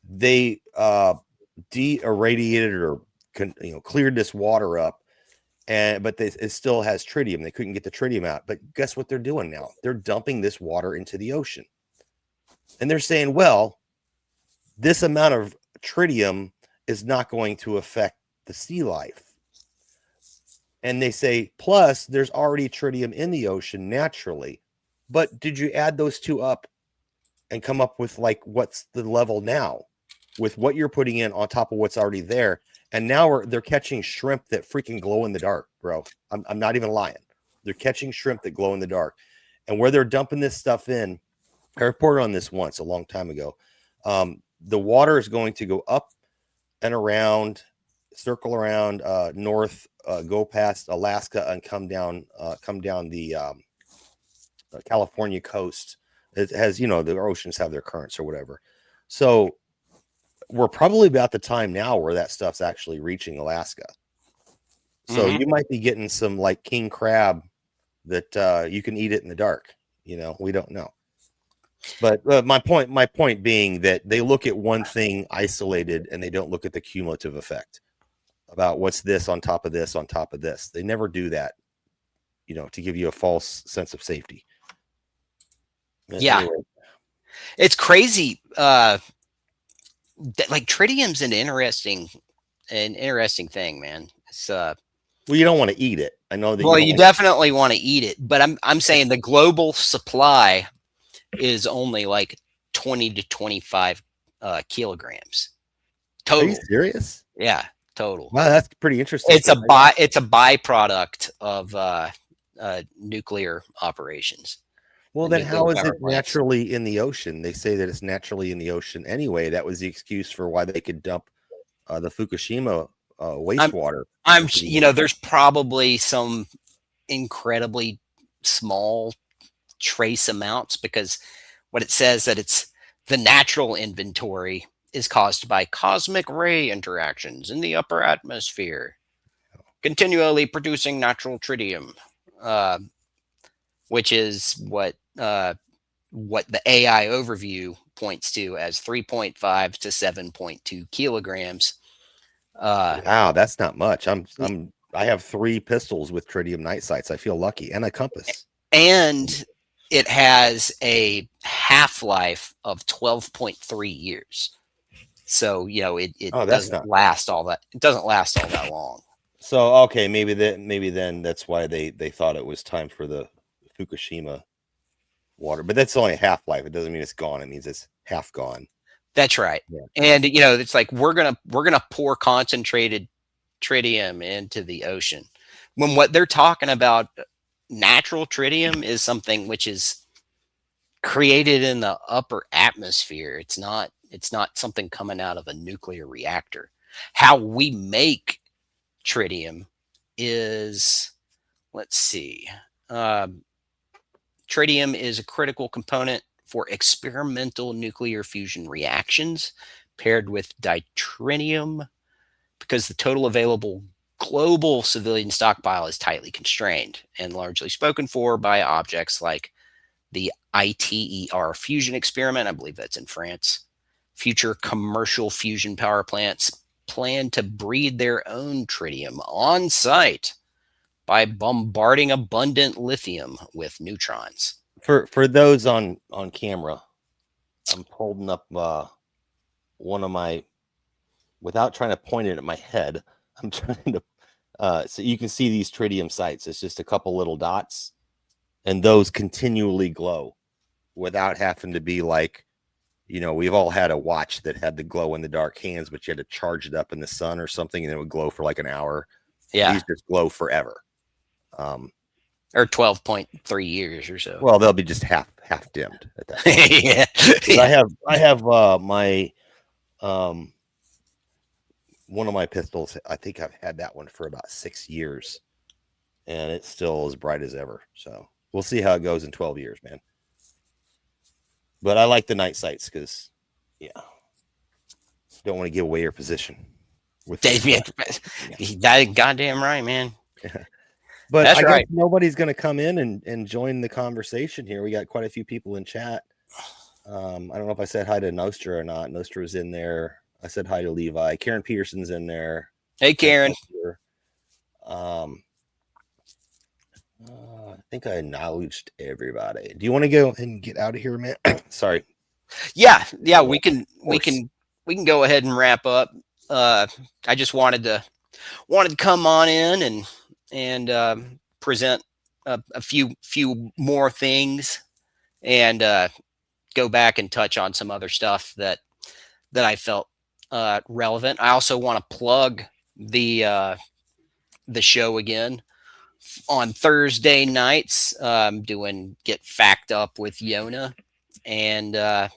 they de-irradiated or cleared this water up, but it still has tritium. They couldn't get the tritium out. But guess what they're doing now? They're dumping this water into the ocean, and they're saying, well, this amount of tritium is not going to affect the sea life. And they say, plus, there's already tritium in the ocean naturally. But did you add those two up and come up with like what's the level now with what you're putting in on top of what's already there? And now they're catching shrimp that freaking glow in the dark, bro. I'm not even lying. They're catching shrimp that glow in the dark. And where they're dumping this stuff in, I reported on this once a long time ago. The water is going to go up and around, circle around north, go past Alaska, and come down the California coast. It has, the oceans have their currents or whatever. So we're probably about the time now where that stuff's actually reaching Alaska. So you might be getting some like king crab that you can eat it in the dark. We don't know. But my point being that they look at one thing isolated and they don't look at the cumulative effect about what's this on top of this on top of this. They never do that, to give you a false sense of safety. Yeah. Anyway. It's crazy. Like tritium's an interesting thing, man. It's well, you don't want to eat it. I know that. Well, you definitely want to eat it, but I'm saying the global supply is only like 20 to 25 kilograms total. Are you serious? Yeah, total. Wow, that's pretty interesting. It's a byproduct of nuclear operations. Well, then how is it naturally in the ocean? They say that it's naturally in the ocean anyway. That was the excuse for why they could dump the Fukushima wastewater. There's probably some incredibly small trace amounts, because what it says that it's the natural inventory is caused by cosmic ray interactions in the upper atmosphere, continually producing natural tritium, which is what the AI overview points to as 3.5 to 7.2 kilograms. Wow, that's not much. I have 3 pistols with tritium night sights. I feel lucky, and a compass. And it has a half-life of 12.3 years. So, it doesn't last all that. It doesn't last all that long. So, okay, maybe then that's why they thought it was time for the Fukushima water. But that's only a half-life. It doesn't mean it's gone. It means it's half gone. That's right. Yeah. And it's like we're gonna pour concentrated tritium into the ocean, when what they're talking about, natural tritium, is something which is created in the upper atmosphere. It's not something coming out of a nuclear reactor. How we make tritium is, let's see, tritium is a critical component for experimental nuclear fusion reactions paired with deuterium, because the total available global civilian stockpile is tightly constrained and largely spoken for by objects like the ITER fusion experiment. I believe that's in France. Future commercial fusion power plants plan to breed their own tritium on site by bombarding abundant lithium with neutrons. For those on camera, I'm holding up one of my, without trying to point it at my head, I'm trying to so you can see these tritium sites. It's just a couple little dots, and those continually glow without having to be like, we've all had a watch that had the glow in the dark hands, but you had to charge it up in the sun or something, and it would glow for like an hour. Yeah, these just glow forever. Or 12.3 years or so. Well, they'll be just half dimmed at that point. Yeah. I have my one of my pistols. I think I've had that one for about 6 years, and it's still as bright as ever. So we'll see how it goes in 12 years, man. But I like the night sights because, don't want to give away your position. That goddamn right, man. But that's I right. guess nobody's going to come in and join the conversation here. We got quite a few people in chat. I don't know if I said hi to Nostra or not. Nostra is in there. I said hi to Levi. Karen Peterson's in there. Hey, Karen. I think I acknowledged everybody. Do you want to go and get out of here, man? Sorry. Yeah, we Of course. can go ahead and wrap up. I just wanted to come on in and present a few more things and go back and touch on some other stuff that I felt relevant. I also want to plug the show again on Thursday nights. Doing Get Fact Up with Yona, and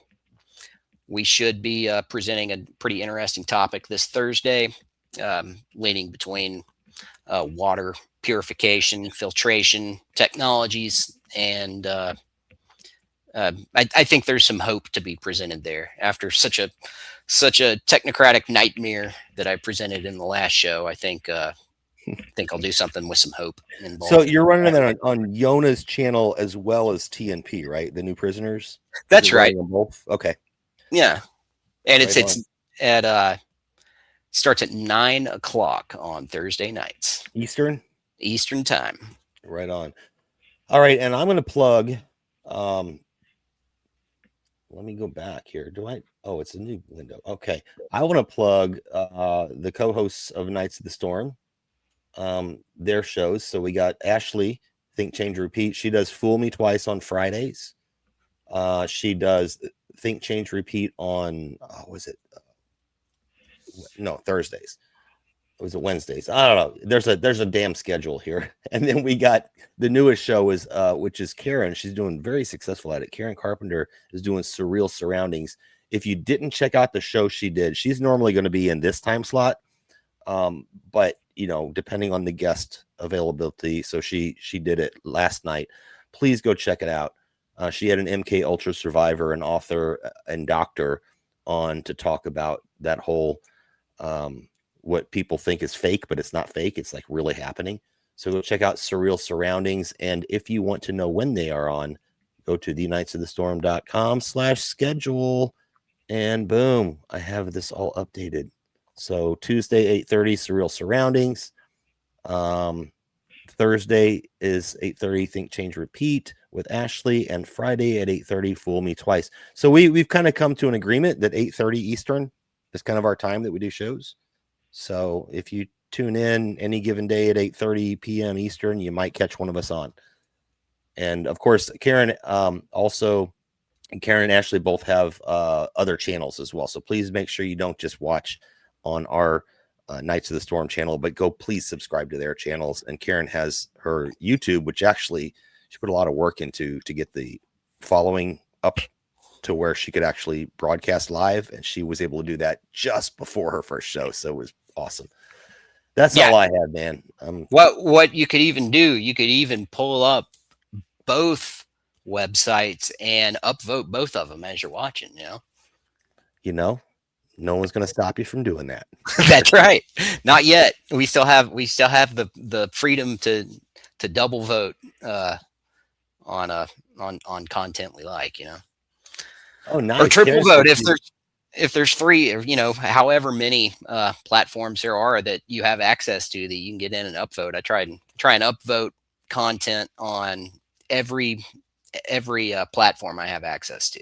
we should be presenting a pretty interesting topic this Thursday, leaning between water purification, filtration technologies, and I think there's some hope to be presented there after such a technocratic nightmare that I presented in the last show. I think I'll do something with some hope involved. So you're running that on Yona's channel as well as TNP, right? The New Prisoners. That's right. Both. Okay. Yeah, and Right it's at starts at 9 o'clock on Thursday nights, Eastern time. Right on. All right, and I'm going to plug. Let me go back here. Do I? Oh, it's a new window. Okay, I want to plug the co-hosts of Knights of the Storm. Their shows. So we got Ashley, Think Change Repeat. She does Fool Me Twice on Fridays. She does Think Change Repeat on Thursdays. Was it Wednesdays? I don't know. There's a damn schedule here. And then we got the newest show is which is Karen. She's doing very successful at it. Karen Carpenter is doing Surreal Surroundings. If you didn't check out the show she did, she's normally going to be in this time slot. But depending on the guest availability. So she did it last night. Please go check it out. She had an MK Ultra survivor, an author, and doctor on to talk about that whole what people think is fake, but it's not fake. It's like really happening. So go check out Surreal Surroundings. And if you want to know when they are on, go to thenightsofthestorm.com/schedule. And boom, I have this all updated. So Tuesday, 8:30, Surreal Surroundings. Thursday is 8:30, Think Change Repeat with Ashley, and Friday at 8:30, Fool Me Twice. So we've kind of come to an agreement that 8:30 Eastern is kind of our time that we do shows. So if you tune in any given day at 8:30 p.m. Eastern, you might catch one of us on. And of course, Karen and Ashley both have other channels as well. So please make sure you don't just watch on our Knights of the Storm channel, but go please subscribe to their channels. And Karen has her YouTube, which actually she put a lot of work into to get the following up to where she could actually broadcast live, and she was able to do that just before her first show. So it was awesome. That's all I had, man. What you could even do, you could even pull up both websites and upvote both of them as you're watching. No one's going to stop you from doing that. That's right. Not yet. We still have the freedom to double vote on content we like. Oh, nice. Or triple vote if there's three, or however many platforms there are that you have access to that you can get in and upvote. I try and upvote content on every platform I have access to.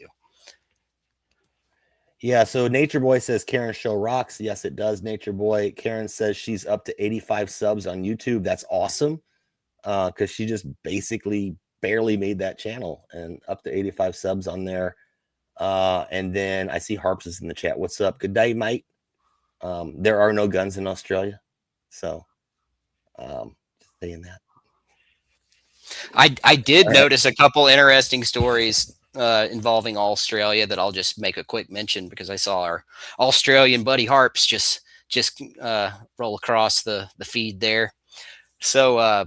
Yeah, so Nature Boy says Karen's show rocks. Yes, it does, Nature Boy. Karen says she's up to 85 subs on YouTube. That's awesome, because she just basically barely made that channel, and up to 85 subs on there. And then I see Harps is in the chat. What's up? Good day, mate. There are no guns in Australia, so just saying that. I did notice a couple interesting stories involving Australia that I'll just make a quick mention, because I saw our Australian buddy Harps just roll across the feed there. So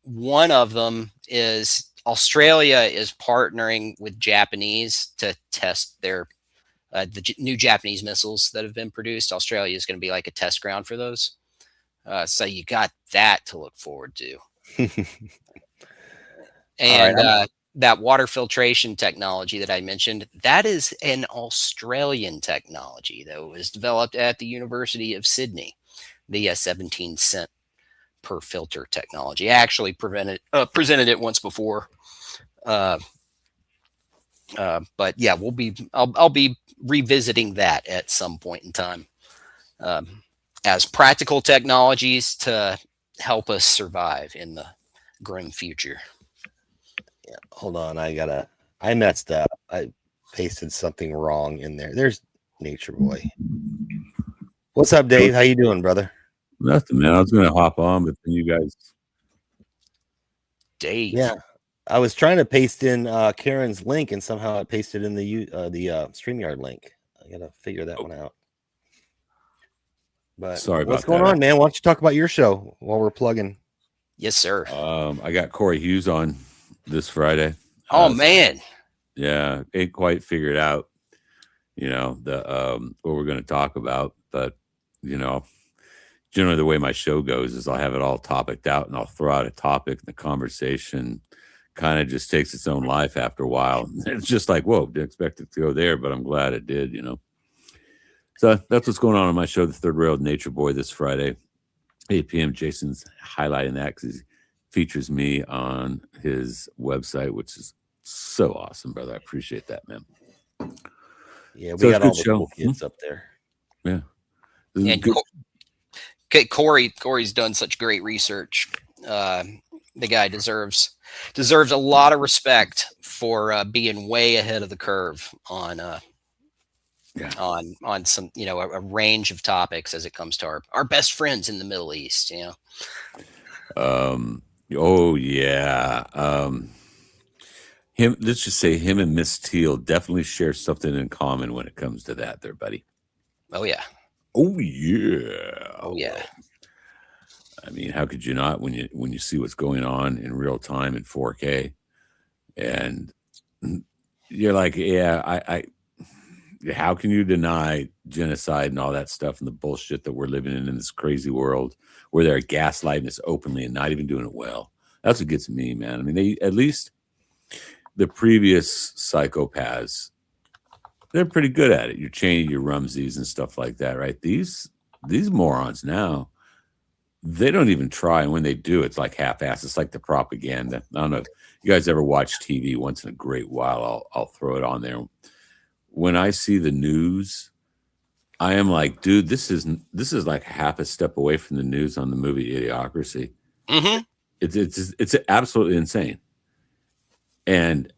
one of them is Australia is partnering with Japanese to test their new Japanese missiles that have been produced. Australia is going to be like a test ground for those. So you got that to look forward to. And that water filtration technology that I mentioned, that is an Australian technology that was developed at the University of Sydney. The 17 cent per filter technology. I actually presented it once before. Uh, but yeah, I'll be revisiting that at some point in time, as practical technologies to help us survive in the grim future. Yeah, hold on. I messed up. I pasted something wrong in there. There's Nature Boy. What's up, Dave? How you doing, brother? Nothing, man. I was going to hop on, but then you guys. Dave. Yeah, I was trying to paste in Karen's link, and somehow I pasted in the StreamYard link. I gotta figure that one out. But Sorry what's about going that. on, man? Why don't you talk about your show while we're plugging? Yes, sir. I got Corey Hughes on this Friday. Oh man. Yeah, ain't quite figured out, the what we're going to talk about, but generally the way my show goes is I'll have it all topicked out and I'll throw out a topic and the conversation kind of just takes its own life after a while. It's just like, whoa, didn't expect it to go there, but I'm glad it did, So that's what's going on my show, The Third Rail Nature Boy, this Friday, 8 p.m. Jason's highlighting that because he features me on his website, which is so awesome, brother. I appreciate that, man. Yeah, we So it's got a all good the show. cool kids up there. Yeah. This is And good. Corey's done such great research. The guy deserves a lot of respect for being way ahead of the curve on some a range of topics as it comes to our best friends in the Middle East. Oh yeah. Let's just say him and Miss Teal definitely share something in common when it comes to that there, buddy. Oh yeah. Oh yeah. Oh yeah. I mean, how could you not when you see what's going on in real time in 4K? And you're like, yeah, I how can you deny genocide and all that stuff and the bullshit that we're living in this crazy world where they're gaslighting us openly and not even doing it well? That's what gets me, man. I mean, at least the previous psychopaths, they're pretty good at it. Your Cheney, your Rumsies and stuff like that, right? These morons now, they don't even try. And when they do, it's like half-assed. It's like the propaganda. I don't know if you guys ever watch TV once in a great while. I'll throw it on there. When I see the news, I am like, dude, this is like half a step away from the news on the movie Idiocracy. Mm-hmm. It's absolutely insane. And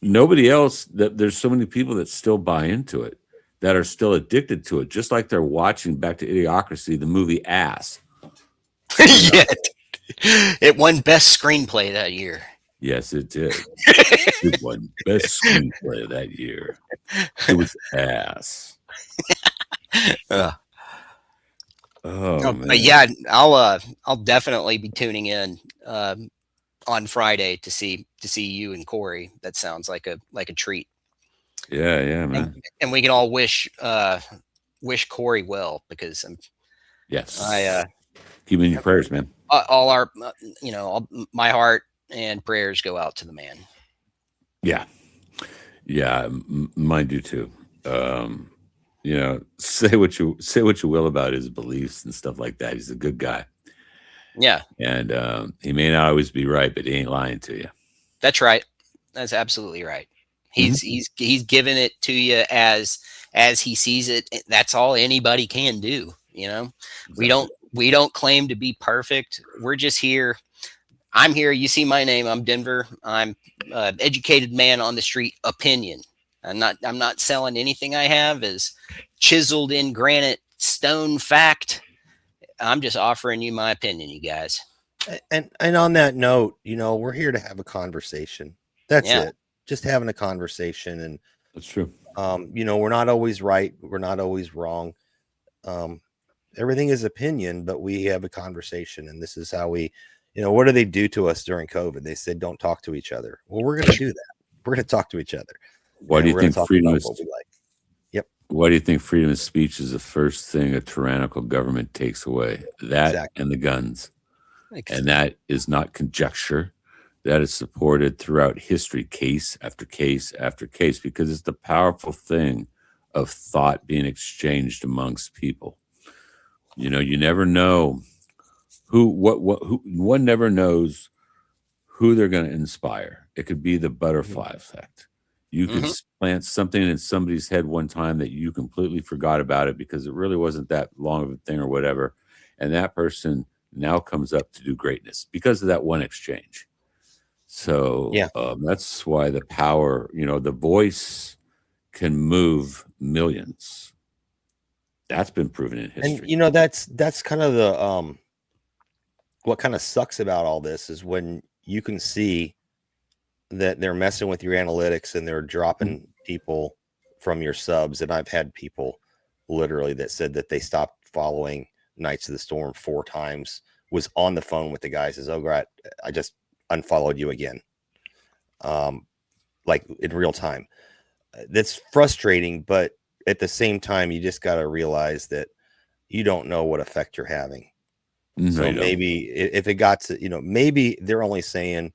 nobody else, there's so many people that still buy into it, that are still addicted to it, just like they're watching, back to Idiocracy, the movie Ass. Yeah. It won best screenplay that year. Yes, it did. It won best screenplay that year. It was Ass. Oh, man. But yeah, I'll definitely be tuning in on Friday to see you and Corey. That sounds like a treat. Yeah, man. And we can all wish Corey well, because Yes. I keep in your prayers, man. all our my heart and prayers go out to the man. Yeah, mine do too. Say what you will about his beliefs and stuff like that. He's a good guy. Yeah, and he may not always be right, but he ain't lying to you. That's right. That's absolutely right. He's giving it to you as he sees it. That's all anybody can do. Exactly. We don't claim to be perfect. We're just here. I'm here. You see my name. I'm Denver. I'm educated man on the street opinion. I'm not selling anything I have as chiseled in granite stone fact. I'm just offering you my opinion, you guys. And on that note, we're here to have a conversation. That's it. Just having a conversation. And that's true. We're not always right. We're not always wrong. Everything is opinion, but we have a conversation. And this is how we, what do they do to us during COVID? They said, don't talk to each other. Well, we're going to do that. We're going to talk to each other. Why do you think freedom is? Yep. Why do you think freedom of speech is the first thing a tyrannical government takes away? That and the guns. And that is not conjecture. that is supported throughout history, case after case after case, because it's the powerful thing of thought being exchanged amongst people. You know, you never know who one never knows who they're going to inspire. It could be the butterfly effect. You could plant something in somebody's head one time that you completely forgot about it because it really wasn't that long of a thing or whatever. And that person now comes up to do greatness because of that one exchange. So that's why the power, you know, the voice can move millions. That's been proven in history. And you know, that's kind of the what kind of sucks about all this is when you can see that they're messing with your analytics and they're dropping people from your subs. And I've had people literally that said that they stopped following Knights of the Storm 4 times, was on the phone with the guy, says, "Oh, God, I just unfollowed you again." Like in real time. That's frustrating, but at the same time, you just got to realize that you don't know what effect you're having. No, So you don't. maybe if it got to, you know, maybe they're only saying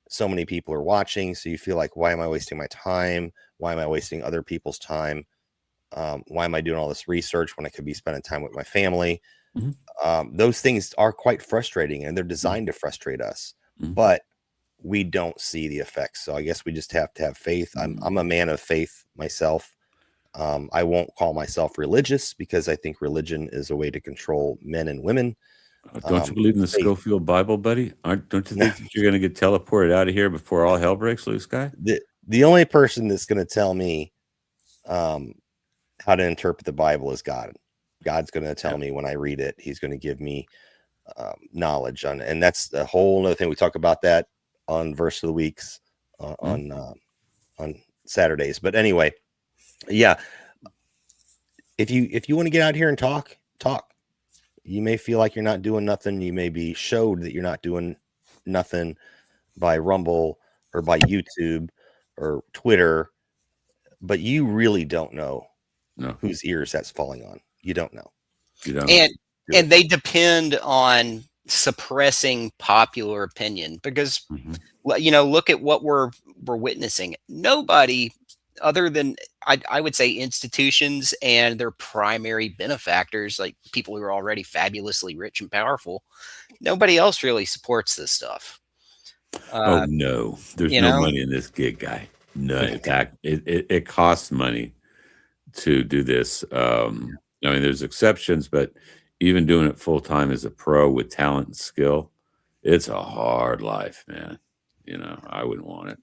so many people are watching. So you feel like, why am I wasting my time? Why am I wasting other people's time? Why am I doing all this research when I could be spending time with my family? Those things are quite frustrating, and they're designed to frustrate us, but we don't see the effects. So I guess we just have to have faith. I'm a man of faith myself. I won't call myself religious because I think religion is a way to control men and women. Don't you believe in the faith. Schofield Bible, buddy? Don't you think that you're going to get teleported out of here before all hell breaks loose, guy? The only person that's going to tell me how to interpret the Bible is God. God's going to tell me when I read it. He's going to give me knowledge on, and that's the whole other thing. We talk about that on Verse of the Weeks on Saturdays. But anyway, yeah. If you want to get out here and talk. You may feel like you're not doing nothing. You may be showed that you're not doing nothing by Rumble or by YouTube or Twitter, but you really don't know whose ears that's falling on. You don't know. You don't. And they depend on suppressing popular opinion because, you know, look at what we're witnessing. Nobody other than I would say institutions and their primary benefactors, like people who are already fabulously rich and powerful, nobody else really supports this stuff. Oh no, there's no money in this gig, guy. No, in fact, it costs money to do this. I mean, there's exceptions, but even doing it full time as a pro with talent and skill, it's a hard life, man. You know, I wouldn't want it.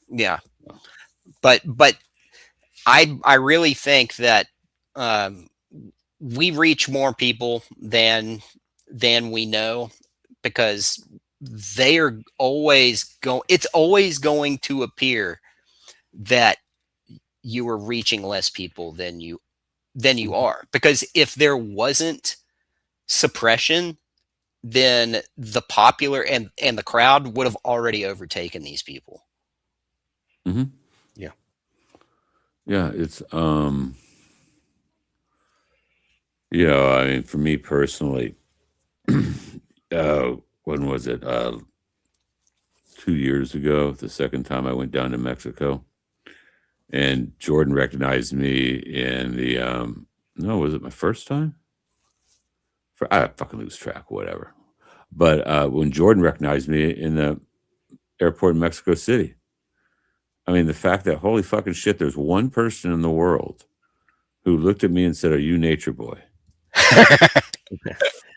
Yeah. But I really think that we reach more people than we know because they are always it's always going to appear that you are reaching less people than you are, because if there wasn't suppression, then the popular and the crowd would have already overtaken these people. Yeah, it's you know, I mean, for me personally, when was it? 2 years ago, the second time I went down to Mexico, and Jordan recognized me in the no, was it my first time? I fucking lose track, whatever. But when Jordan recognized me in the airport in Mexico City, I mean, the fact that, holy fucking shit, there's one person in the world who looked at me and said, "Are you Nature Boy?"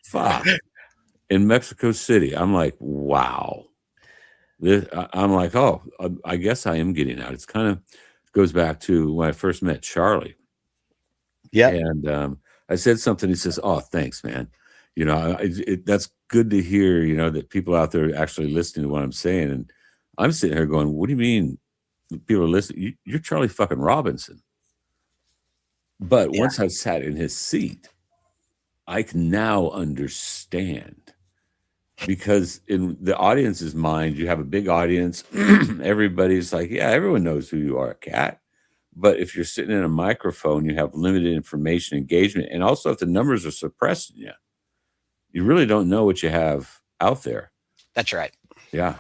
Fuck. In Mexico City, I'm like, wow. I'm like, oh, I guess I am getting out. It's kind of goes back to when I first met Charlie. Yeah. And I said something. He says, "Oh, thanks, man. You know, that's good to hear, you know, that people out there are actually listening to what I'm saying." And I'm sitting here going, "What do you mean people are listening? You're Charlie fucking Robinson." But once I sat in his seat, I can now understand, because in the audience's mind, you have a big audience. Everybody's like, yeah, everyone knows who you are, Cat. But if you're sitting in a microphone, you have limited information engagement. And also, if the numbers are suppressing you, you really don't know what you have out there. That's right. Yeah.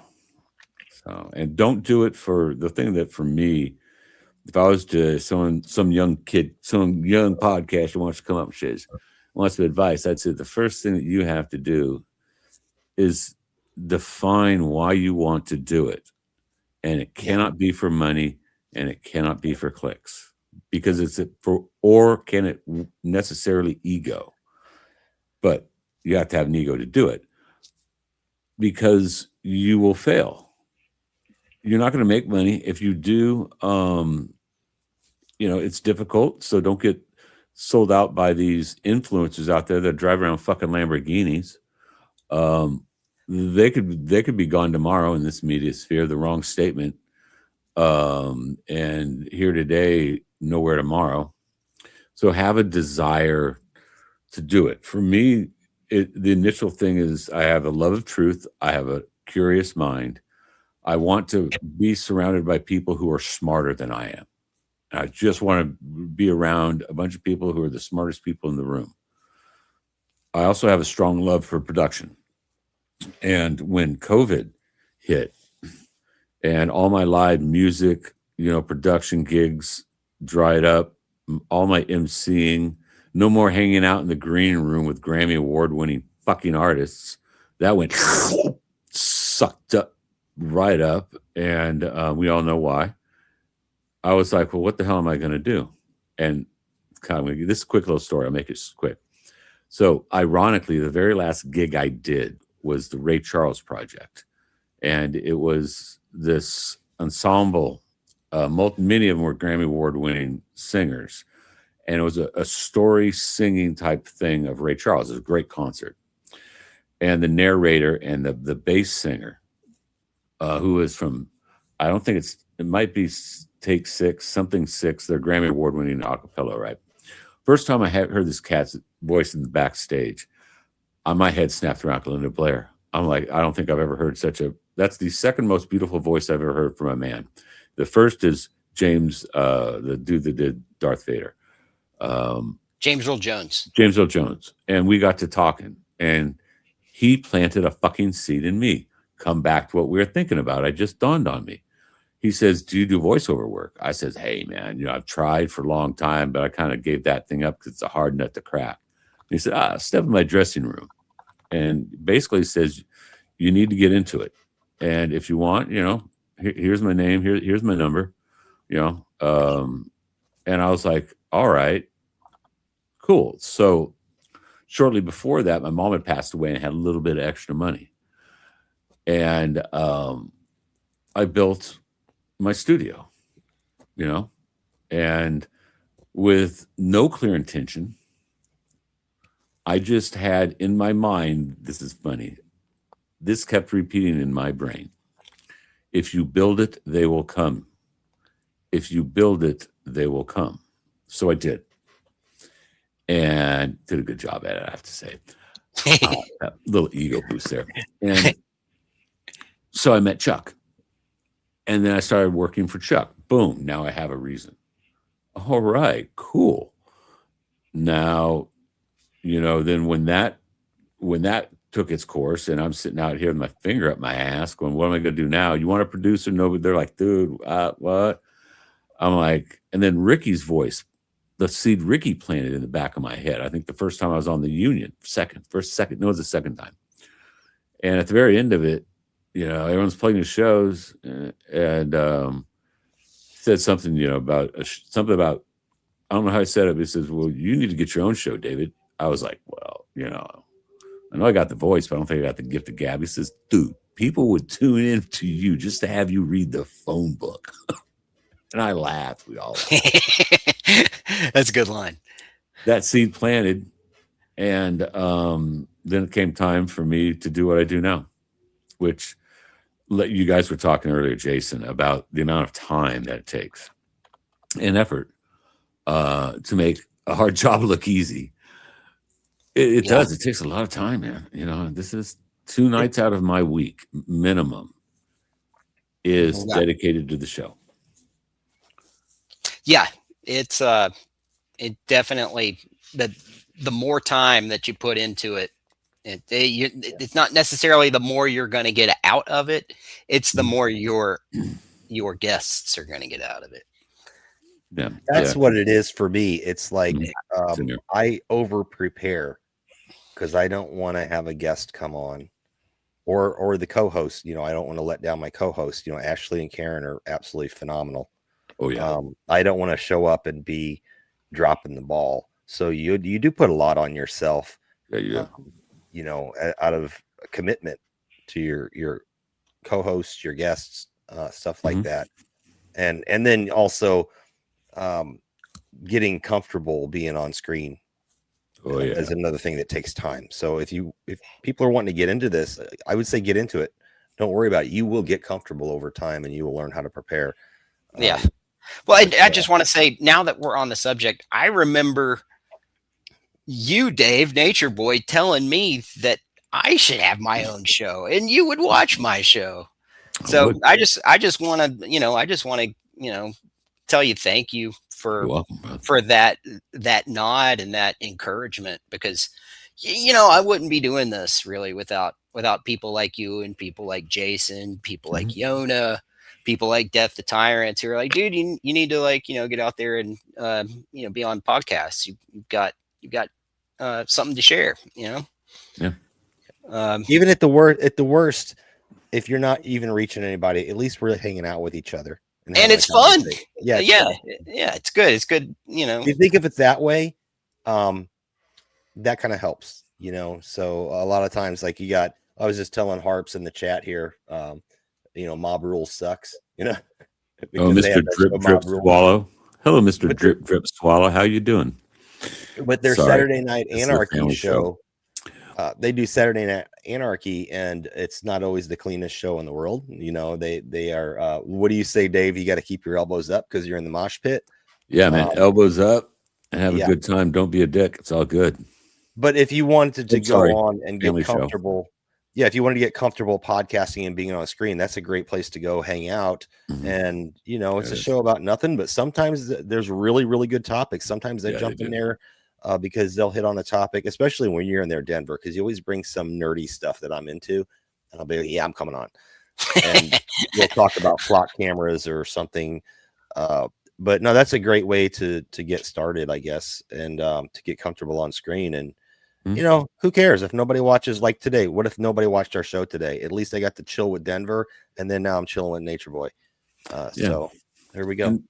And don't do it for the thing that for me, if I was to some young kid, some young podcaster wants to come up and wants some advice, I'd say the first thing that you have to do is define why you want to do it. And it cannot be for money and it cannot be for clicks because or can it necessarily ego? But you have to have an ego to do it because you will fail. You're not going to make money. If you do, it's difficult. So don't get sold out by these influencers out there that drive around fucking Lamborghinis. They could be gone tomorrow in this media sphere. The wrong statement. And here today, nowhere tomorrow. So have a desire to do it. For me, the initial thing is I have a love of truth. I have a curious mind. I want to be surrounded by people who are smarter than I am. I just want to be around a bunch of people who are the smartest people in the room. I also have a strong love for production. And when COVID hit and all my live music, production gigs dried up, all my MCing, no more hanging out in the green room with Grammy Award winning fucking artists, that went sucked up right up. And we all know why. I was like, well, what the hell am I going to do? And this is a quick little story. I'll make it quick. So ironically, the very last gig I did was the Ray Charles project. And it was this ensemble. Many of them were Grammy Award winning singers. And it was a story singing type thing of Ray Charles. It was a great concert. And the narrator and the bass singer, who is from, I don't think it might be Take Six, something six. They're Grammy Award winning acapella, right? First time I heard this cat's voice in the backstage, my head snapped around to Linda Blair. I'm like, I don't think I've ever heard that's the second most beautiful voice I've ever heard from a man. The first is James, the dude that did Darth Vader. James Earl Jones. James Earl Jones. And we got to talking and he planted a fucking seed in me. Come back to what we were thinking about. It just dawned on me. He says, do you do voiceover work? I says, hey, man, I've tried for a long time, but I kind of gave that thing up because it's a hard nut to crack. And he said, step in my dressing room. And basically says, you need to get into it. And if you want, here's my name. Here's my number, and I was like, all right, cool. So shortly before that, my mom had passed away and had a little bit of extra money. And I built my studio, and with no clear intention, I just had in my mind, this is funny, this kept repeating in my brain. If you build it, they will come. If you build it, they will come. So I did. And did a good job at it, I have to say. A little ego boost there. And so I met Chuck. And then I started working for Chuck. Boom. Now I have a reason. All right, cool. Now, then when that took its course and I'm sitting out here with my finger up my ass going, what am I going to do now? You want a producer? No, but they're like, dude, what? I'm like, and then Ricky's voice, the seed Ricky planted in the back of my head. I think the first time I was on the Union, it was the second time. And at the very end of it, everyone's playing the shows and said something, about something about, I don't know how I said it, but he says, well, you need to get your own show, David. I was like, well, I know I got the voice, but I don't think I got the gift of gab. He says, dude, people would tune in to you just to have you read the phone book. And I laughed. We all laughed. That's a good line. That seed planted. And then it came time for me to do what I do now, which you guys were talking earlier, Jason, about the amount of time that it takes and effort to make a hard job look easy. It does. It takes a lot of time, man. This is 2 nights out of my week minimum is dedicated to the show. Yeah, it's it definitely the more time that you put into it It's not necessarily the more you're going to get out of it; it's the more your guests are going to get out of it. Yeah, That's yeah. what it is for me. It's like Same here. I over prepare because I don't want to have a guest come on or the co-host. You know, I don't want to let down my co-host. You know, Ashley and Karen are absolutely phenomenal. Oh yeah. I don't want to show up and be dropping the ball. So you do put a lot on yourself. Yeah, yeah. You know, out of commitment to your co-hosts, your guests, stuff like that, and then also getting comfortable being on screen. Oh yeah. Is another thing that takes time. So if people are wanting to get into this, I would say get into it. Don't worry about it. You will get comfortable over time, and you will learn how to prepare. Yeah. Well, I just want to say, now that we're on the subject, I remember you, Dave, Nature Boy, telling me that I should have my own show, and you would watch my show. So I just want to, tell you thank you You're welcome, brother. for that nod and that encouragement, because I wouldn't be doing this really without people like you and people like Jason, people like Yona, people like Death the Tyrants, who are like, dude, you need to get out there and be on podcasts. You've got something to share, Yeah. Even at the worst, if you're not even reaching anybody, at least we're hanging out with each other. And it's fun. Yeah. It's good. It's good. If you think of it that way, that kind of helps, So a lot of times, like I was just telling Harps in the chat here, Mob Rules sucks, Oh, Mr. Drip Drip Swallow. Hello, Mr. Drip Drip Swallow. How you doing? With their Saturday Night Anarchy show. They do Saturday Night Anarchy, and it's not always the cleanest show in the world. They are. What do you say, Dave? You got to keep your elbows up because you're in the mosh pit. Yeah, man. Elbows up and have a good time. Don't be a dick. It's all good. But if you wanted to go on and get comfortable, show. If you wanted to get comfortable podcasting and being on a screen, that's a great place to go hang out. And it's a show about nothing, but sometimes there's really, really good topics. Sometimes they jump in there. Because they'll hit on a topic, especially when you're in there, Denver, because you always bring some nerdy stuff that I'm into, and I'll be like, yeah, I'm coming on, and we'll talk about flock cameras or something. But no, that's a great way to get started, I guess, and to get comfortable on screen. And who cares if nobody watches? Like today, what if nobody watched our show today? At least I got to chill with Denver, and then now I'm chilling with Nature Boy. So there we go.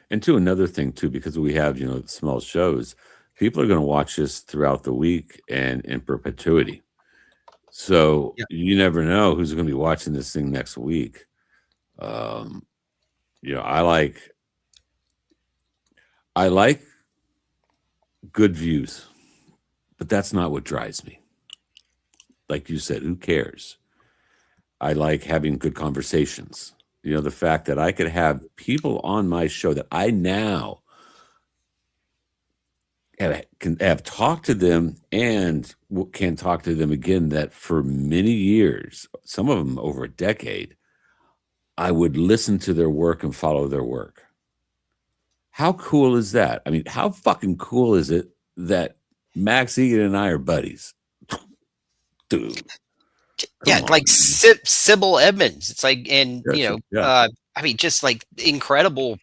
And to another thing too, because we have small shows. People are going to watch this throughout the week and in perpetuity. So you never know who's going to be watching this thing next week. I like good views, but that's not what drives me. Like you said, who cares? I like having good conversations. The fact that I could have people on my show that I now can have talked to them and can talk to them again, that for many years, some of them over a decade, I would listen to their work and follow their work. How cool is that? I mean, how fucking cool is it that Max Egan and I are buddies? Dude. Yeah, like Sybil Edmonds. It's like, and I mean, just like incredible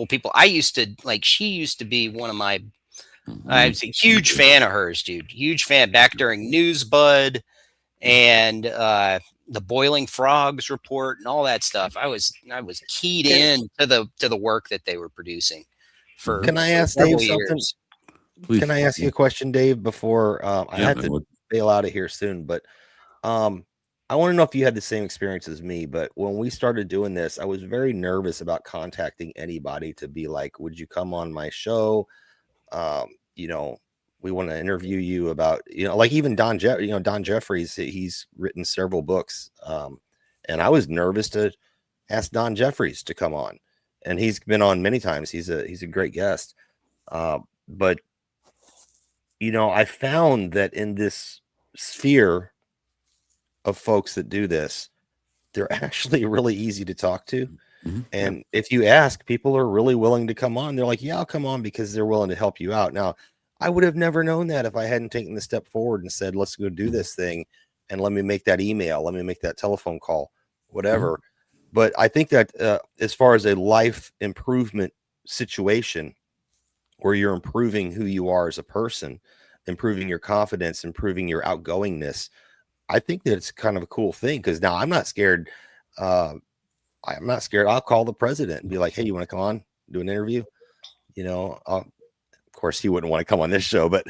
people. She used to be one of my. I was a huge fan of hers, dude. Huge fan back during Newsbud and the Boiling Frogs report and all that stuff. I was keyed in to the work that they were producing. Can I ask Dave something? Can I ask you a question, Dave? Before I have to bail out of here soon, but I want to know if you had the same experience as me. But when we started doing this, I was very nervous about contacting anybody to be like, "Would you come on my show?" We want to interview you about, like even Don Jeffries, he's written several books. And I was nervous to ask Don Jeffries to come on, and he's been on many times. He's a great guest. But I found that in this sphere of folks that do this, they're actually really easy to talk to. And if you ask, people are really willing to come on. They're like, yeah, I'll come on, because they're willing to help you out. Now, I would have never known that if I hadn't taken the step forward and said, let's go do this thing and let me make that email, let me make that telephone call, whatever. But I think that as far as a life improvement situation where you're improving who you are as a person, improving your confidence, improving your outgoingness, I think that it's kind of a cool thing, because now I'm not scared. I'm not scared. I'll call the president and be like, hey, you want to come on, do an interview? You know, of course, he wouldn't want to come on this show, but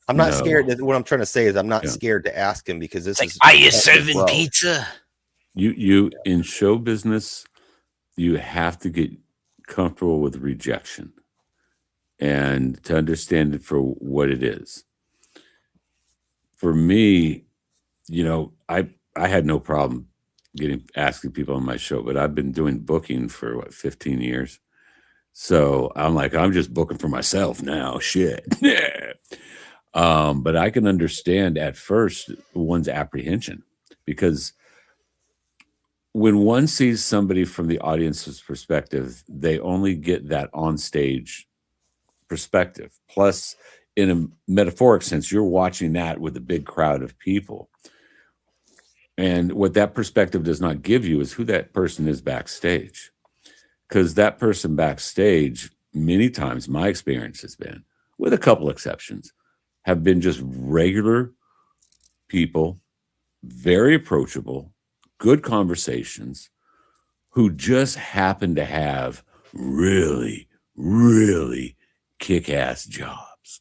I'm not No. scared. What I'm trying to say is I'm not Yeah. scared to ask him, because this is Are you that's the serving flow. pizza? You in show business, you have to get comfortable with rejection and to understand it for what it is. For me, you know, I had no problem asking people on my show, but I've been doing booking for 15 years. So I'm like, I'm just booking for myself now. Shit. But I can understand at first one's apprehension, because when one sees somebody from the audience's perspective, they only get that on stage perspective. Plus, in a metaphoric sense, you're watching that with a big crowd of people. And what that perspective does not give you is who that person is backstage. Because that person backstage, many times, my experience has been, with a couple exceptions, have been just regular people, very approachable, good conversations, who just happen to have really, really kick-ass jobs.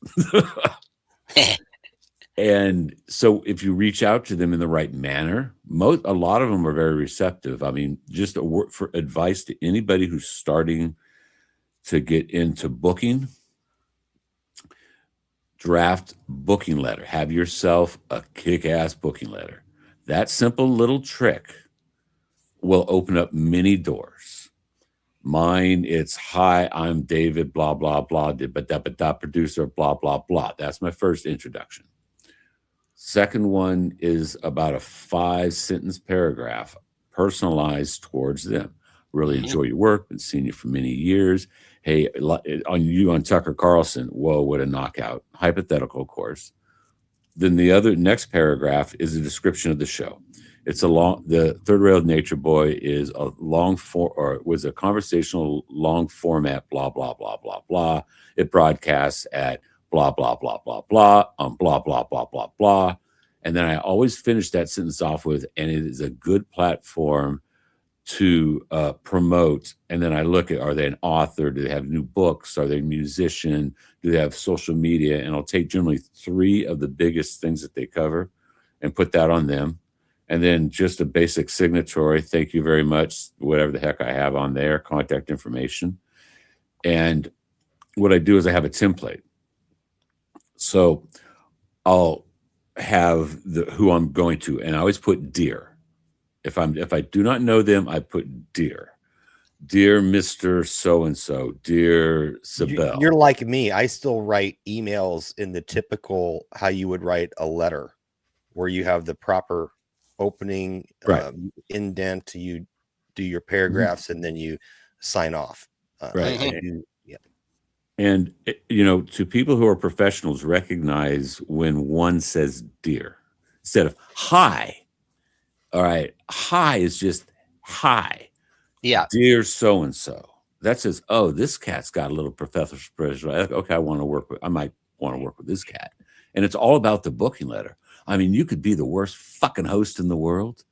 And so if you reach out to them in the right manner, a lot of them are very receptive. I mean, just a word for advice to anybody who's starting to get into booking: draft booking letter. Have yourself a kick-ass booking letter. That simple little trick will open up many doors. Mine, it's, hi, I'm David, blah, blah, blah, producer, blah, blah, blah. That's my first introduction. Second one is about a 5-sentence paragraph personalized towards them. Really enjoy your work. Been seeing you for many years. Hey, on Tucker Carlson. Whoa, what a knockout. Hypothetical, of course. Then the next paragraph is a description of the show. It's the Third Railed Nature Boy is was a conversational long format, blah, blah, blah, blah, blah. It broadcasts at blah, blah, blah, blah, blah, on blah, blah, blah, blah, blah. And then I always finish that sentence off with, and it is a good platform to promote. And then I look at, are they an author? Do they have new books? Are they a musician? Do they have social media? And I'll take generally 3 of the biggest things that they cover and put that on them. And then just a basic signatory, thank you very much, whatever the heck I have on there, contact information. And what I do is I have a template. So I'll have who I'm going to, and I always put dear. If I do not know them, I put dear. Dear Mr. So-and-so, dear Sibel. You're like me. I still write emails in the typical how you would write a letter, where you have the proper opening, Right. indent, you do your paragraphs, and then you sign off. Right. I do, yeah. And, to people who are professionals, recognize when one says dear instead of hi. All right. Hi is just hi. Yeah. Dear so-and-so. That says, oh, this cat's got a little professional expression. Okay, I might want to work with this cat. And it's all about the booking letter. I mean, you could be the worst fucking host in the world,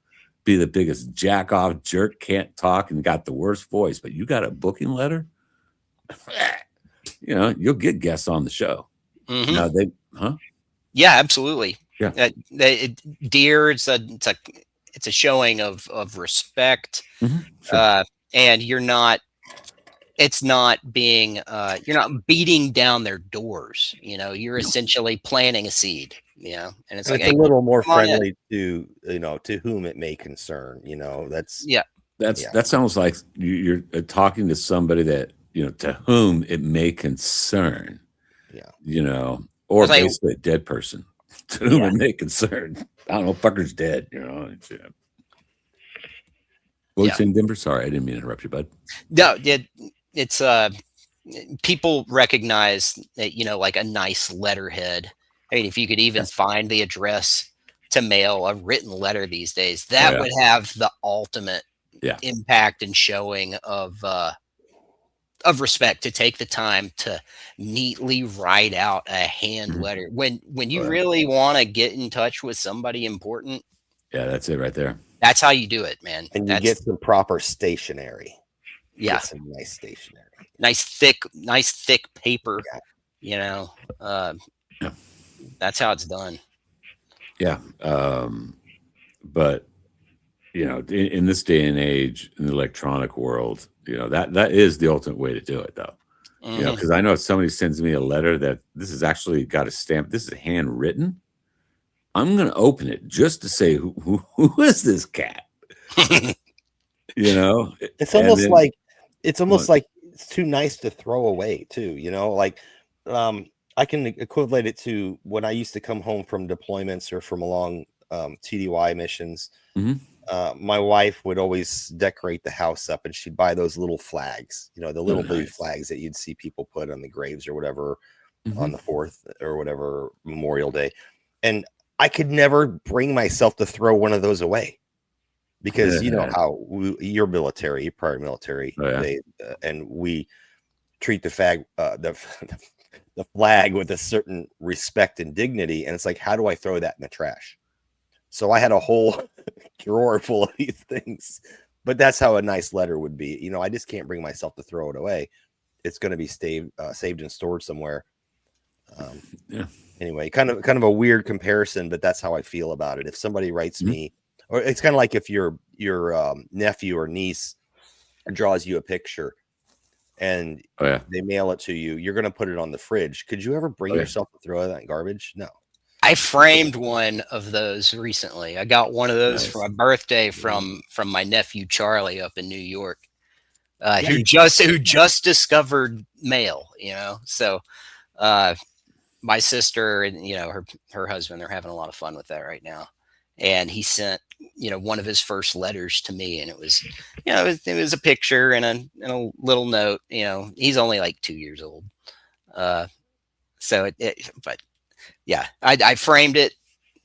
be the biggest jack-off jerk, can't talk, and got the worst voice, but you got a booking letter? You'll get guests on the show. Mm-hmm. Now Yeah, absolutely. Yeah. Dear, it's a showing of respect. Mm-hmm. Sure. And you're not being you're not beating down their doors. You're essentially planting a seed. And it's And like, it's a little more come on in. friendly to whom it may concern. That sounds like you're talking to somebody that to whom it may concern. Yeah. Or Like, basically a dead person to whom it may concern. I don't know, fucker's dead. What you saying, Denver? Sorry, I didn't mean to interrupt you, bud. No, it's people recognize that, like a nice letterhead. I mean, if you could even find the address to mail a written letter these days, that would have the ultimate impact and showing of respect, to take the time to neatly write out a hand letter. When you really want to get in touch with somebody important, that's it right there. that's how you do it, man. And you get some proper stationery. Yeah. Get some nice stationery. Nice thick paper, that's how it's done. Yeah. But in this day and age, in the electronic world, that is the ultimate way to do it, though. Because I know if somebody sends me a letter that this has actually got a stamp, this is handwritten, I'm going to open it just to say, who is this cat? It's almost like it's too nice to throw away too. I can equivalent it to when I used to come home from deployments or from long TDY missions. My wife would always decorate the house up, and she'd buy those little flags, the little blue flags that you'd see people put on the graves or whatever on the 4th or whatever Memorial Day. And I could never bring myself to throw one of those away, because you know how you're military, you're prior military, and we treat the flag with a certain respect and dignity. And it's like, how do I throw that in the trash? So I had a whole drawer full of these things, but that's how a nice letter would be. I just can't bring myself to throw it away. It's going to be saved and stored somewhere. Anyway, kind of a weird comparison, but that's how I feel about it. If somebody writes me, or it's kind of like if your nephew or niece draws you a picture and they mail it to you, you're going to put it on the fridge. Could you ever bring yourself to throw that in garbage? No. I framed one of those recently. I got one of those for my birthday from my nephew Charlie up in New York, who just discovered mail. So my sister and her husband, they're having a lot of fun with that right now. And he sent one of his first letters to me, and it was it was a picture and a little note. He's only like 2 years old, but. Yeah, I framed it,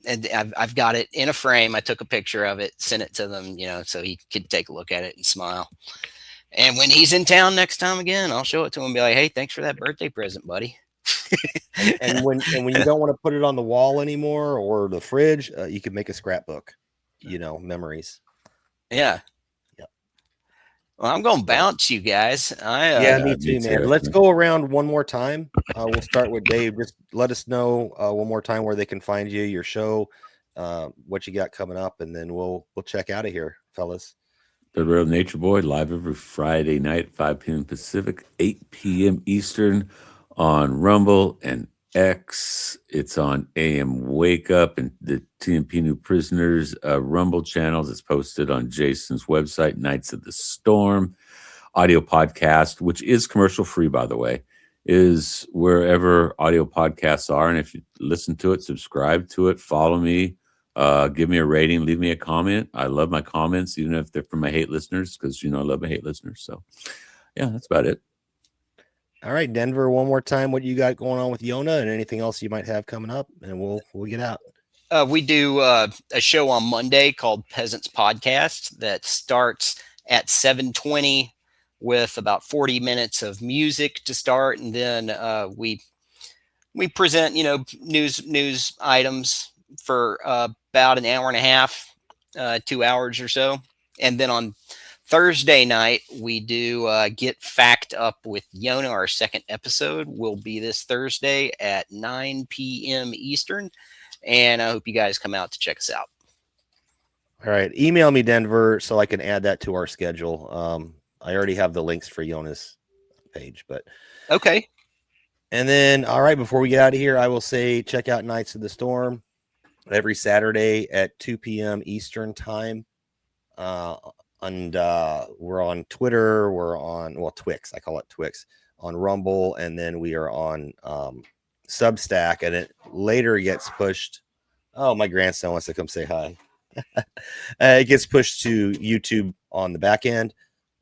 and I've got it in a frame. I took a picture of it, sent it to them, so he could take a look at it and smile. And when he's in town next time again, I'll show it to him and be like, "Hey, thanks for that birthday present, buddy." and when you don't want to put it on the wall anymore or the fridge, you can make a scrapbook. Memories. Yeah. Well, I'm going to bounce, you guys. Me too, man. Let's go around one more time. We'll start with Dave. Just let us know one more time where they can find you, your show, what you got coming up, and then we'll check out of here, fellas. The Real Nature Boy, live every Friday night, 5 p.m. Pacific, 8 p.m. Eastern on Rumble and X. It's on AM Wake Up and the TMP New Prisoners Rumble channels. It's posted on Jason's website, Knights of the Storm. Audio podcast, which is commercial free, by the way, is wherever audio podcasts are. And if you listen to it, subscribe to it, follow me, give me a rating, leave me a comment. I love my comments, even if they're from my hate listeners, because I love my hate listeners. So yeah, that's about it. All right, Denver, one more time, what you got going on with Yona and anything else you might have coming up, and we'll get out. We do a show on Monday called Peasants Podcast that starts at 7:20 with about 40 minutes of music to start, and then we present news items for about an hour and a half, 2 hours or so, and then on Thursday night, we do Get Fact Up with Yona. Our second episode will be this Thursday at 9 p.m. Eastern, and I hope you guys come out to check us out. All right. Email me, Denver, so I can add that to our schedule. I already have the links for Yona's page, but okay. And then, all right, before we get out of here, I will say check out Knights of the Storm every Saturday at 2 p.m. Eastern time. And we're on Twitter, we're on Twix, I call it Twix, on Rumble, and then we are on Substack, and it later gets pushed. Oh, my grandson wants to come say hi. It gets pushed to YouTube on the back end,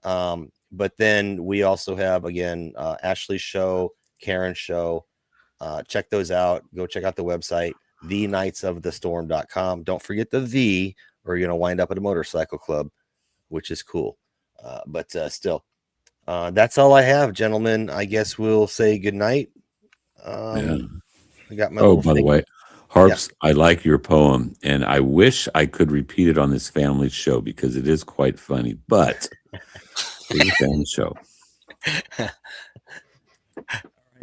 and But then we also have, again, Ashley's show, Karen's show. Check those out. Go check out the website, thenightsofthestorm.com. Don't forget the or you're going to wind up at a motorcycle club, which is cool. But still, that's all I have, gentlemen. I guess we'll say good night. Yeah. I got my Oh, little by the thing. way, Harps, I like your poem, and I wish I could repeat it on this family show because it is quite funny, but it's a family show.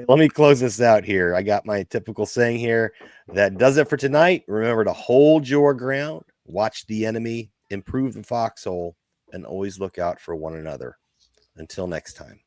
Let me close this out here. I got my typical saying here. That does it for tonight. Remember to hold your ground, watch the enemy, improve the foxhole, and always look out for one another. Until next time.